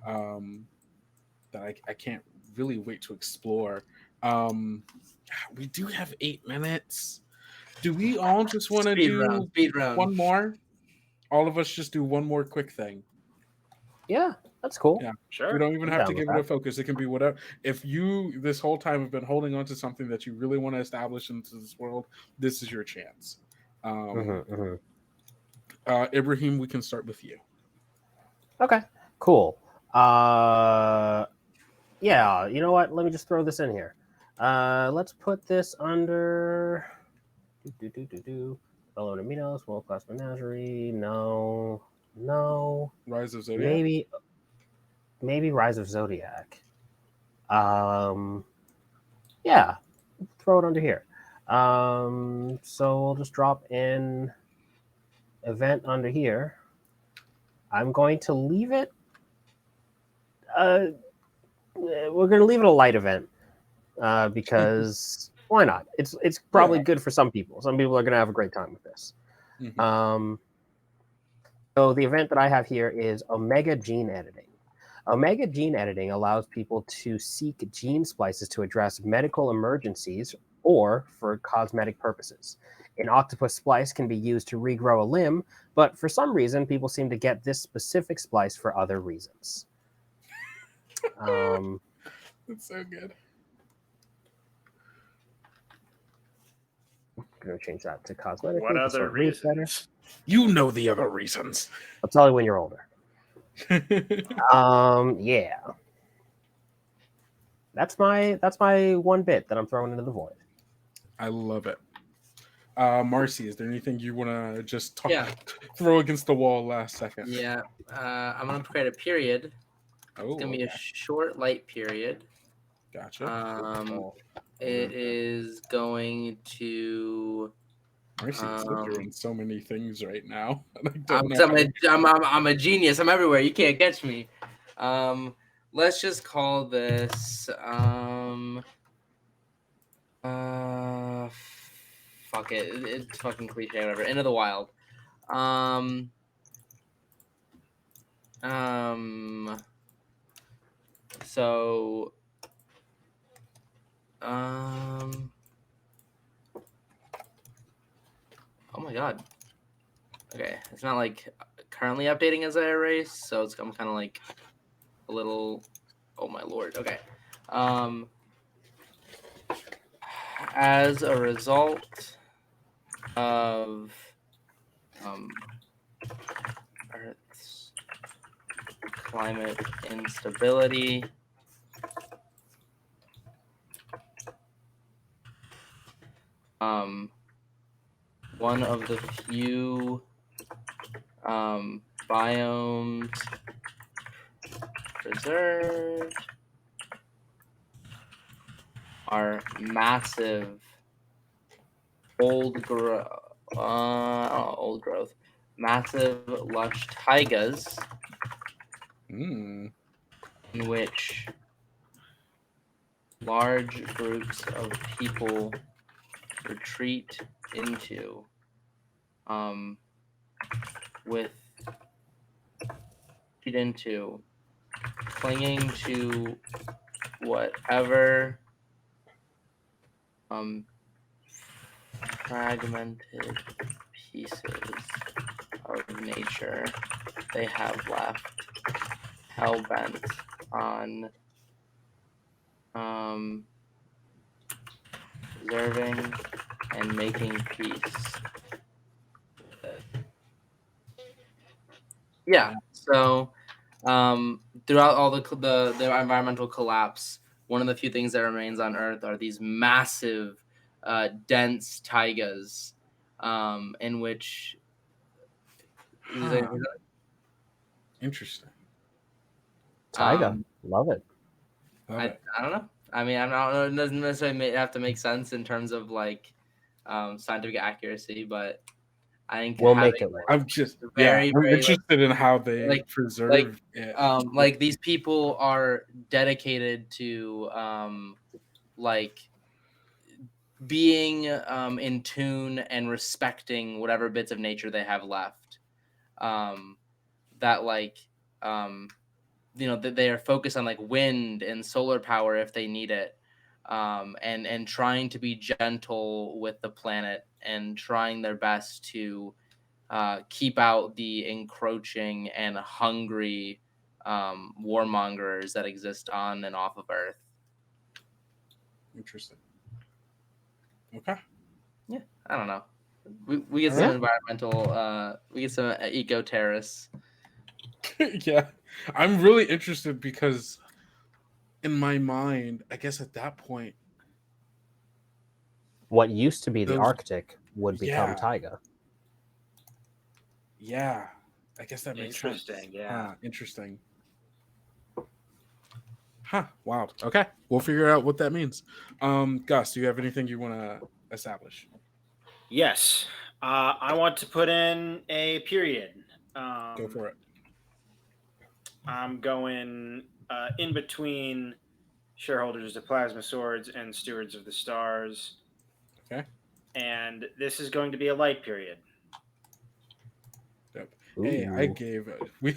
that I can't really wait to explore. We do have 8 minutes. Do we all just want to do Speed round. one more? All of us just do one more quick thing. Yeah, that's cool. Yeah. Sure. We don't even I'm have down to with give it a that. focus. It can be whatever. If you this whole time have been holding on to something that you really want to establish into this world, this is your chance. Ibraheem, we can start with you. Okay, cool. Yeah, you know what? Let me just throw this in here. Let's put this under. Fellow Aminos, World Class Menagerie. No. Rise of Zodiac. Maybe Rise of Zodiac. Yeah, throw it under here. So we'll just drop in event under here. I'm going to leave it. we're going to leave it a light event because why not? It's probably good for some people. Some people are going to have a great time with this. Mhm. So the event that I have here is Omega Gene Editing. Omega Gene Editing allows people to seek gene splices to address medical emergencies or for cosmetic purposes. An octopus splice can be used to regrow a limb, but for some reason, people seem to get this specific splice for other reasons. That's so good. I'm going to change that to cosmetic. What other reasons? You know the other reasons. I'll tell you when you're older. Yeah. That's my one bit that I'm throwing into the void. I love it. Marcie, is there anything you want to just throw against the wall last second? Yeah. I'm gonna create a period. Oh, It's gonna be a short, light period. Gotcha. It is going to. Marcie, it's like you're in so many things right now. I'm a genius. I'm everywhere. You can't catch me. Let's just call this. Fuck it. It's fucking cliche. Whatever. Into the Wild. So. Oh my god. Okay, it's not like currently updating as I erase, so I'm kind of like a little. Oh my lord. Okay. As a result of Earth's climate instability, one of the few biomes preserved are massive old growth, massive lush taigas in which large groups of people retreat into clinging to whatever fragmented pieces of nature they have left, hell-bent on preserving and making peace. Yeah, so throughout all the environmental collapse, one of the few things that remains on Earth are these massive, dense taigas, in which. Interesting. Taiga, love it. I don't know. I mean, I don't know. It doesn't necessarily have to make sense in terms of like scientific accuracy, but I think we'll make it work. I'm just very interested in how they preserve it. Like these people are dedicated to like being in tune and respecting whatever bits of nature they have left. That like that they are focused on like wind and solar power if they need it, and trying to be gentle with the planet and trying their best to keep out the encroaching and hungry warmongers that exist on and off of Earth. Interesting. Okay. Yeah, I don't know. We get some environmental. We get some eco terrorists. Yeah, I'm really interested because in my mind, I guess at that point, what used to be the Arctic would become taiga. Yeah, I guess that makes sense. Yeah, interesting. Huh. Wow. Okay, we'll figure out what that means. Gus, do you have anything you want to establish? Yes, I want to put in a period. Go for it. I'm going in between shareholders of plasma swords and stewards of the stars. Okay. And this is going to be a light period. Dope. Hey, I Ooh. gave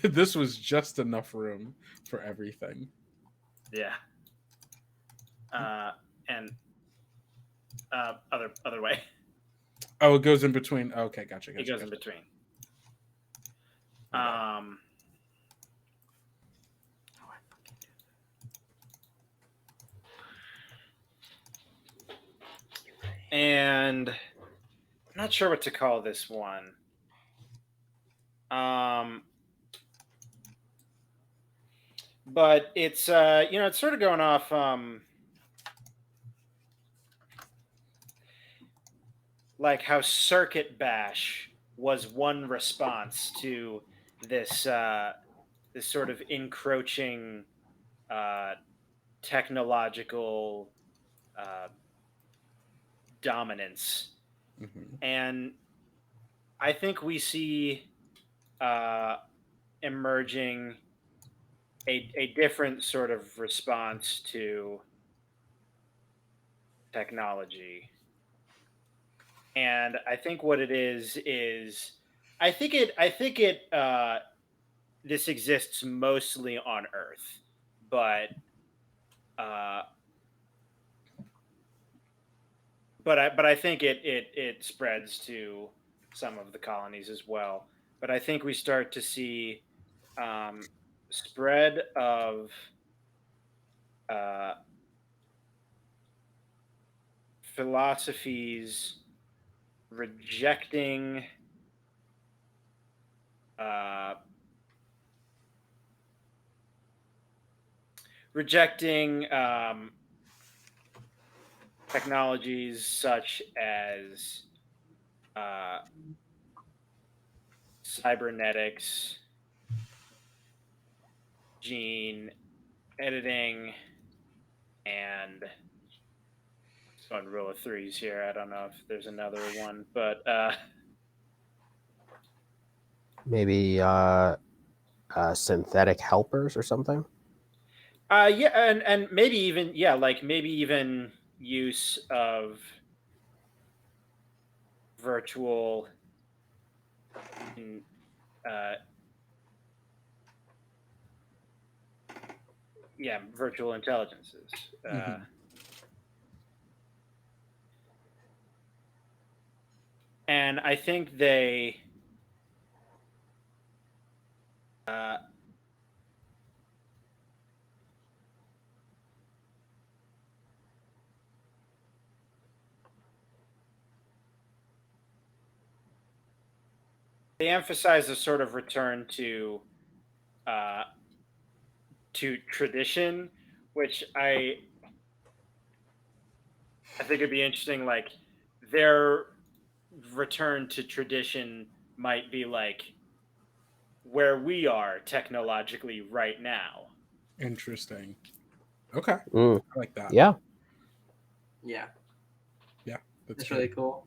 this was just enough room for everything. Yeah. And other way. Oh, it goes in between. Okay, gotcha. It goes in between. Okay. And I'm not sure what to call this one. But it's it's sort of going off like how Circuit Bash was one response to this this sort of encroaching technological dominance. Mm-hmm. And I think we see emerging a different sort of response to technology. And I think what it is I think it this exists mostly on Earth, but uh, I think it spreads to some of the colonies as well. But I think we start to see spread of uh, philosophies rejecting uh, rejecting technologies such as cybernetics, gene editing, and on rule of threes here. I don't know if there's another one, but Maybe synthetic helpers or something. yeah, and maybe even maybe even use of virtual uh, virtual intelligences. Mm-hmm. And I think they emphasize a sort of return to tradition, which I think it'd be interesting. Like their return to tradition might be like where we are technologically right now. Interesting. Okay, Mm. I like that. Yeah. Yeah, Yeah, that's really cool.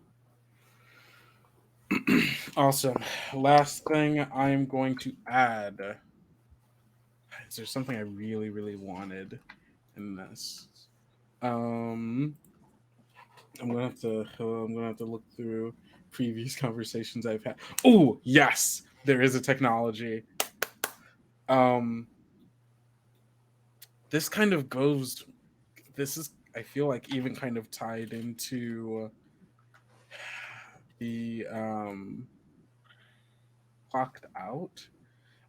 Awesome. Last thing I'm going to add. Is there something I really, really wanted in this? I'm gonna have to look through previous conversations I've had. Oh yes, there is a technology. This kind of goes. This is, I feel like, even kind of tied into the clocked out.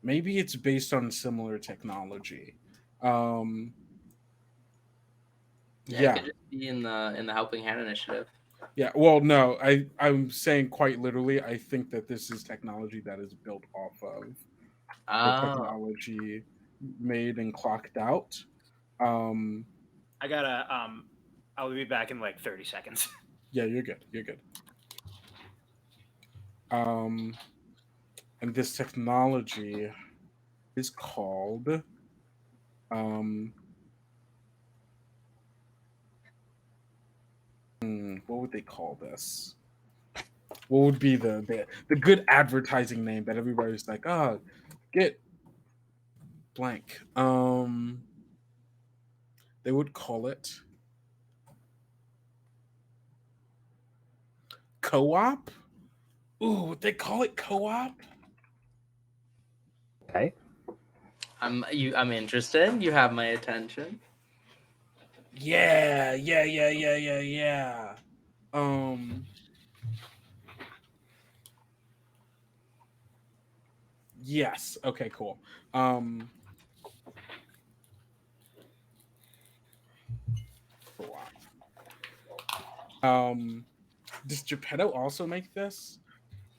Maybe it's based on similar technology. Um, It yeah, could just be in the Helping Hand initiative. yeah. Well, no, I'm saying quite literally. I think that this is technology that is built off of the Oh, technology made and clocked out. Um, I gotta I'll be back in like 30 seconds. yeah, you're good. You're good. Um, and this technology is called um, what would they call this? What would be the good advertising name that everybody's like, oh, get blank. They would call it co-op. Ooh, would they call it co-op? Okay. I'm interested. You have my attention. Yeah, yeah, yeah, yeah, yeah, yeah. Um, yes. Okay, cool. Co-op. Does Geppetto also make this?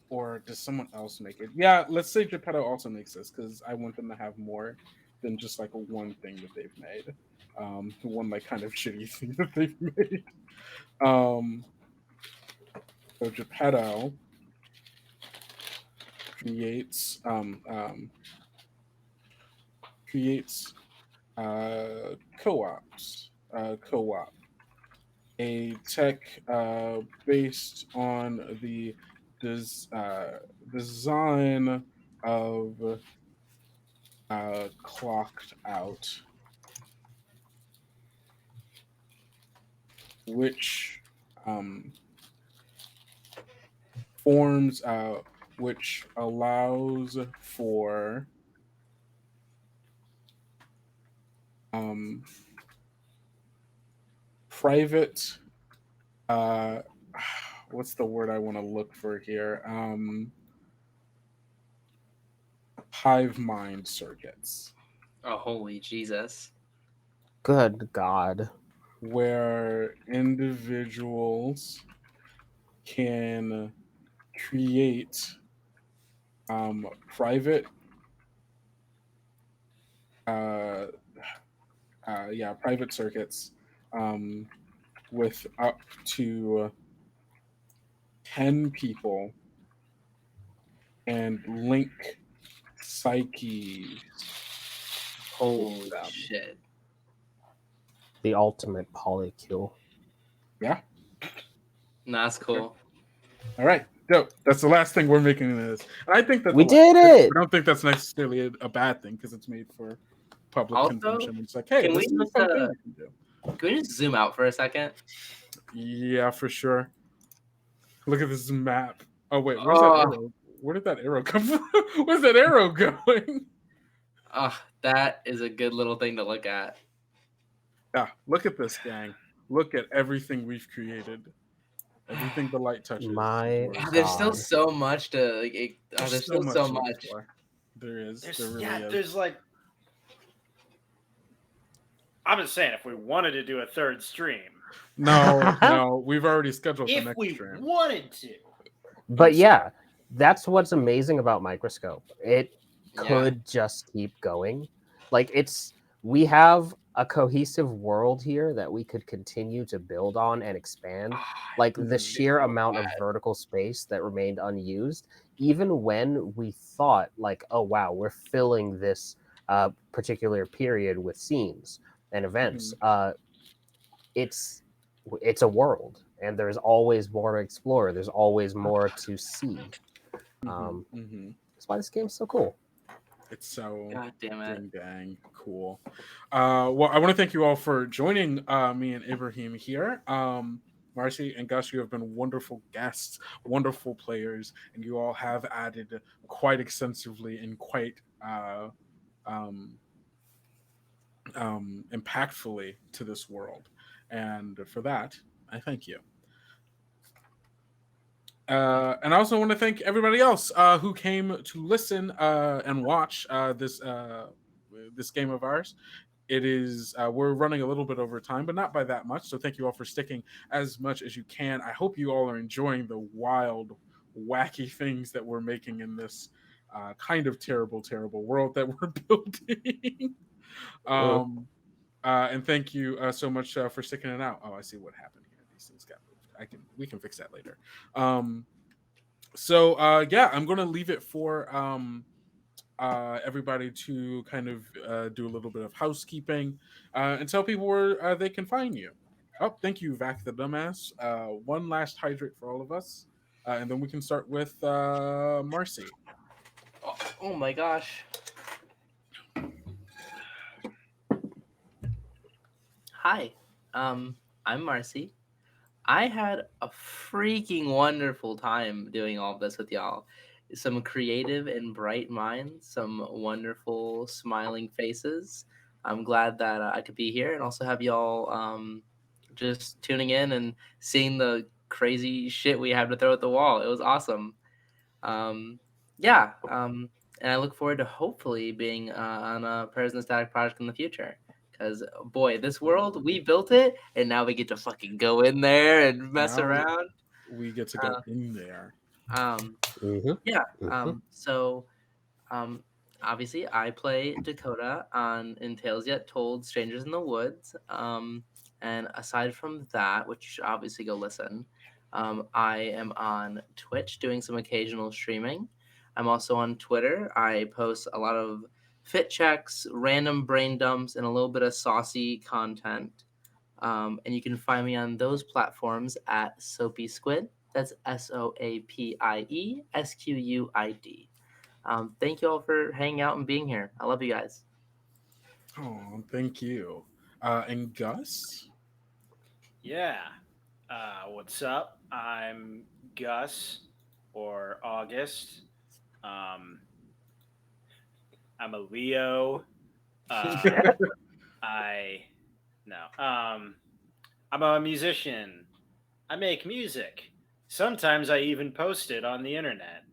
Or does someone else make it? Yeah, let's say Geppetto also makes this because I want them to have more than just like a one thing that they've made. One like kind of shitty thing that they've made. Um, so Geppetto creates creates co-ops. Co-op, a tech based on the design of clocked out, which um, forms which allows for um, private uh, what's the word I want to look for here? Hive mind circuits, Oh, holy Jesus. Good God. where individuals can create private uh, private circuits um, with up to 10 people and link psyches Holy them. shit. The ultimate polycule. Yeah. That's cool. All right. Dope. That's the last thing we're making in this. And I think that's We a lot. did it! I don't think that's necessarily a bad thing because it's made for public Also, consumption. It's like, hey, can this we is a just, fun thing we can do. Can we just zoom out for a second? Yeah, for sure. Look at this map. Oh wait, where's that Oh, arrow? Where did that arrow come from? Where's that arrow going? that is a good little thing to look at. Yeah, look at this, gang. Look at everything we've created. Everything the light touches. My There's still God. so much to like. There's still so to much. explore. There is. There's, There really yeah, is. there's like. I'm just saying, if we wanted to do a third stream, No, we've already scheduled the if next we stream. wanted to, But yeah, that's what's amazing about Microscope. It Yeah. could just keep going. Like we have a cohesive world here that we could continue to build on and expand. Like the sheer amount of vertical space that remained unused, even when we thought like, oh wow, we're filling this particular period with scenes and events. It's a world, and there's always more to explore. There's always more to see. That's why this game's so cool. It's so God damn it. dang cool. Well, I want to thank you all for joining me and Ibraheem here. Marcie and Gus, you have been wonderful guests, wonderful players, and you all have added quite extensively and quite impactfully to this world. And for that, I thank you. And I also want to thank everybody else who came to listen and watch this game of ours. It is we're running a little bit over time, but not by that much. So thank you all for sticking as much as you can. I hope you all are enjoying the wild, wacky things that we're making in this kind of terrible world that we're building. And thank you so much for sticking it out. Oh, I see what happened here. These things got moved. We can fix that later. So I'm gonna leave it for everybody to kind of do a little bit of housekeeping and tell people where they can find you. Oh, thank you, Vac the dumbass. One last hydrate for all of us, and then we can start with Marcie. Oh my gosh. Hi, I'm Marcie. I had a freaking wonderful time doing all of this with y'all. Some creative and bright minds, some wonderful smiling faces. I'm glad that I could be here and also have y'all just tuning in and seeing the crazy shit we have to throw at the wall. It was awesome. Um, yeah, and I look forward to hopefully being on a Prayers and Static project in the future. Because, boy, this world, we built it, and now we get to fucking go in there and mess Now around. we get to go in there. Um, Mhm. yeah, Mhm. so um, obviously, I play Dakota on In Tales Yet Told, Strangers in the Woods. And aside from that, which you should obviously go listen, I am on Twitch doing some occasional streaming. I'm also on Twitter. I post a lot of fit checks, random brain dumps, and a little bit of saucy content. And you can find me on those platforms at Soapy Squid. That's SOAPIESQUID. Thank you all for hanging out and being here. I love you guys. Oh, thank you. And Gus? Yeah. What's up? I'm Gus or August. Um, I'm a Leo. Uh, I no. I'm a musician. I make music. Sometimes I even post it on the internet.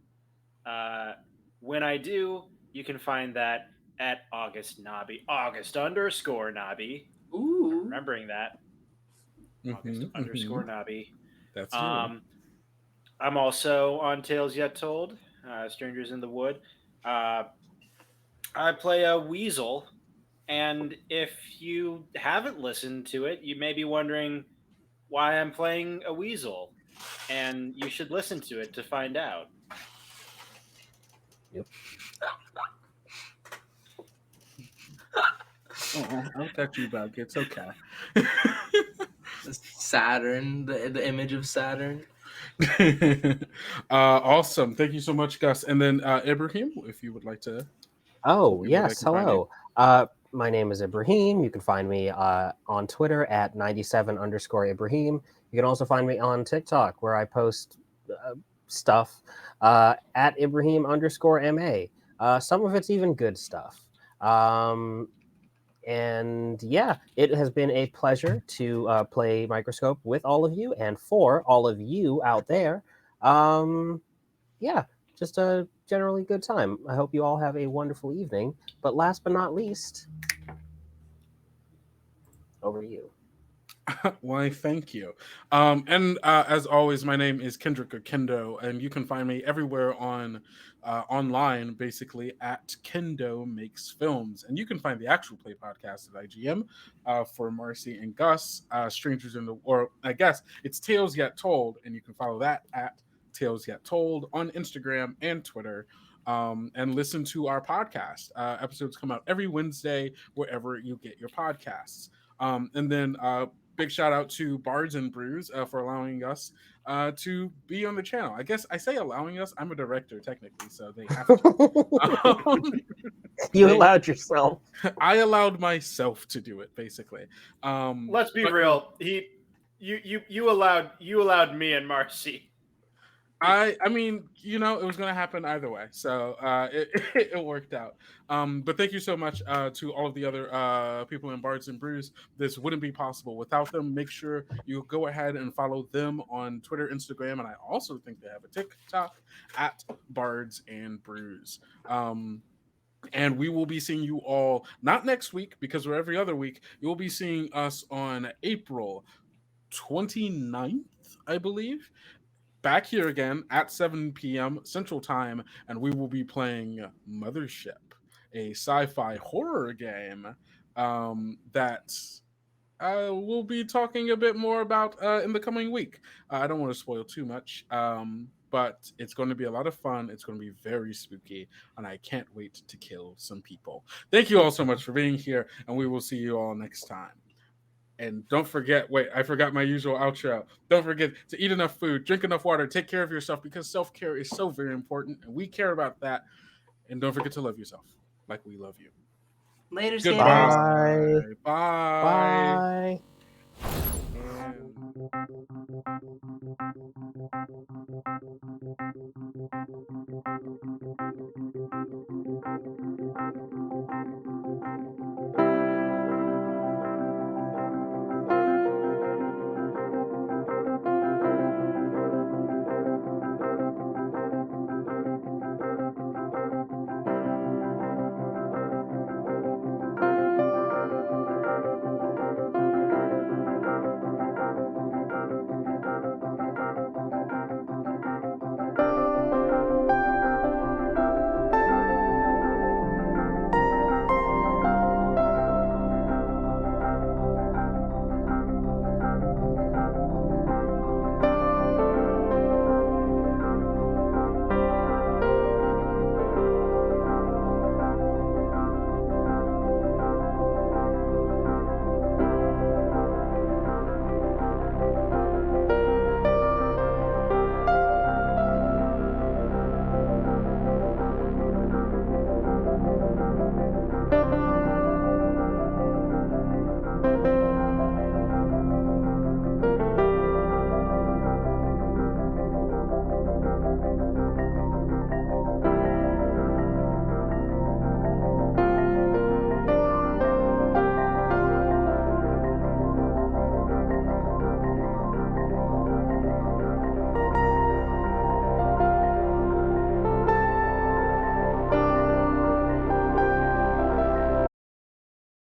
Uh, when I do, you can find that at August Nobby, August underscore Nobby. Ooh. Remembering that August underscore Nobby. That's you. Um, I'm also on Tales Yet Told, Strangers in the Wood. Uh, I play a weasel, and if you haven't listened to it, you may be wondering why I'm playing a weasel, and you should listen to it to find out. Yep. Oh, I'll got you back. It's okay. Saturn, the image of Saturn. Awesome. Thank you so much, Gus. And then Ibrahim, if you would like to tell Oh, people where they yes. can find you. Hello. My name is Ibraheem. You can find me on Twitter at 97 underscore Ibrahim. You can also find me on TikTok where I post stuff at Ibrahim underscore MA. Some of it's even good stuff. And yeah, it has been a pleasure to play Microscope with all of you and for all of you out there. Yeah, just a generally good time. I hope you all have a wonderful evening. But last but not least, over to you. Why, thank you. And as always, my name is Kendrick or Kendo, and you can find me everywhere on online, basically at Kendo Makes Films. And you can find the actual play podcast at IGM for Marcie and Gus, Strangers in the, or I guess it's Tales Yet Told, and you can follow that at Tales Yet Told on Instagram and Twitter. And listen to our podcast. Episodes come out every Wednesday wherever you get your podcasts. And then big shout out to Bards and Brews for allowing us to be on the channel. I guess I say allowing us. I'm a director technically, so they have to. You they- allowed yourself. I allowed myself to do it, basically. Let's be But real. You allowed me and Marcy. I mean, it was going to happen either way, so it worked out. But thank you so much to all of the other people in Bards and Brews. This wouldn't be possible without them. Make sure you go ahead and follow them on Twitter, Instagram, and I also think they have a TikTok at Bards and Brews. And we will be seeing you all not next week because we're every other week. You will be seeing us on April 29th, I believe, back here again at 7 p.m. Central Time, and we will be playing Mothership, a sci-fi horror game that we'll be talking a bit more about in the coming week. I don't want to spoil too much, but it's going to be a lot of fun. It's going to be very spooky, and I can't wait to kill some people. Thank you all so much for being here, and we will see you all next time. And don't forget, wait, I forgot my usual outro. Don't forget to eat enough food, drink enough water, take care of yourself because self-care is so very important and we care about that. And don't forget to love yourself like we love you. Later, Goodbye. skaters. Bye. Bye. Bye.